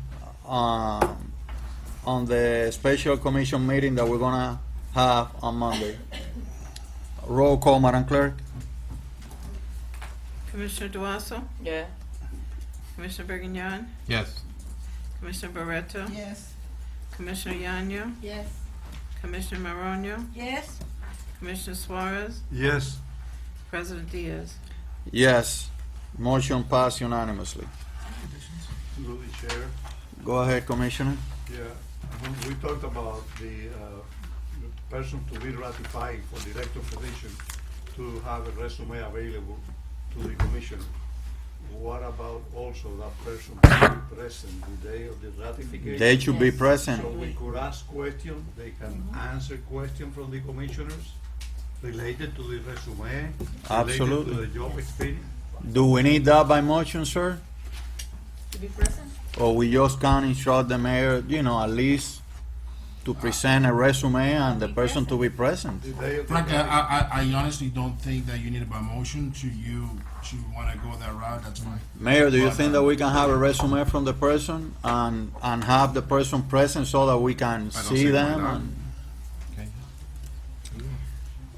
on the special commission meeting that we're gonna have on Monday. Roll call, Madam Clerk. Commissioner Duaso, Yeah. Commissioner Bergignan, Yes. Commissioner Barreto, Yes. Commissioner Yanyo, Yes. Commissioner Maronio, Yes. Commissioner Suarez, Yes, President Diaz. Yes, motion passed unanimously. through the chair. Go ahead, Commissioner. Yeah, we talked about the person to be ratified for director position to have a resume available to the commissioner. What about also that person to be present the day of the ratification? They should be present. So we could ask questions, they can answer questions from the commissioners related to the resume, Absolutely. related to the job experience. Do we need that by motion, sir? To be present? Or we just can instruct the mayor, at least to present a resume and the person to be present? The day of the Frankly, I honestly don't think that you need it by motion. Should you want to go that route, that's fine. Mayor, do you But, think that we can have a resume from the person and have the person present so that we can I don't see see why them? not. and-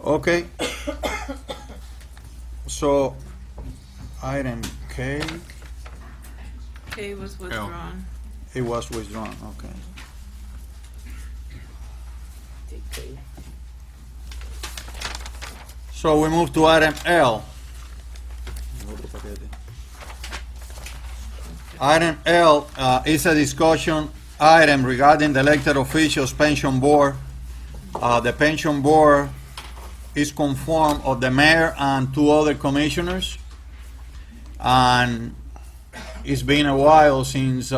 Okay. Okay. So, item K, K was withdrawn. it was withdrawn, okay. Okay. So we move to item L. Item L is a discussion item regarding the elected officials pension board. The pension board is conformed of the mayor and 2 other commissioners. And it's been a while since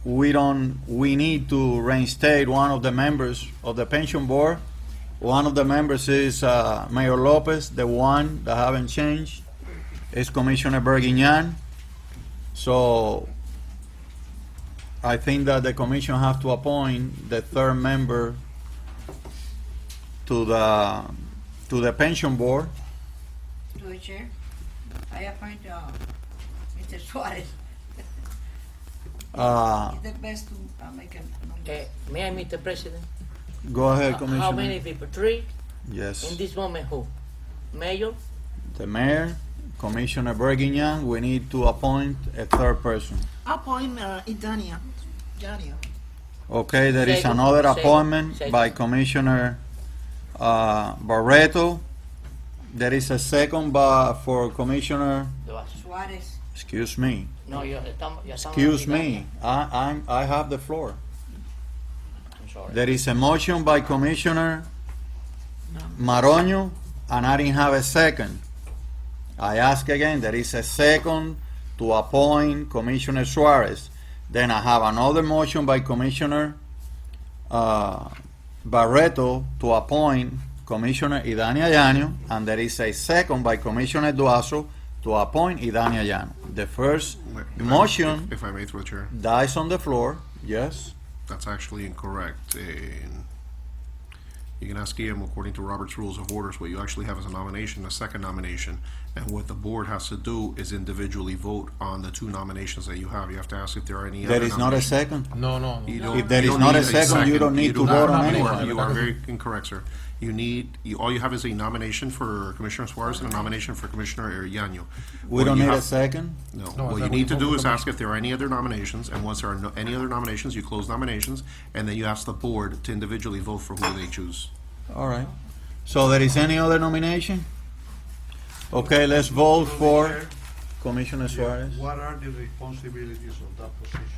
we need to reinstate one of the members of the pension board. One of the members is Mayor Lopez. The one that haven't changed is Commissioner Bergignan. So I think that the commission have to appoint the 3rd member to the pension board. To the chair. I appoint, Mr. Suarez. He's the best to make a May I, Mr. President? Go ahead, How Commissioner. many people? 3? Yes. In this moment, who? Mayor, The mayor, Commissioner Bergignan, we need to appoint a third person. Appoint Idania. Janio. Okay, there is Second, another second, appointment second. by Commissioner Barreto. There is a second for Commissioner, Suarez. excuse me, No, ya estamos excuse en me, I have the floor. I'm sorry. There is a motion by Commissioner Maroño, and I didn't have a second. I ask again, there is a second to appoint Commissioner Suarez. Then I have another motion by Commissioner Barreto to appoint Commissioner Idania Llano, and there is a second by Commissioner Duazo to appoint Idania Llano. The first motion If I may, through the chair, dies on the floor, yes. that's actually incorrect. You can ask him, according to Robert's Rules of Orders, what you actually have is a nomination, a second nomination, and what the board has to do is individually vote on the two nominations that you have. You have to ask if there are any other There is not a nominations. second? No, no, You no. don't- If there you is don't not need a second, you don't need to vote on anyone. You are very incorrect, sir. All you have is a nomination for Commissioner Suarez and a nomination for Commissioner Llano. We What don't you need a have- second? No, No, what is you that need what to you do vote is for? ask if there are any other nominations, and once there are any other nominations, you close nominations, and then you ask the board to individually vote for who they choose. All right. So there is any other nomination? Okay, let's vote for Commissioner Suarez. What are the responsibilities of that position?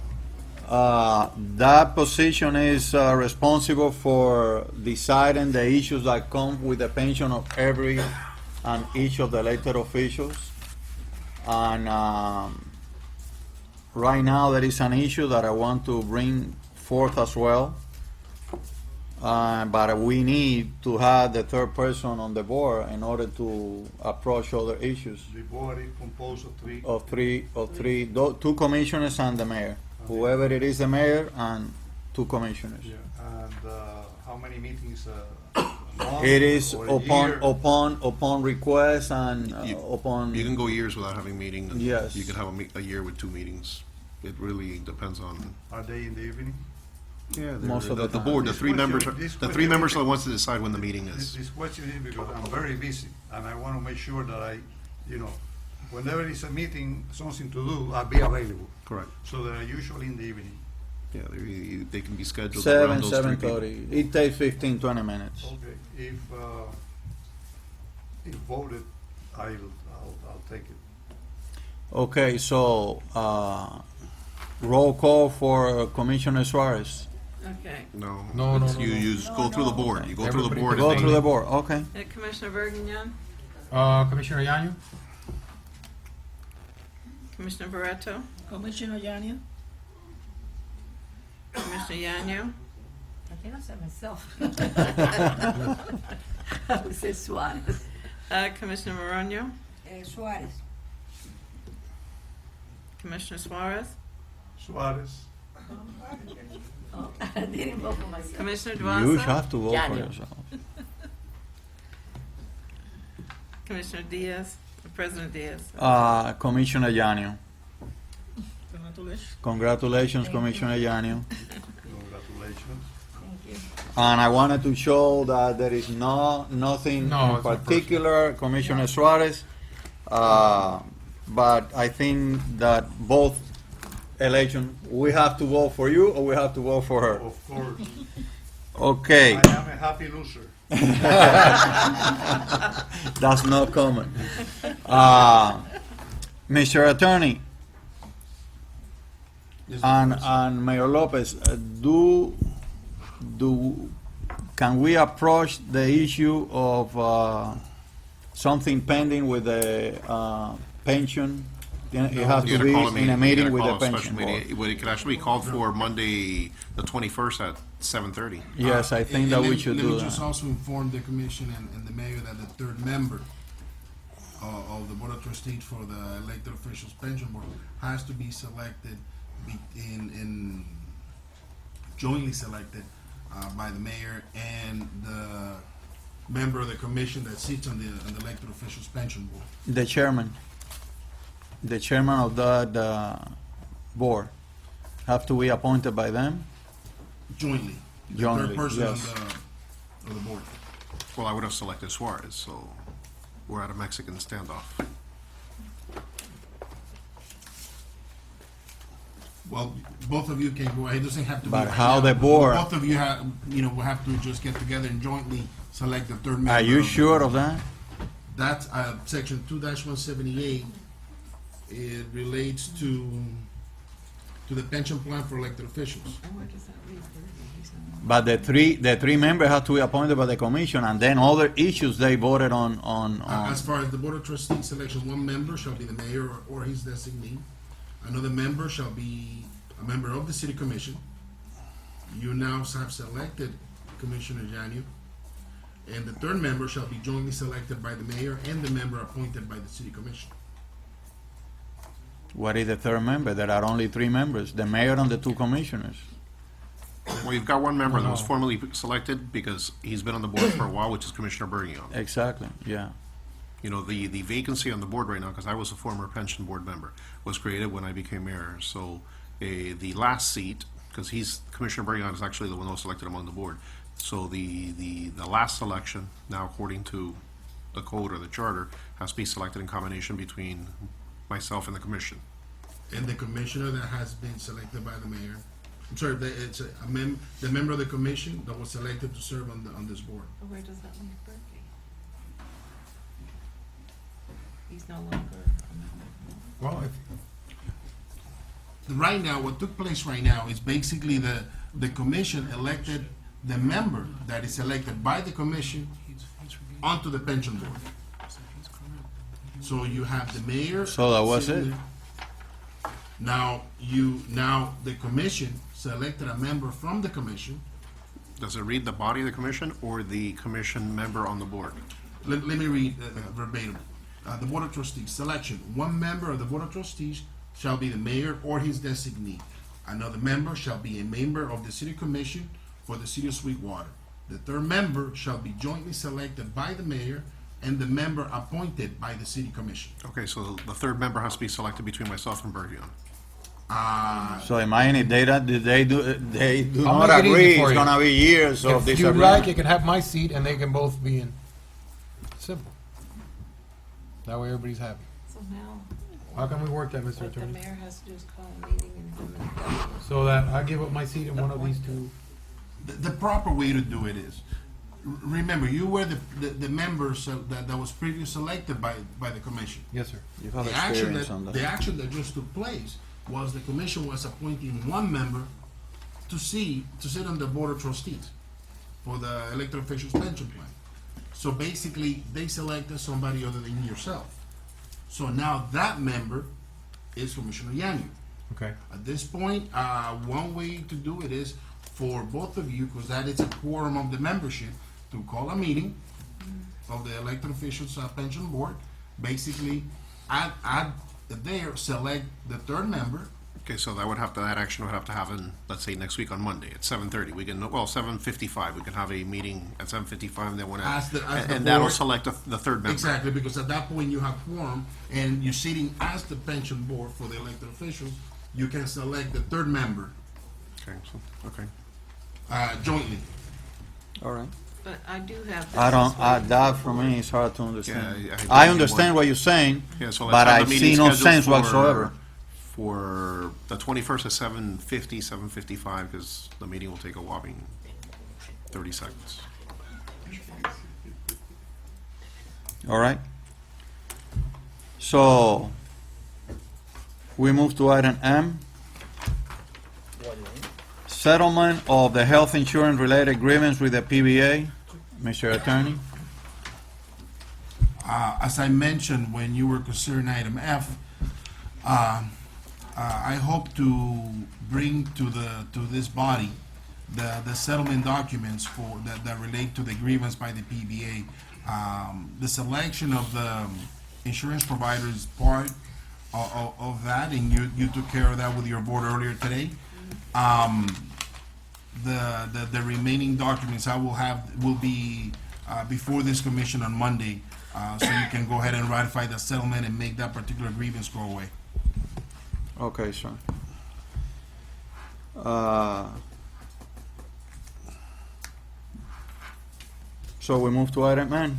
That position is responsible for deciding the issues that come with the pension of every and each of the elected officials. And right now, there is an issue that I want to bring forth as well. But we need to have the third person on the board in order to approach other issues The board is composed of three. two commissioners and the mayor. Whoever it is, the mayor and two commissioners. Yeah, and how many meetings a month It is or a year? upon request and upon. You can go years without having meetings. Yes. You can have a year with 2 meetings. It really depends on. Are they in the evening? Yeah, Most of the time. board, the This three members, question- this the three question- members are the ones that decide when the meeting This, is. this question is because I'm very busy, and I want to make sure that whenever it's a meeting, something to do, I'll be available. Correct. So they're usually in the evening. Yeah, they can be scheduled 7, around those 7:30. It takes 15, 20 minutes. Okay, if voted, I'll take it. Okay, so roll call for Commissioner Suarez. Okay. No. No, no, it's- no, You no. use, go through the board. You go through the Everybody board. Go and through they- the board. Okay. Commissioner Bergignan, Commissioner Llano? Commissioner Barreto, Commissioner Janio. Commissioner Llano, I think I said myself. I would say Suarez. Commissioner Morano, Suarez. Commissioner Suarez, Suarez. Oh, I didn't vote for myself. Commissioner You Duasa, have to vote for Daniel. yourself. Commissioner Diaz, President Diaz. Commissioner Llano. Congratulations. Congratulations, Commissioner Llano. Congratulations. Thank you. And I wanted to show that there is nothing No, in it's not particular, Commissioner Suarez. But I think that both elections, we have to vote for you or we have to vote for her. Of course. Okay. I am a happy loser. That's not common. Mr. Attorney and Mayor Lopez, can we approach the issue of something pending with the pension? It has You to gotta be call a in a You meeting gotta with call the a special pension board. meeting. Well, it could actually be called for Monday, the 21st at 7:30. Yes, I think that we should Let do me just that. also inform the commission and the mayor that the third member of the board of trustees for the elected officials pension board has to be selected in jointly selected by the mayor and the member of the commission that sits on the elected officials pension board. The chairman of that board have to be appointed by them? Jointly. The Jointly, third person yes. of the board. Well, I would have selected Suarez, so we're at a Mexican standoff. Well, both of you can go ahead, it doesn't have to be. But right how now. the board- Both of you have, will have to just get together and jointly select the third member. Are you of the- sure of that? That's, section 2-178, it relates to the pension plan for elected officials. And where does that leave Bernie? He's not- But the three members have to be appointed by the commission, and then other issues they voted on. As far as the Board of Trustees selection, one member shall be the mayor or his designee. Another member shall be a member of the city commission. You now have selected Commissioner Janio. And the third member shall be jointly selected by the mayor and the member appointed by the city commission. What is the third member? There are only three members, the mayor and the two commissioners. Well, you've got one member that was No. formally selected because he's been on the board for a while, which is Commissioner Bergeon. Exactly, yeah. You know, the vacancy on the board right now, because I was a former pension board member, was created when I became mayor. So the last seat, because Commissioner Bergeon is actually the one that was selected among the board. So the last selection, now according to the code or the charter, has to be selected in combination between myself and the commission. And the commissioner that has been selected by the mayor, I'm sorry, it's the member of the commission that was selected to serve on this board. But where does that leave Bernie? He's no longer a member. Well, Right now, what took place right now is basically the commission elected the member that is elected by the commission onto the pension board. So you have the mayor. So that was sitting it? there. Now, the commission selected a member from the commission. Does it read the body of the commission or the commission member on the board? Let me read verbatim. The Board of Trustees, selection. One member of the Board of Trustees shall be the mayor or his designee. Another member shall be a member of the City Commission for the City of Sweetwater. The third member shall be jointly selected by the mayor and the member appointed by the City Commission. Okay, so the third member has to be selected between myself and Bergeon. So am I any data? They do I'll not make it easy agree. for It's you. gonna be years of if you disagreement. like, you can have my seat and they can both be in. Simple. That way everybody's happy. So now, How can we work that, Mr. what the Attorney? mayor has to do is call a meeting and him and the governor. So that I give up my seat in one of these two. The proper way to do it is, remember, you were the members that was previously selected by the commission. Yes, sir. You have The action experience on that, that. the action that just took place was the commission was appointing one member to sit on the Board of Trustees for the elected officials pension plan. So basically, they selected somebody other than yourself. So now that member is Commissioner Yanni. Okay. At this point, one way to do it is for both of you, because that is a quorum of the membership, to call a meeting of the elected officials pension board. Basically, add there, select the third member. Okay, so that action would have to happen, let's say, next week on Monday at 7:30. We can, 7:55, we can have a meeting at 7:55 and then when, As the and that'll board- select the third member. Exactly, because at that point you have quorum and you're sitting as the pension board for the elected officials, you can select the third member Okay, okay. Jointly. All right. But I do have. I don't, this is that for me is hard to understand. Yeah, I understand what you're saying, Yeah, so let's but have I the meeting see no scheduled sense whatsoever. For the 21st at 7:50, 7:55, because the meeting will take a whopping 30 seconds. All right? So, we move to item M. Settlement of the health insurance related agreements with the PBA. Mr. Attorney? As I mentioned when you were considering item F, I hope to bring to this body the settlement documents that relate to the grievance by the PBA. The selection of the insurance provider is part of that, and you took care of that with your board earlier today. The remaining documents will be before this commission on Monday, so you can go ahead and ratify the settlement and make that particular grievance go away. Okay, sir. So we move to item N.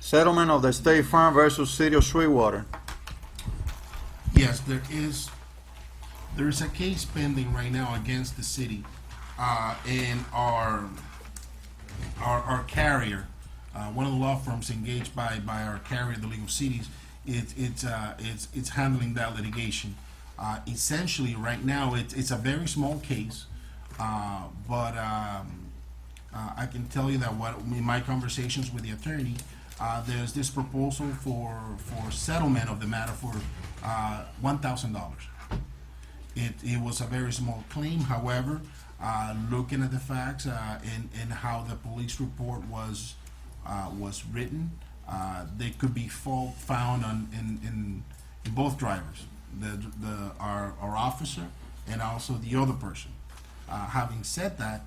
Settlement of the State Farm versus City of Sweetwater. Yes, there is a case pending right now against the city, and our carrier, one of the law firms engaged by our carrier, the League of Cities, it's handling that litigation. Essentially, right now, it's a very small case, but I can tell you that in my conversations with the attorney, there's this proposal for settlement of the matter for $1,000. It was a very small claim, however, looking at the facts and how the police report was written, there could be fault found in both drivers, our officer and also the other person. Having said that,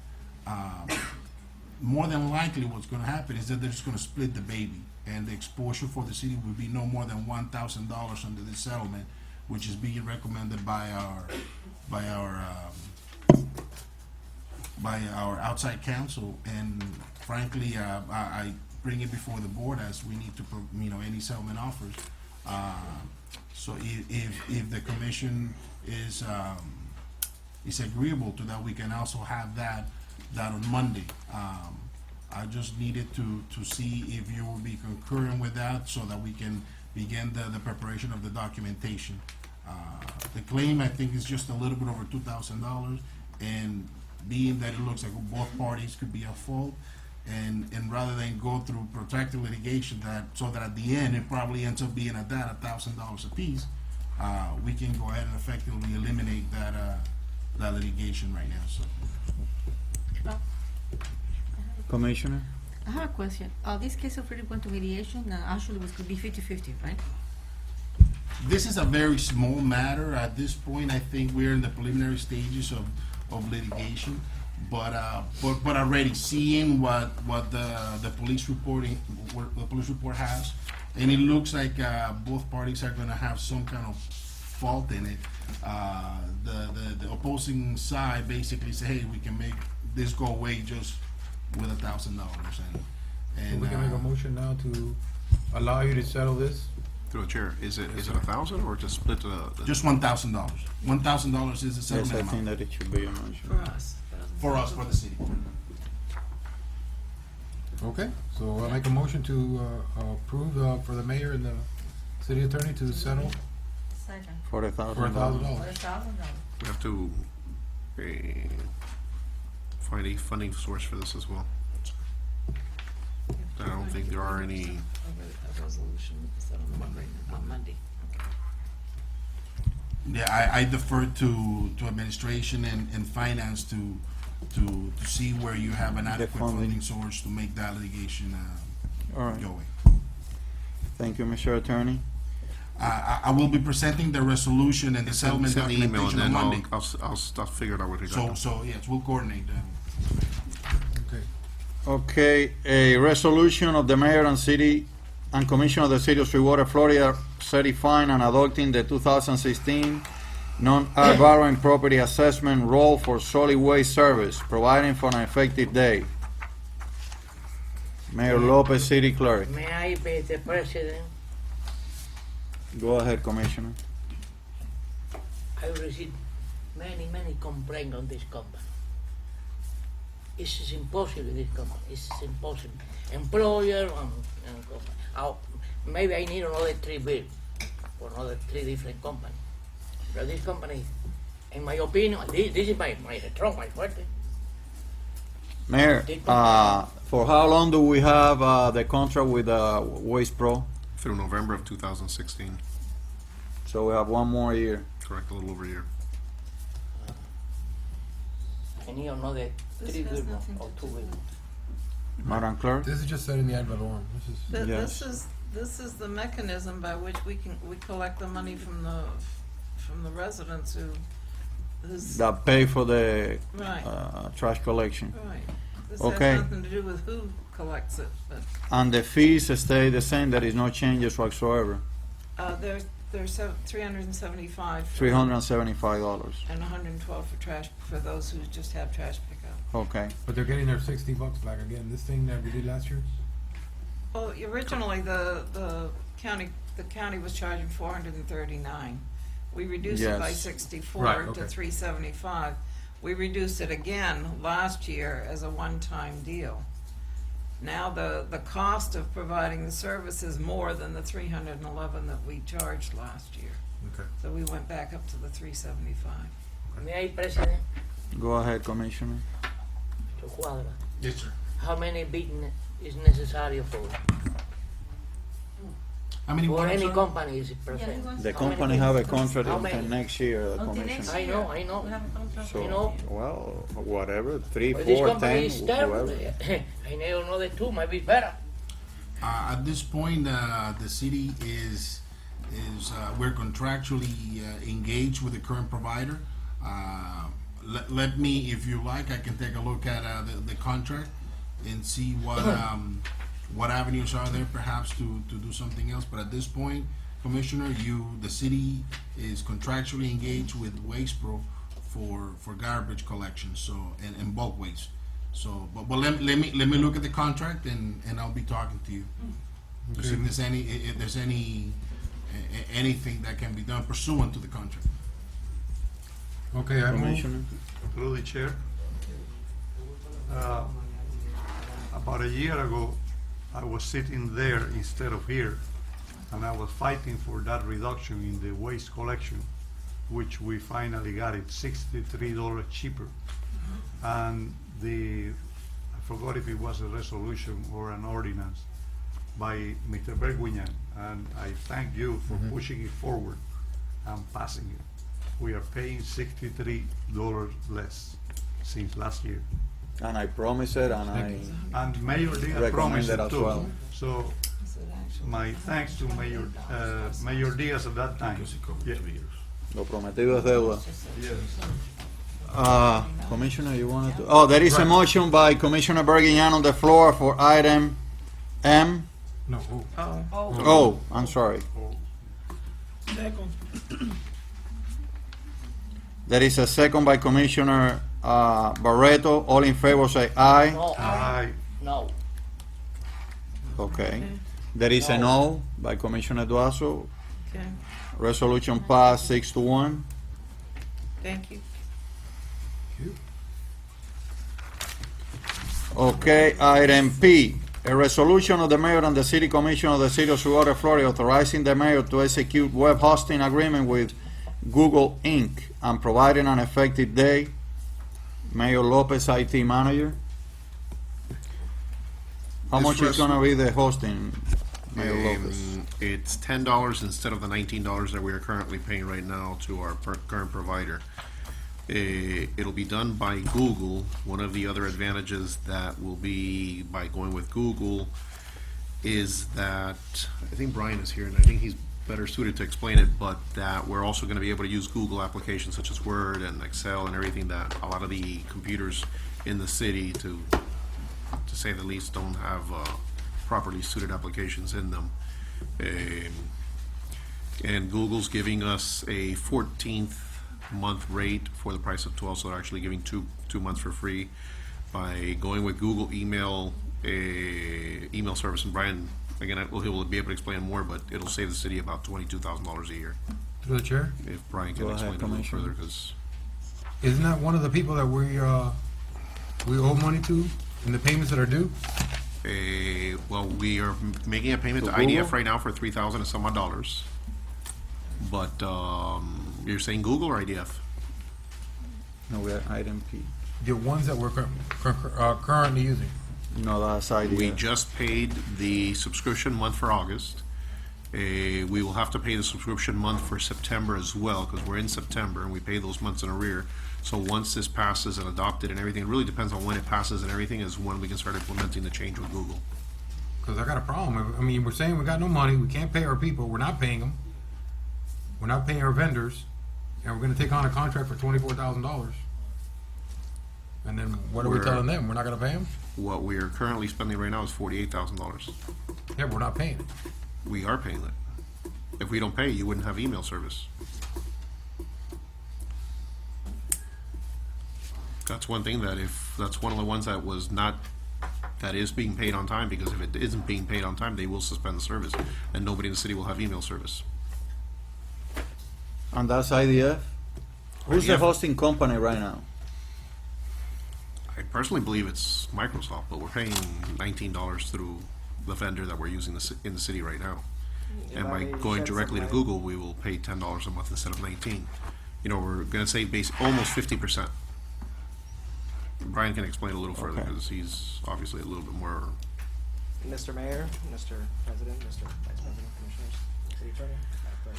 more than likely what's going to happen is that they're just going to split the baby, and the exposure for the city would be no more than $1,000 under this settlement, which is being recommended by our outside counsel. And frankly, I bring it before the board as we need to, any settlement offers. So if the commission is agreeable to that, we can also have that on Monday. I just needed to see if you will be concurrent with that so that we can begin the preparation of the documentation. The claim, I think, is just a little bit over $2,000, and being that it looks like both parties could be at fault, and rather than go through protracted litigation so that at the end it probably ends up being at that $1,000 apiece, we can go ahead and effectively eliminate that litigation right now. So. Commissioner? I have a question. This case already went to mediation, actually was could be 50-50, right? This is a very small matter at this point. I think we're in the preliminary stages of litigation, but already seeing what the police report has, and it looks like both parties are going to have some kind of fault in it. The opposing side basically say, hey, we can make this go away just with $1,000, and We can make a motion now to allow you to settle this. Through the chair, is it 1,000 or just split the? just $1,000. $1,000 is the Yes, settlement I amount think that it should be a motion. For us. for the city. Okay, so I make a motion to approve for the mayor and the city attorney to settle Second. for $40,000. For $1,000. $1,000. We have to find a funding source for this as well. I don't think there are any. A resolution on Monday. Yeah, I defer to administration and finance to see where you have an adequate funding source to make that litigation All right. going. Thank you, Mr. Attorney. I will be presenting the resolution and the settlement Send the email and documentation on then Monday. I'll figure it out with you. So yes, we'll coordinate that. Okay. Okay, a resolution of the mayor and city and commission of the city of Sweetwater, Florida, certifying and adopting the 2016 non-ad valorem property assessment role for solid waste service, providing for an effective date. Mayor Lopez, city clerk. May I, Mr. President? Go ahead, Commissioner. I received many complaints on this company. It's impossible, this company. It's impossible. Employer and company. Maybe I need another 3 bills for another 3 different companies. But this company, in my opinion, this is my strong, my forte. Mayor, for how long do we have the contract with Waste Pro? Through November of 2016. So we have 1 more year. Correct, a little over a year. I need another 3 bills or 2 bills. Madam Clerk? This is just setting the ad valorem. This is. Yes. This is the mechanism by which we collect the money from the residents who's. That pay for the Right. trash collection. Right. This Okay. has nothing to do with who collects it, but, And the fees stay the same, there is no changes whatsoever. there's $375. $375. And $112 for trash, for those who just have trash pickup. Okay. But they're getting their $60 back again. This thing that we did last year. Well, originally, the county was charging $439, We reduced it by Yes. 64 Right, to okay. 375. We reduced it again last year as a one-time deal. Now the cost of providing the service is more than the 311 that we charged last year. Okay. So we went back up to the 375. May I, President, Go ahead, Commissioner. to Cuadra, Yes, sir. how many bidding is necessary for How many for what, I'm any sorry? company is per Yeah, se? he wants- The How company many have a bidding? contract How until many? next year, the Until next Commissioner. I know, I know. We have a contract. So, You know? well, whatever, 3, But this 4, company 10, is terrible. whoever. I know the two might be better. At this point, the city is we're contractually engaged with the current provider. Let me, if you like, I can take a look at the contract and see what avenues are there perhaps to do something else. But at this point, Commissioner, the city is contractually engaged with Waste Pro for garbage collection, so, and bulk waste. So, but let me look at the contract and I'll be talking to you. To see if there's anything that can be done pursuant to the contract. Okay, I move. Commissioner. Through the chair. About a year ago, I was sitting there instead of here, and I was fighting for that reduction in the waste collection, which we finally got it $63 cheaper. And I forgot if it was a resolution or an ordinance by Mr. Berguignan, and I thank you for pushing it forward and passing it. We are paying $63 less since last year. And I promise it, and I And Mayor Diaz recommend promised it it as too. well. So my thanks to Mayor Diaz at that time. Yeah. Lo prometido es deuda. Yes. Commissioner, you wanted to? Oh, there is a motion by Commissioner Bergignan on the floor for item M. No, Oh, I'm sorry. There is a second by Commissioner Barreto. All in favor say aye. No, Aye. no. Okay. There is a no by Commissioner Duaso. Okay, Resolution passed 6-1. thank you. Okay, item P, a resolution of the mayor and the city commission of the city of Sweetwater, Florida, authorizing the mayor to execute web hosting agreement with Google Inc. and providing an effective date. Mayor Lopez, IT manager. How This much is gonna be the hosting, Mayor Lopez? It's $10 instead of the $19 that we are currently paying right now to our current provider. It'll be done by Google. One of the other advantages that will be by going with Google is that, I think Brian is here and I think he's better suited to explain it, but that we're also gonna be able to use Google applications such as Word and Excel and everything that a lot of the computers in the city, to say the least, don't have properly suited applications in them. And Google's giving us a 14th month rate for the price of 12, so they're actually giving two months for free by going with Google email service. And Brian, again, he will be able to explain more, but it'll save the city about $22,000 a year. through the chair. If Brian can Go ahead, explain it a little Commissioner. further, because Isn't that one of the people that we owe money to in the payments that are due? well, we are making a payment to To Google? IDF right now for $3,000 and some odd dollars. But you're saying Google or IDF? No, we are item P. The ones that we're currently using. No, that's idea. We just paid the subscription month for August. We will have to pay the subscription month for September as well, because we're in September and we pay those months in arrear. So once this passes and adopted and everything, it really depends on when it passes and everything, is when we can start implementing the change with Google. Because I got a problem. I mean, we're saying we got no money, we can't pay our people, we're not paying them. We're not paying our vendors, and we're gonna take on a contract for $24,000. And then what are we We're- telling them? We're not gonna pay them? What we are currently spending right now is $48,000. Yeah, but we're not paying it. We are paying it. If we don't pay, you wouldn't have email service. That's one thing that's one of the ones that is being paid on time, because if it isn't being paid on time, they will suspend the service and nobody in the city will have email service. And that's IDF? Who's the IDF. hosting company right now? I personally believe it's Microsoft, but we're paying $19 through the vendor that we're using in the city right now. And by going directly to Google, we will pay $10 a month instead of 19. You know, we're gonna save almost 50%. Brian can explain a little further, Okay. because he's obviously a little bit more. Mr. Mayor, Mr. President, Mr. Vice President, Commissioners, City Attorney, Madam Clerk.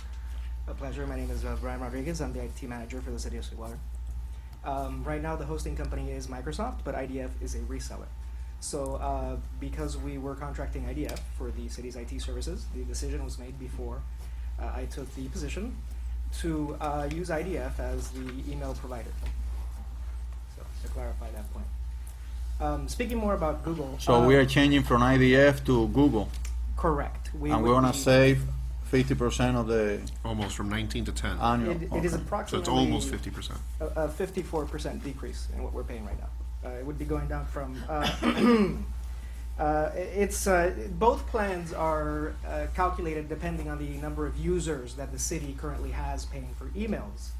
A pleasure. My name is Brian Rodriguez. I'm the IT manager for the City of Sweetwater. Right now, the hosting company is Microsoft, but IDF is a reseller. So, because we were contracting IDF for the city's IT services, the decision was made before I took the position to use IDF as the email provider. So, to clarify that point. Speaking more about Google. So we are changing from IDF to Google. Correct. And would we're gonna be- save 50% of the Almost from 19 to 10. annual. It is Okay. approximately. So it's almost 50%. A 54% decrease in what we're paying right now. It would be going down from, both plans are calculated depending on the number of users that the city currently has paying for emails.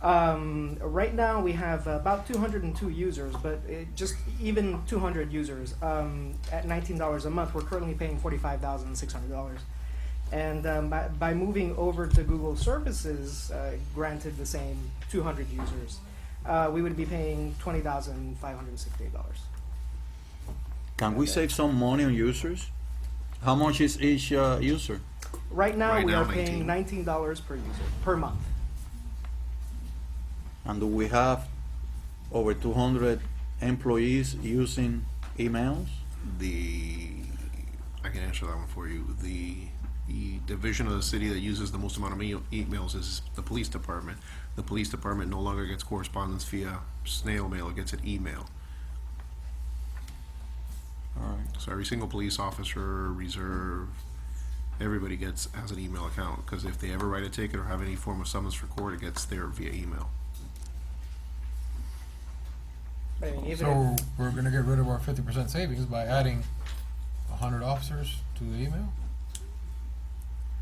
Right now, we have about 202 users, but just even 200 users at $19 a month, we're currently paying $45,600. And by moving over to Google services, granted the same 200 users, we would be paying $20,568. Can we save some money on users? How much is each user? Right now, Right we now, are paying $19 per user per month. And do we have over 200 employees using emails? I can answer that one for you. The division of the city that uses the most amount of emails is the police department. The police department no longer gets correspondence via snail mail, it gets an email. All right. So every single police officer, reserve, everybody has an email account, because if they ever write a ticket or have any form of summons for court, it gets there via email. I mean, even So we're gonna get rid of our 50% savings by adding 100 officers to the email?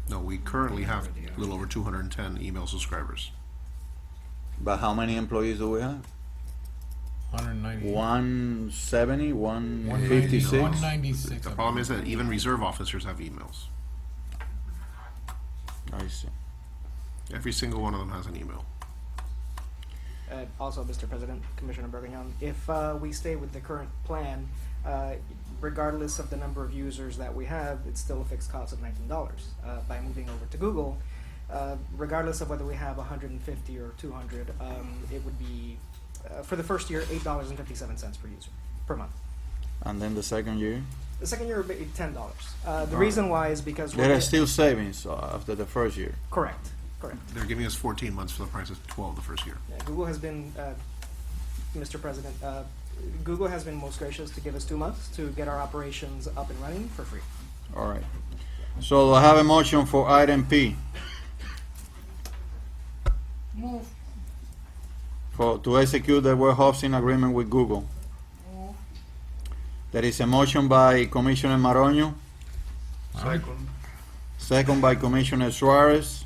No, we currently have a little over 210 email subscribers. But how many employees do we have? 190. 170, 156? 196. The problem is that even reserve officers have emails. I see. Every single one of them has an email. Also, Mr. President, Commissioner Birmingham, if we stay with the current plan, regardless of the number of users that we have, it's still a fixed cost of $19. By moving over to Google, regardless of whether we have 150 or 200, it would be, for the first year, $8.57 per user per month. And then the second year? The second year would be $10. The reason why is because There are still savings after the first year. Correct. They're giving us 14 months for the price of 12 the first year. Yeah, Google has been, Mr. President, Google has been most gracious to give us 2 months to get our operations up and running for free. All right. So do I have a motion for item P? Move. To execute the web hosting agreement with Google. Move. There is a motion by Commissioner Maronio, Second. second by Commissioner Suarez.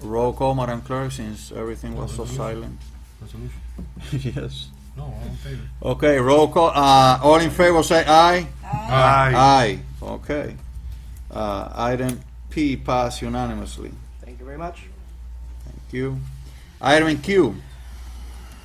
Roll call, Madam Clerk, since everything was so silent. Resolution? Yes. No, all in favor. Okay, roll call. All in favor say aye. Aye. Aye. Okay. Item P passed unanimously. Thank you very much. Thank you. Item Q,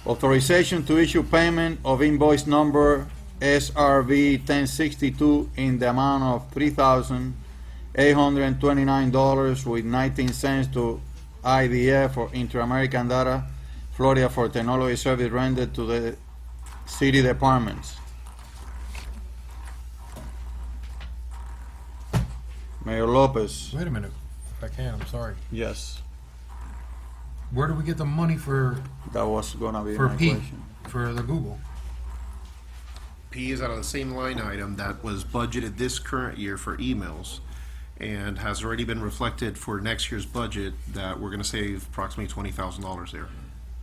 authorization to issue payment of invoice number SRV 1062 in the amount of $3,829 with 19 cents to IDF for Inter-American Data, Florida, for technology service rendered to the city departments. Mayor Lopez. Wait a minute, if I can, I'm sorry. Yes, Where do we get the money for that was gonna be For my P. question. for the Google? P is out of the same line item that was budgeted this current year for emails, and has already been reflected for next year's budget that we're gonna save approximately $20,000 there.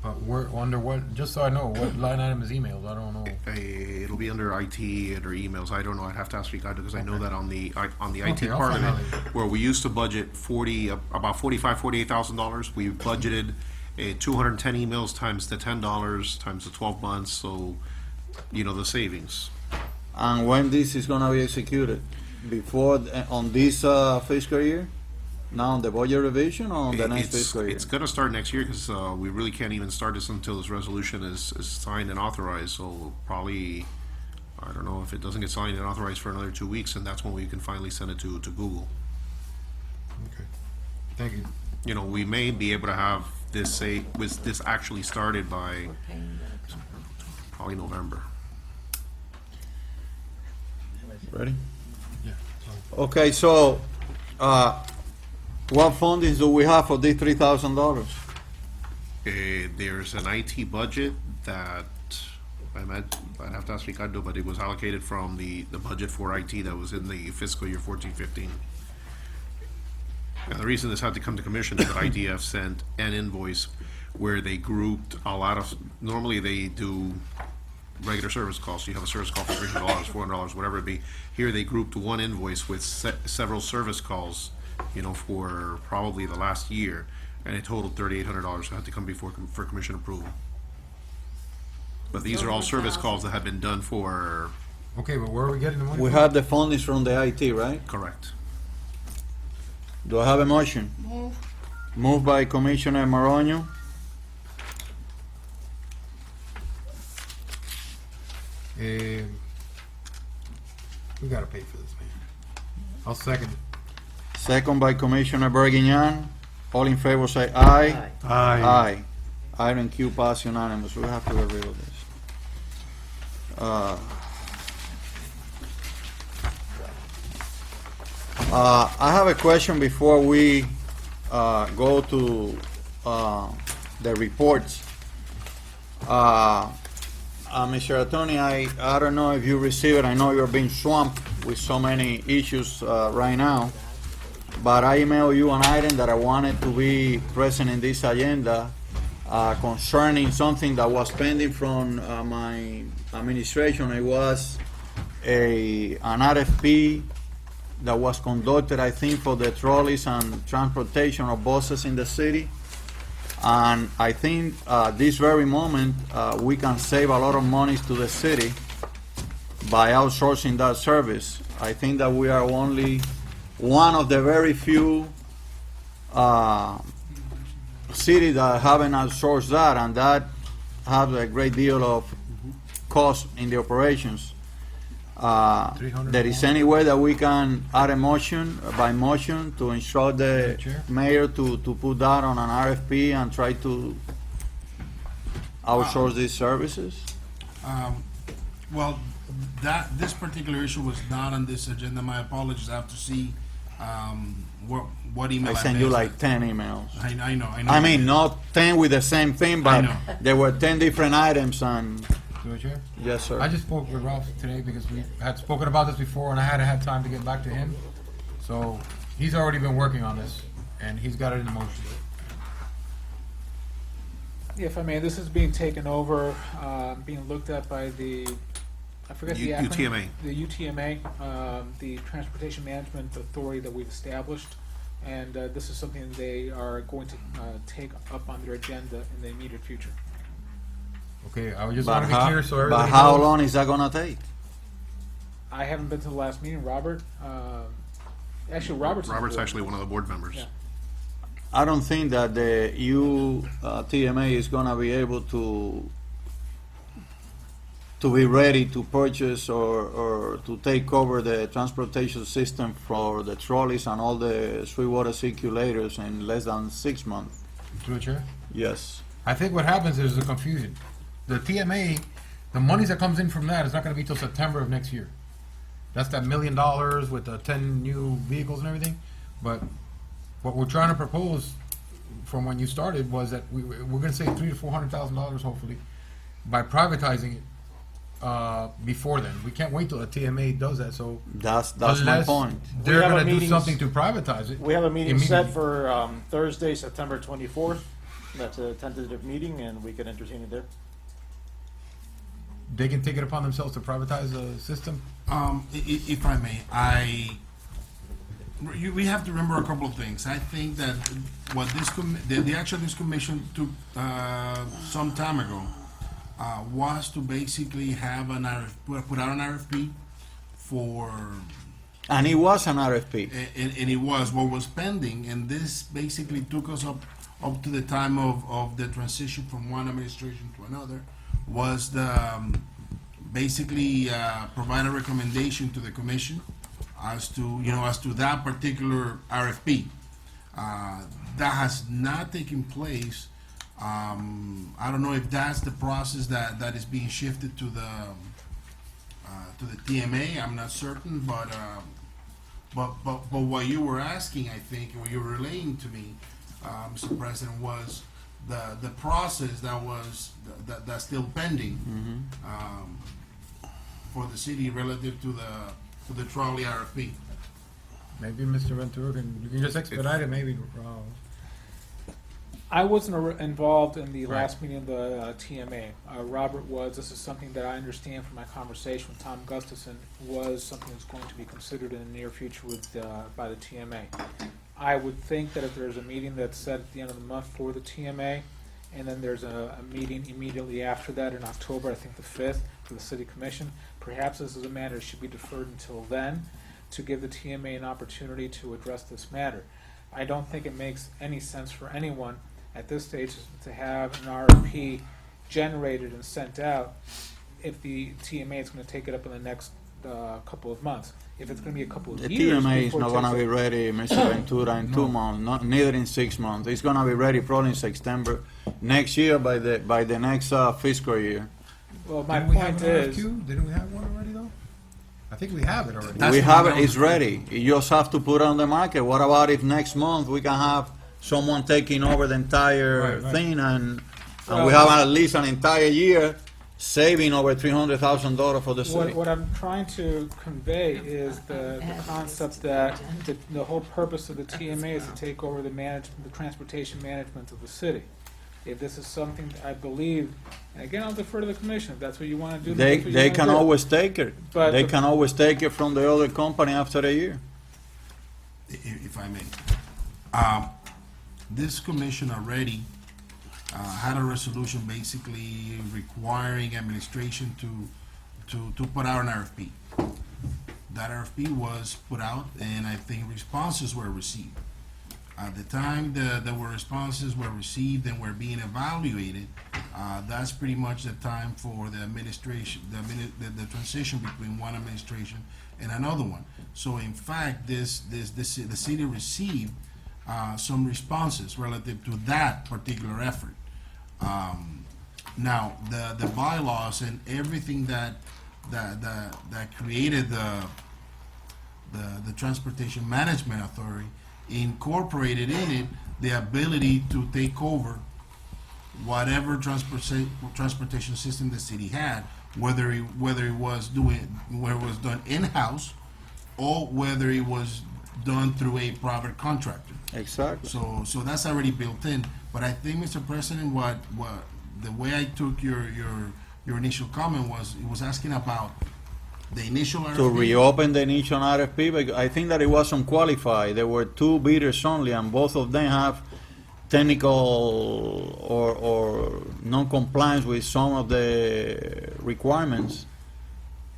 But we're under what, just so I know, what line item is emails? I don't know. It'll be under IT and or emails. I don't know. I'd have to ask Ricardo because I know that on the IT Okay, I'll part of find out it, later. where we used to budget about $48,000. We budgeted 210 emails times the $10 times the 12 months. So, the savings. And when this is gonna be executed? Before, on this fiscal year? Now on the budget revision or on the next fiscal year? It's gonna start next year because we really can't even start this until this resolution is signed and authorized. So probably, I don't know if it doesn't get signed and authorized for another 2 weeks, and that's when we can finally send it to Google. Okay. Thank you. We may be able to have this this actually started by probably November. Ready? Yeah. Okay, so, what fundings do we have for this $3,000? There's an IT budget that I'd have to ask Ricardo, but it was allocated from the budget for IT that was in the fiscal year 14-15. And the reason this had to come to commission is that IDF sent an invoice where they grouped a lot of, normally they do regular service calls. So you have a service call for $300, $400, whatever it be. Here they grouped one invoice with several service calls, for probably the last year, and it totaled $3,800. So it had to come for commission approval. But these are all service calls that have been done for. Okay, but where are we getting the money We from? have the fundings from the IT, right? Correct. Do I have a motion? Move. Moved by Commissioner Maronio. We gotta pay for this, man. I'll second it. Second by Commissioner Bergignan. All in favor say aye. Aye. Aye. Item Q pass unanimous. We have to get rid of this. I have a question before we go to the reports. Mr. Attorney, I don't know if you received it. I know you're being swamped with so many issues right now, but I emailed you an item that I wanted to be present in this agenda concerning something that was pending from my administration. It was an RFP that was conducted, I think, for the trolleys and transportation of buses in the city. And I think this very moment, we can save a lot of money to the city by outsourcing that service. I think that we are only one of the very few cities that haven't outsourced that, and that has a great deal of cost in the operations. There is any way that we can add a motion, by motion, to instruct the mayor to put that on an RFP and try to outsource these services? Well, this particular issue was not on this agenda. My apologies. I have to see what email I sent you like 10 emails. I know. I mean, not 10 with the same thing, I but know. there were 10 different items and, Through the chair? yes, sir. I just spoke with Ralph today because we had spoken about this before and I hadn't had time to get back to him. So he's already been working on this and he's got it in motion. If I may, this is being taken over, being looked at by the, I forget the acronym. UTMA. The UTMA, the Transportation Management Authority that we've established. And this is something they are going to take up on their agenda in the immediate future. Okay, I just But want to be how, clear so but everybody how knows. long is that gonna take? I haven't been to the last meeting, Robert. Actually, Robert's on the Robert's board. actually one of the board members. Yeah. I don't think that the UTMA is gonna be able to be ready to purchase or to take over the transportation system for the trolleys and all the Sweetwater circulators in less than 6 months. Through the chair? Yes. I think what happens is a confusion. The TMA, the monies that comes in from that is not going to be till September of next year. That's that $1 million with the 10 new vehicles and everything. But what we're trying to propose from when you started was that we're going to save $300,000 to $400,000 hopefully by privatizing it before then. We can't wait till the TMA does that. So That's my unless point. They're We have going a to do meeting- something to privatize it. We have a meeting set immediately. for Thursday, September 24th, That's a tentative meeting, and we can entertain it there. They can take it upon themselves to privatize the system? If I may, we have to remember a couple of things. I think that what the action this commission took some time ago was to basically have put out an RFP for. And it was an RFP. And it was what was pending, and this basically took us up to the time of the transition from one administration to another, was basically provide a recommendation to the commission as to that particular RFP. That has not taken place. I don't know if that's the process that is being shifted to the TMA. I'm not certain, but what you were asking, I think, what you were relaying to me, Mr. President, was the process that's still pending for the city relative to the trolley RFP. Maybe Mr. Ventura you can just expedite it, maybe. I wasn't involved in the Right. last meeting of the TMA. Robert was. This is something that I understand from my conversation with Tom Gustafson was something that's going to be considered in the near future by the TMA. I would think that if there's a meeting that's set at the end of the month for the TMA, and then there's a meeting immediately after that in October, I think the 5th, for the City Commission, perhaps this is a matter that should be deferred until then to give the TMA an opportunity to address this matter. I don't think it makes any sense for anyone at this stage to have an RFP generated and sent out if the TMA is going to take it up in the next couple of months. If it's going to be a couple of The years TMA is before not it going to takes be ready, Mr. Ventura, in 2 months, neither in 6 months. It's going to be ready probably in September next year by the next fiscal year. Well, my Didn't we have point an is, RFQ? Didn't we have one already, though? I think we have it already. We have it, it's ready. You just have to put it on the market. What about if next month we can have someone taking over the entire Right. thing and we have at least an entire year saving over $300,000 for the city? what I'm trying to convey is the concept that the whole purpose of the TMA is to take over the transportation management of the city. If this is something I believe, and again, I'll defer to the commission, if that's what you want to do. They that's what you can wanna do. always take it. But They the- can always take it from the other company after a year. If I may. This commission already had a resolution basically requiring administration to put out an RFP. That RFP was put out, and I think responses were received. At the time there were responses were received and were being evaluated, that's pretty much the time for the administration, the transition between one administration and another one. So in fact, the city received some responses relative to that particular effort. Now, the bylaws and everything that created the Transportation Management Authority incorporated in it the ability to take over whatever transportation system the city had, whether it was done in-house or whether it was done through a private contractor. Exactly. So that's already built in. But I think, Mr. President, what the way I took your initial comment was, it was asking about the initial RFP. To reopen the initial RFP, but I think that it was unqualified. There were 2 bidders only, and both of them have technical or non-compliance with some of the requirements.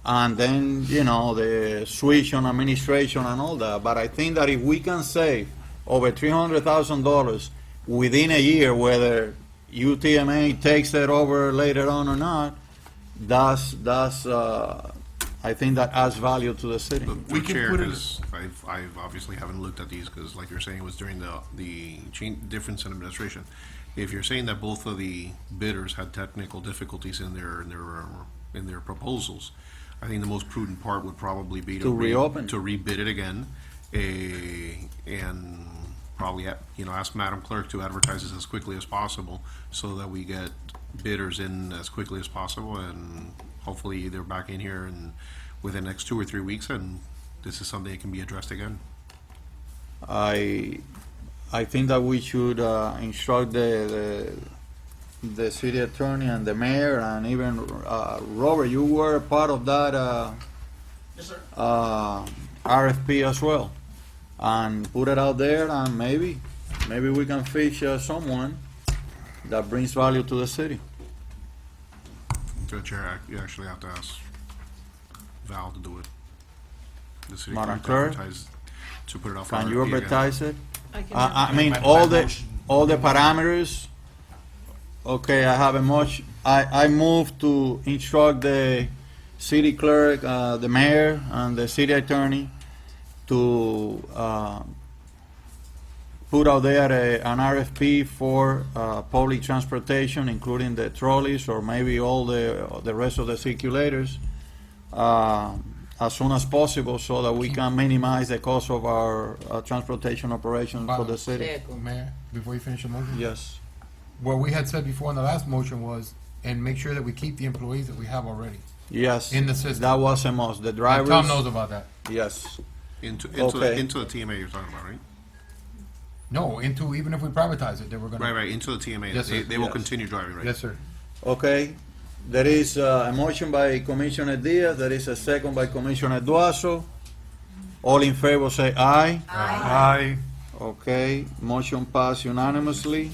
And then, the switch on administration and all that. But I think that if we can save over $300,000 within a year, whether UTMA takes it over later on or not, that's I think that adds value to the city. We can put it. I obviously haven't looked at these because, like you're saying, it was during the difference in administration. If you're saying that both of the bidders had technical difficulties in their proposals, I think the most prudent part would probably be To reopen. to rebid it again, and probably ask Madam Clerk to advertise this as quickly as possible so that we get bidders in as quickly as possible, and hopefully they're back in here and within the next 2 or 3 weeks, and this is something that can be addressed again. I I think that we should instruct the city attorney and the mayor and even Robert, you were part of that Yes, sir. RFP as well, and put it out there, and maybe we can fish someone that brings value to the city. To the chair, you actually have to ask Val to do it. The city Madam clerk Clerk, to put it out for Can you RFP again. advertise it? I can I mean, My all the motion. parameters. Okay, I have a motion. I move to instruct the city clerk, the mayor, and the city attorney to put out there an RFP for public transportation, including the trolleys or maybe all the rest of the circulators, as soon as possible, so that we can minimize the cost of our transportation operations for the city. Second. Mayor, before you finish the motion? Yes. What we had said before in the last motion was, and make sure that we keep the employees that we have already. Yes. In the system. That was a must. The And drivers. Tom knows about that. Yes. Into Okay. the TMA you're talking about, right? No, even if we privatize it, they were gonna. Right, into the TMA. Yes, sir. They will Yes. continue driving, right? Yes, sir. Okay. There is a motion by Commissioner Diaz. There is a second by Commissioner Duaso. All in favor say aye. Aye. Okay. Motion passed unanimously.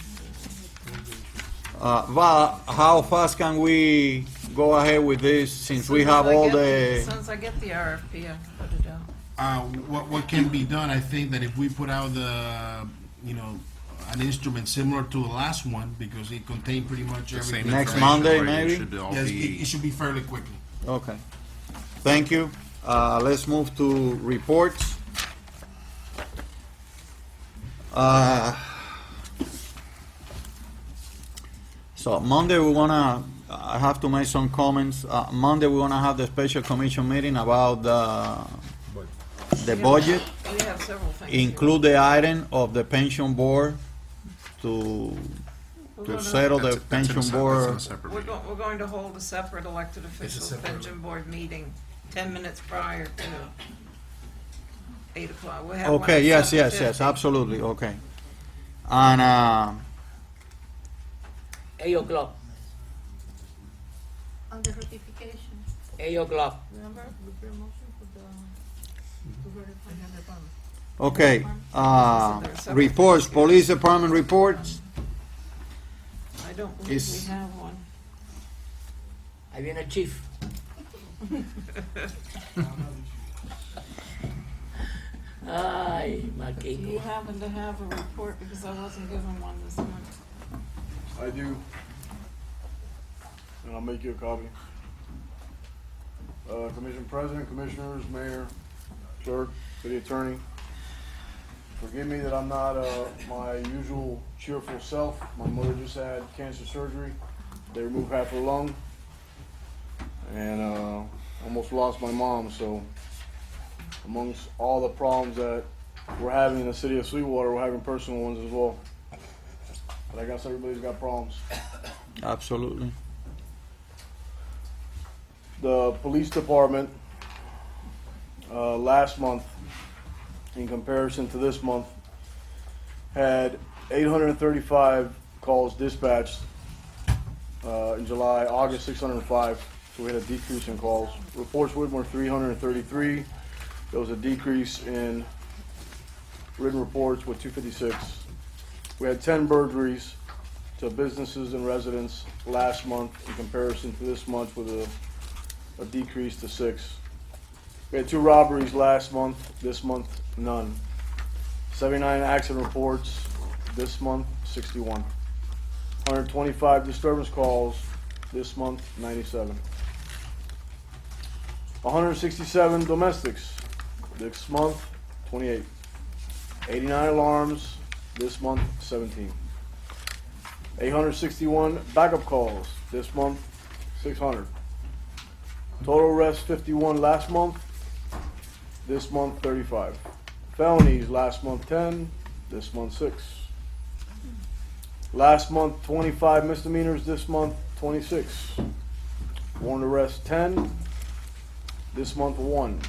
Val, how fast can we go ahead with this since we have all the? Since I get the RFP, I can put it out. What can be done, I think that if we put out an instrument similar to the last one, because it contained pretty much The everything. same Next information, Monday, right? maybe? It should all Yes, be. it should be fairly quickly. Okay. Thank you. Let's move to reports. So Monday I have to make some comments. Monday we wanna have the special commission meeting about the budget. We have several things. Include the item of the pension board to settle the pension board. We're going to hold a separate elected officials separate- pension board meeting 10 minutes prior to 8 o'clock. We'll have one Okay, at yes, 7:50. absolutely, okay. And, 8 o'clock. On the ratification, 8 o'clock. remember, we put a motion for to ratify the department. okay, reports, police department reports. I don't believe Is- we have one. Ahí viene el chief. Ay, Do you Marquito. happen to have a report, because I wasn't given one this month? I do. And I'll make you a copy. Commission President, Commissioners, Mayor, Clerk, City Attorney. Forgive me that I'm not my usual cheerful self. My mother just had cancer surgery. They removed half her lung. And almost lost my mom, so amongst all the problems that we're having in the city of Sweetwater, we're having personal ones as well. But I guess everybody's got problems. Absolutely. The police department, last month, in comparison to this month, had 835 calls dispatched. In July, August 605, so we had a decrease in calls. Reports written were 333. There was a decrease in written reports with 256. We had 10 burglaries to businesses and residents last month in comparison to this month with a decrease to 6. We had 2 robberies last month, this month none. 79 accident reports, this month 61. 125 disturbance calls, this month 97. 167 domestics, this month 28. 89 alarms, this month 17. 861 backup calls, this month 600. Total arrests 51 last month, this month 35. Felonies last month 10, this month 6. Last month 25 misdemeanors, this month 26. Warrant arrests 10, this month 1.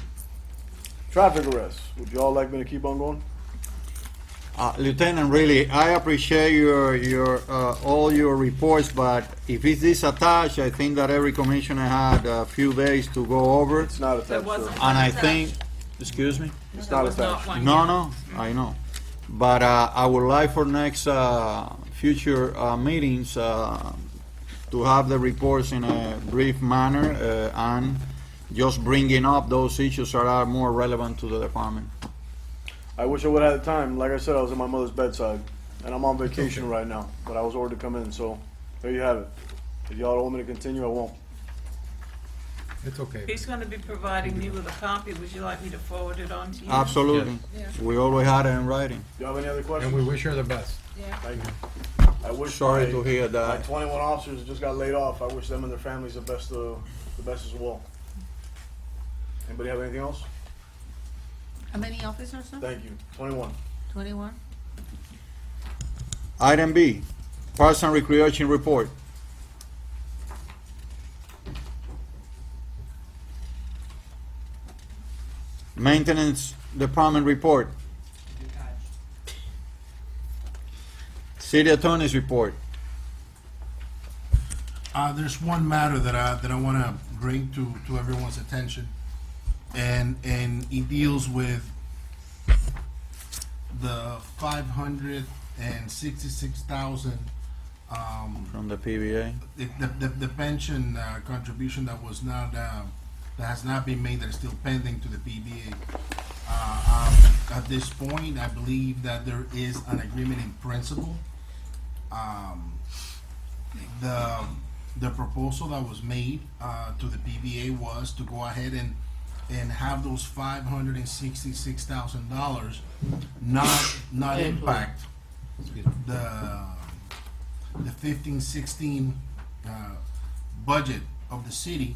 Traffic arrests, would you all like me to keep on going? Lieutenant, really, I appreciate your all your reports, but if it's this attached, I think that every commissioner had a few days to go over it. It's not There attached, wasn't sir. And I attached. think, excuse me? It's There not was not attached. one No, yet. no, I know. But I would like for next future meetings to have the reports in a brief manner and just bringing up those issues that are more relevant to the department. I wish I would have had the time. Like I said, I was at my mother's bedside, and I'm on vacation right now, but I was ordered to come in, so there you have it. If y'all don't want me to continue, I won't. It's okay. He's gonna be providing me with a copy. Would you like me to forward it on to you? Absolutely. We always had it in writing. You have any other questions? And we wish her the best. Thank you. I wish Sorry my- to hear that. My 21 officers that just got laid off. I wish them and their families the best as well. Anybody have anything else? How many officers, sir? Thank you. 21. 21? Item B, Parks and Recreation Report. Maintenance Department Report. City Attorney's Report. There's one matter that I want to bring to everyone's attention, and it deals with the 566,000 From the PBA. the pension contribution that was not that has not been made, that is still pending to the PBA. At this point, I believe that there is an agreement in principle. The proposal that was made to the PBA was to go ahead and have those $566,000 not impact the 15-16 budget of the city,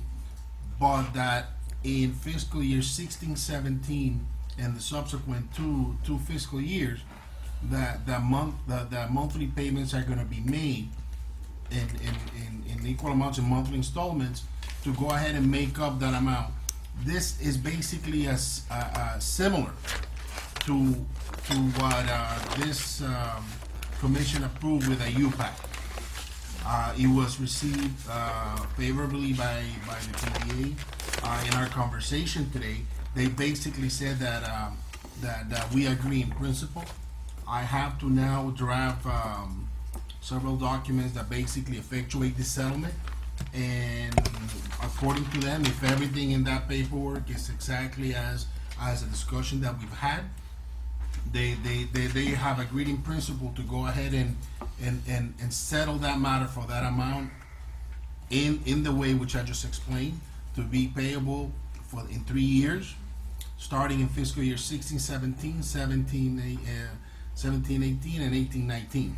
but that in fiscal year 16-17 and the subsequent two fiscal years, that monthly payments are going to be made in equal amounts in monthly installments to go ahead and make up that amount. This is basically similar to what this commission approved with a UPAC. It was received favorably by the PBA. In our conversation today, they basically said that we agree in principle. I have to now draft several documents that basically effectuate the settlement, and according to them, if everything in that paperwork is exactly as a discussion that we've had, they have agreed in principle to go ahead and settle that matter for that amount in the way which I just explained, to be payable in 3 years, starting in fiscal year 16-17, 17-18, and 18-19.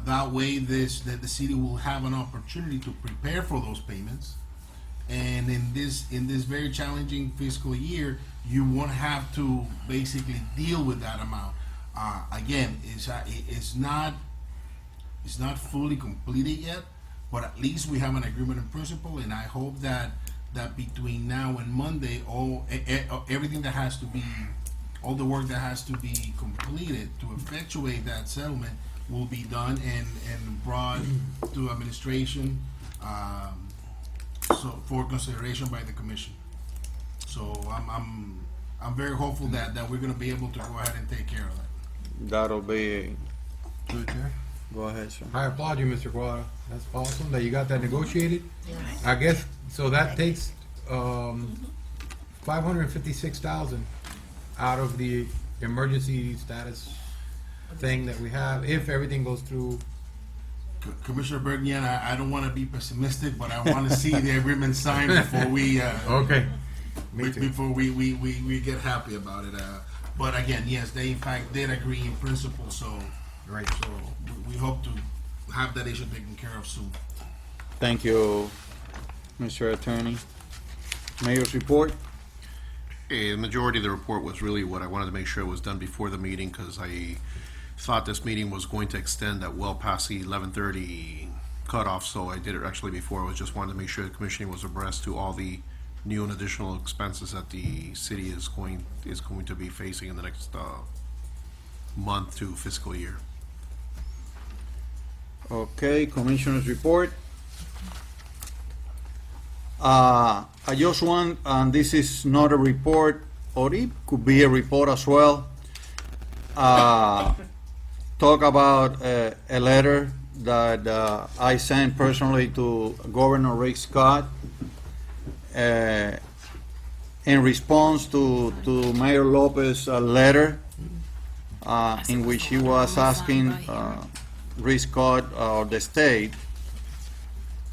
That way, the city will have an opportunity to prepare for those payments, and in this very challenging fiscal year, you won't have to basically deal with that amount. Again, it's not fully completed yet, but at least we have an agreement in principle, and I hope that between now and Monday, everything that has to be, all the work that has to be completed to effectuate that settlement will be done and brought to administration, so for consideration by the commission. So I'm very hopeful that we're gonna be able to go ahead and take care of that. That'll be. Go ahead, sir. I applaud you, Mr. Guada. That's awesome that you got that negotiated. I guess, so that takes, 556,000 out of the emergency status thing that we have, if everything goes through. Commissioner Bergman, I don't wanna be pessimistic, but I wanna see the agreement signed before we, Okay. Me too. before we get happy about it. But again, yes, they in fact did agree in principle, so. Right. So we hope to have that issue taken care of soon. Thank you, Mr. Attorney. Mayor's report. The majority of the report was really what I wanted to make sure was done before the meeting, because I thought this meeting was going to extend that well past the 11:30 cutoff, so I did it actually before. I just wanted to make sure the commissioner was abreast to all the new and additional expenses that the city is going to be facing in the next month to fiscal year. Okay, Commissioner's report. I just want, and this is not a report, or it could be a report as well, talk about a letter that I sent personally to Governor Rick Scott in response to Mayor Lopez's letter in which he was asking Rick Scott or the state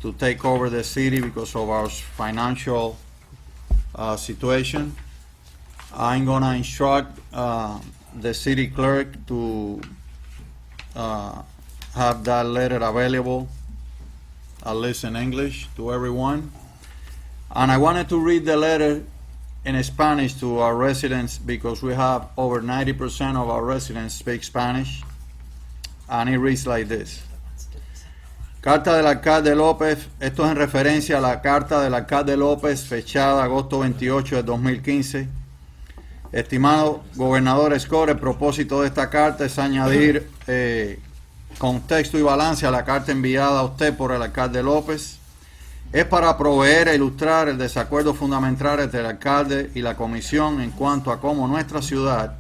to take over the city because of our financial situation. I'm gonna instruct the city clerk to have that letter available, at least in English, to everyone. And I wanted to read the letter in Spanish to our residents because we have over 90% of our residents speak Spanish. And it reads like this. Carta del alcalde López, esto es en referencia a la carta del alcalde López fechada agosto 28 de 2015. Estimado gobernador Scott, el propósito de esta carta es añadir contexto y balance a la carta enviada a usted por el alcalde López. Es para proveer e ilustrar el desacuerdo fundamental entre el alcalde y la comisión en cuanto a cómo nuestra ciudad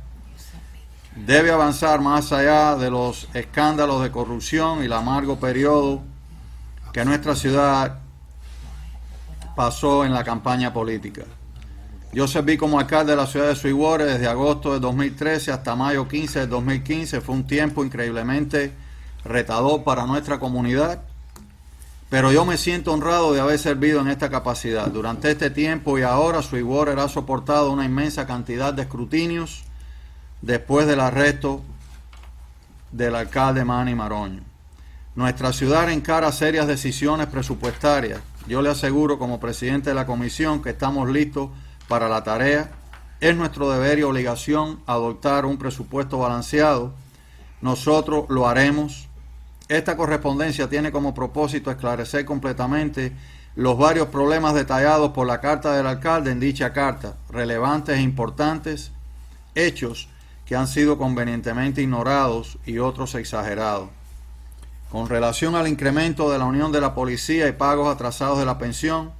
debe avanzar más allá de los escándalos de corrupción y el amargo periodo que nuestra ciudad pasó en la campaña política. Yo serví como alcalde de la ciudad de Sweetwater desde agosto de 2013 hasta mayo 15 de 2015. Fue un tiempo increíblemente retador para nuestra comunidad, pero yo me siento honrado de haber servido en esta capacidad. Durante este tiempo y ahora, Sweetwater ha soportado una inmensa cantidad de escrutinios después del arresto del alcalde Manny Maroño. Nuestra ciudad encara serias decisiones presupuestarias. Yo le aseguro como presidente de la comisión que estamos listos para la tarea. Es nuestro deber y obligación adoptar un presupuesto balanceado. Nosotros lo haremos. Esta correspondencia tiene como propósito esclarecer completamente los varios problemas detallados por la carta del alcalde en dicha carta, relevantes e importantes, hechos que han sido convenientemente ignorados y otros exagerados. Con relación al incremento de la unión de la policía y pagos atrasados de la pensión,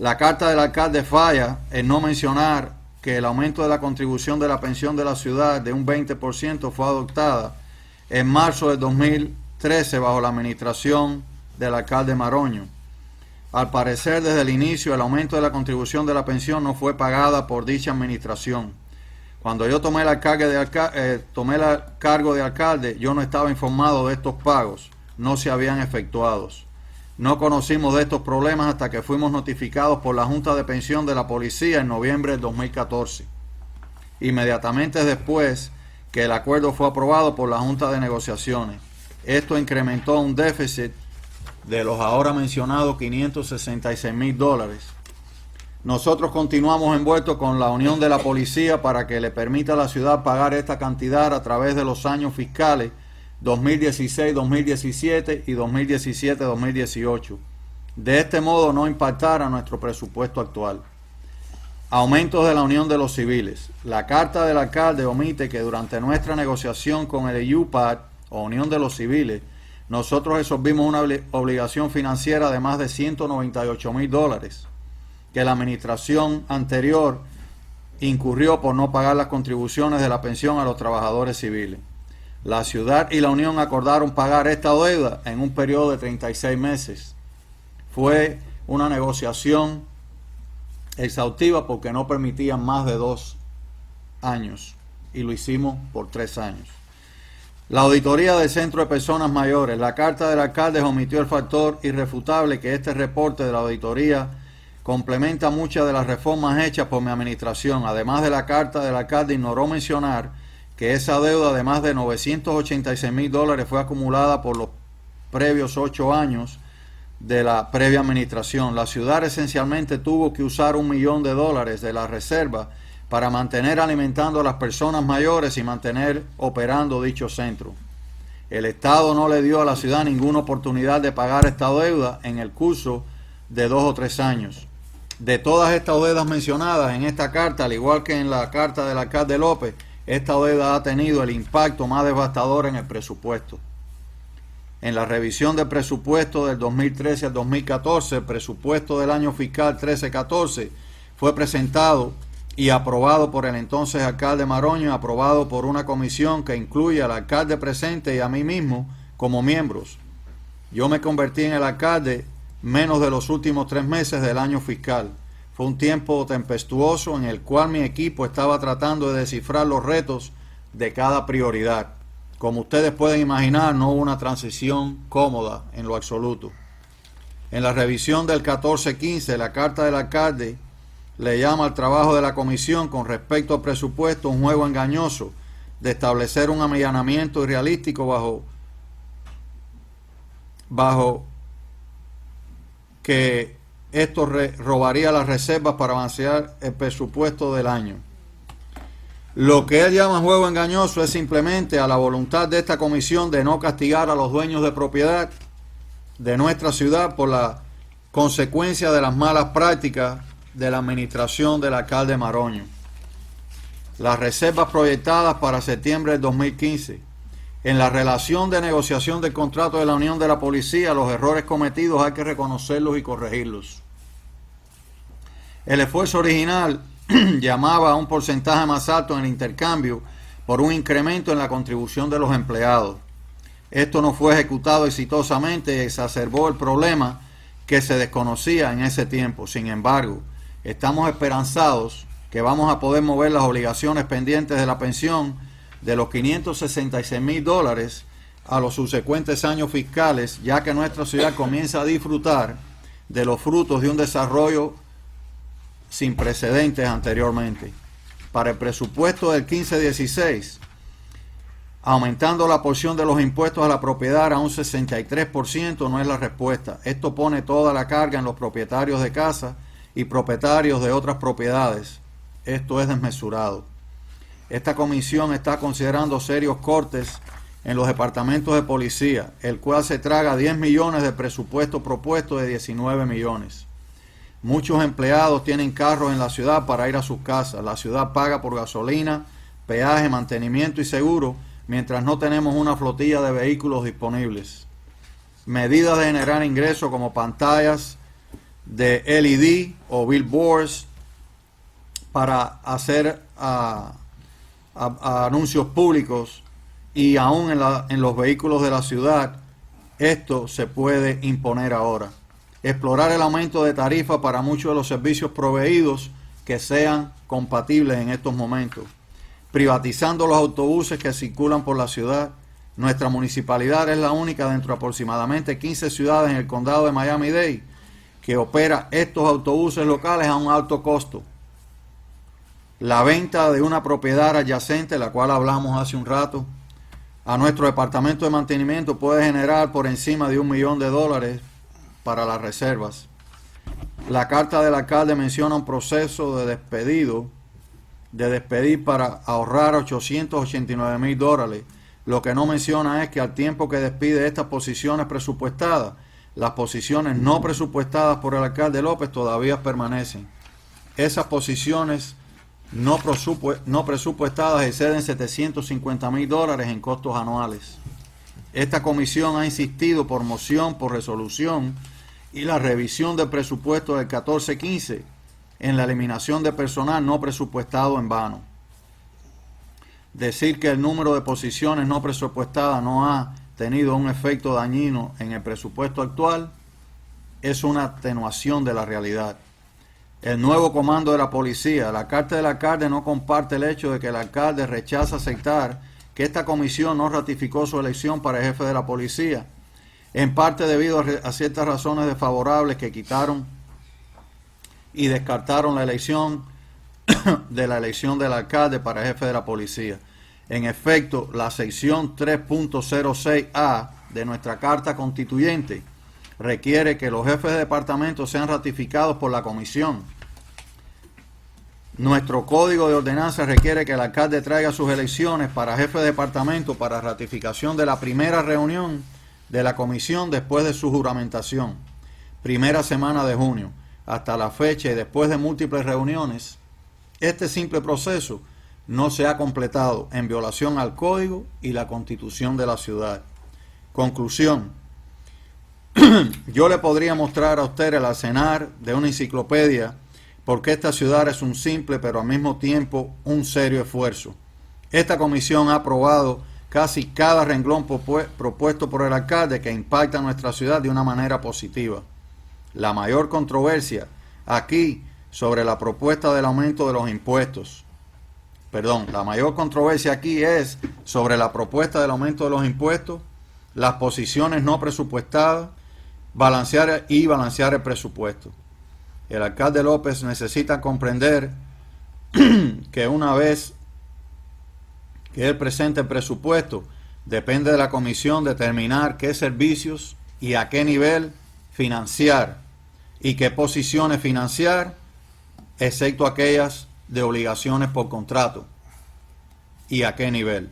la carta del alcalde falla en no mencionar que el aumento de la contribución de la pensión de la ciudad de un 20% fue adoptada en marzo de 2013 bajo la administración del alcalde Maroño. Al parecer, desde el inicio, el aumento de la contribución de la pensión no fue pagada por dicha administración. Cuando yo tomé el cargo de alcalde, yo no estaba informado de estos pagos, no se habían efectuado. No conocimos de estos problemas hasta que fuimos notificados por la Junta de Pensión de la Policía en noviembre de 2014. Inmediatamente después que el acuerdo fue aprobado por la Junta de Negociaciones. Esto incrementó un déficit de los ahora mencionados $566,000. Nosotros continuamos envueltos con la unión de la policía para que le permita a la ciudad pagar esta cantidad a través de los años fiscales 2016-2017 y 2017-2018. De este modo no impactar a nuestro presupuesto actual. Aumentos de la unión de los civiles. La carta del alcalde omite que durante nuestra negociación con el UPAD, o Unión de los Civiles, nosotros resolvimos una obligación financiera de más de $198,000 que la administración anterior incurrió por no pagar las contribuciones de la pensión a los trabajadores civiles. La ciudad y la Unión acordaron pagar esta deuda en un periodo de 36 meses. Fue una negociación exhaustiva porque no permitían más de 2 años y lo hicimos por 3 años. La auditoría del Centro de Personas Mayores. La carta del alcalde omitió el factor irrefutable que este reporte de la auditoría complementa muchas de las reformas hechas por mi administración. Además de la carta del alcalde, ignoró mencionar que esa deuda de más de $986,000 fue acumulada por los previos 8 años de la previa administración. La ciudad esencialmente tuvo que usar $1 millón de la reserva para mantener alimentando a las personas mayores y mantener operando dicho centro. El Estado no le dio a la ciudad ninguna oportunidad de pagar esta deuda en el curso de 2 o 3 años. De todas estas deudas mencionadas en esta carta, al igual que en la carta del alcalde López, esta deuda ha tenido el impacto más devastador en el presupuesto. En la revisión del presupuesto del 2013 al 2014, el presupuesto del año fiscal 13-14 fue presentado y aprobado por el entonces alcalde Maroño, aprobado por una comisión que incluye al alcalde presente y a mí mismo como miembros. Yo me convertí en el alcalde menos de los últimos 3 meses del año fiscal. Fue un tiempo tempestuoso en el cual mi equipo estaba tratando de descifrar los retos de cada prioridad. Como ustedes pueden imaginar, no hubo una transición cómoda en lo absoluto. En la revisión del 14-15, la carta del alcalde le llama al trabajo de la comisión con respecto al presupuesto un juego engañoso de establecer un allanamiento irrealístico bajo que esto robaría las reservas para avanzar el presupuesto del año. Lo que él llama juego engañoso es simplemente a la voluntad de esta comisión de no castigar a los dueños de propiedad de nuestra ciudad por la consecuencia de las malas prácticas de la administración del alcalde Maroño. Las reservas proyectadas para septiembre del 2015. En la relación de negociación del contrato de la Unión de la Policía, los errores cometidos hay que reconocerlos y corregirlos. El esfuerzo original llamaba a un porcentaje más alto en el intercambio por un incremento en la contribución de los empleados. Esto no fue ejecutado exitosamente y exacerbó el problema que se desconocía en ese tiempo. Sin embargo, estamos esperanzados que vamos a poder mover las obligaciones pendientes de la pensión de los $566,000 a los subsecuentes años fiscales, ya que nuestra ciudad comienza a disfrutar de los frutos de un desarrollo sin precedentes anteriormente. Para el presupuesto del 15-16, aumentando la porción de los impuestos a la propiedad a un 63% no es la respuesta. Esto pone toda la carga en los propietarios de casa y propietarios de otras propiedades. Esto es desmesurado. Esta comisión está considerando serios cortes en los departamentos de policía, el cual se traga 10 millones de presupuesto propuesto de 19 millones. Muchos empleados tienen carros en la ciudad para ir a sus casas. La ciudad paga por gasolina, peaje, mantenimiento y seguro, mientras no tenemos una flotilla de vehículos disponibles. Medidas de generar ingresos como pantallas de LED o billboards para hacer anuncios públicos y aún en los vehículos de la ciudad, esto se puede imponer ahora. Explorar el aumento de tarifa para muchos de los servicios proveídos que sean compatibles en estos momentos. Privatizando los autobuses que circulan por la ciudad. Nuestra municipalidad es la única dentro de aproximadamente 15 ciudades en el condado de Miami-Dade que opera estos autobuses locales a un alto costo. La venta de una propiedad adyacente, la cual hablamos hace un rato, a nuestro departamento de mantenimiento puede generar por encima de $1 millón para las reservas. La carta del alcalde menciona un proceso de despedir para ahorrar $889,000. Lo que no menciona es que al tiempo que despide estas posiciones presupuestadas, las posiciones no presupuestadas por el alcalde López todavía permanecen. Esas posiciones no presupuestadas exceden $750,000 en costos anuales. Esta comisión ha insistido por moción, por resolución y la revisión del presupuesto del 14-15 en la eliminación de personal no presupuestado en vano. Decir que el número de posiciones no presupuestadas no ha tenido un efecto dañino en el presupuesto actual es una atenuación de la realidad. El nuevo comando de la policía. La carta del alcalde no comparte el hecho de que el alcalde rechaza aceptar que esta comisión no ratificó su elección para el jefe de la policía, en parte debido a ciertas razones desfavorables que quitaron y descartaron la elección del alcalde para jefe de la policía. En efecto, la sección 3.06a de nuestra Carta Constituyente requiere que los jefes de departamento sean ratificados por la comisión. Nuestro Código de Ordenanzas requiere que el alcalde traiga sus elecciones para jefe de departamento para ratificación de la primera reunión de la comisión después de su juramentación, primera semana de junio. Hasta la fecha y después de múltiples reuniones, este simple proceso no se ha completado en violación al Código y la Constitución de la ciudad. Conclusión. Yo le podría mostrar a usted el arsenal de una enciclopedia porque esta ciudad es un simple pero al mismo tiempo un serio esfuerzo. Esta comisión ha aprobado casi cada renglón propuesto por el alcalde que impacta a nuestra ciudad de una manera positiva. La mayor controversia aquí sobre la propuesta del aumento de los impuestos. La mayor controversia aquí es sobre la propuesta del aumento de los impuestos, las posiciones no presupuestadas, balancear el presupuesto. El alcalde López necesita comprender que una vez que él presente el presupuesto, depende de la comisión determinar qué servicios y a qué nivel financiar y qué posiciones financiar, excepto aquellas de obligaciones por contrato, y a qué nivel.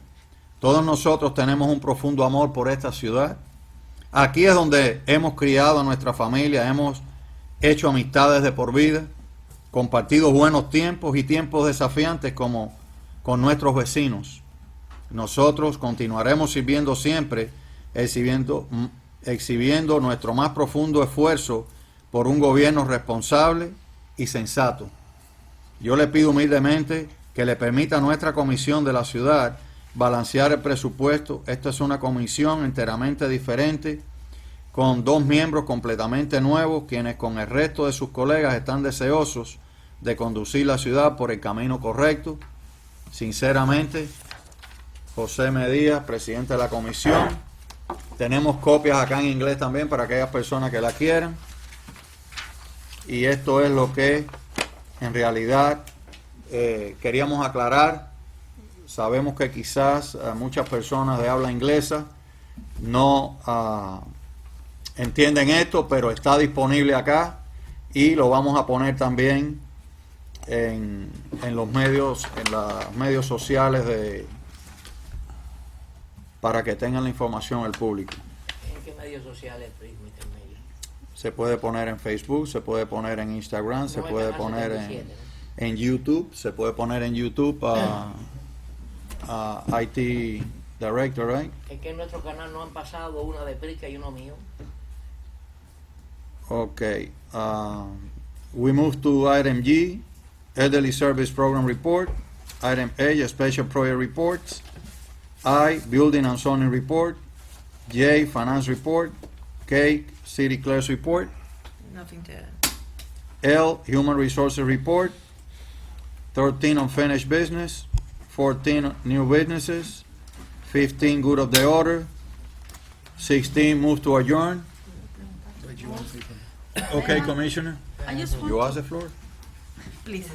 Todos nosotros tenemos un profundo amor por esta ciudad. Aquí es donde hemos criado a nuestra familia, hemos hecho amistades de por vida, compartido buenos tiempos y tiempos desafiantes como con nuestros vecinos. Nosotros continuaremos sirviendo siempre, exhibiendo nuestro más profundo esfuerzo por un gobierno responsable y sensato. Yo le pido humildemente que le permita a nuestra comisión de la ciudad balancear el presupuesto. Esta es una comisión enteramente diferente, con 2 miembros completamente nuevos, quienes con el resto de sus colegas están deseosos de conducir la ciudad por el camino correcto. Sinceramente, José Medías, presidente de la comisión. Tenemos copias acá en inglés también para aquellas personas que la quieran. Y esto es lo que en realidad queríamos aclarar. Sabemos que quizás muchas personas de habla inglesa no entienden esto, pero está disponible acá y lo vamos a poner también en los medios sociales para que tengan la información el público. ¿En qué medios sociales, Mr. Mayor? Se puede poner en Facebook, se puede poner en Instagram, se puede poner en YouTube, se puede poner en YouTube IT Director, right? Es que en nuestro canal no han pasado una de Prica y uno mío. Okay. We move to item G, Elderly Service Program Report. Item A, Special Project Reports. I, Building and Zoning Report. J, Finance Report. K, City Clerk's Report. Nothing to add. L, Human Resources Report. 13, Unfinished Business. 14, New Businesses. 15, Good of the Order. 16, Move to Adjourn. Okay, Commissioner. I just want You to- ask the floor. Please,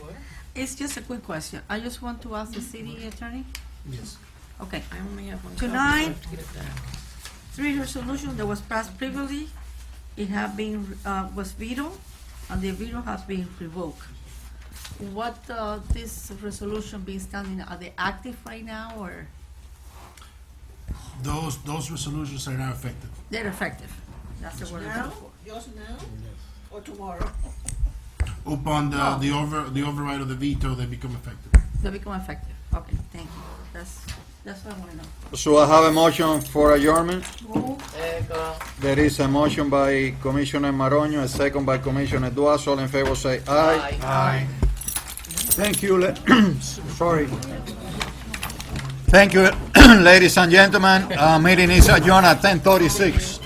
it's just a quick question. I just want to ask the city attorney. Yes. Okay. I only have one copy, so I Tonight, have to get it down. 3 resolutions that was passed previously, it have been, was vetoed, and the veto has been revoked. What, this resolution being standing, are they active right now, or Those resolutions are not effective. they're effective? That's the word I'm Now, looking for. just now, or tomorrow? Upon No. the override of the veto, they become effective. They become effective. Okay, thank you. That's what I want to know. So I have a motion for adjournment. Move. There is a motion by Commissioner Maroño, a second by Commissioner Duaz. All in favor say aye. Aye. Thank you. Sorry. Thank you, ladies and gentlemen. Meeting is adjourned at 10:36.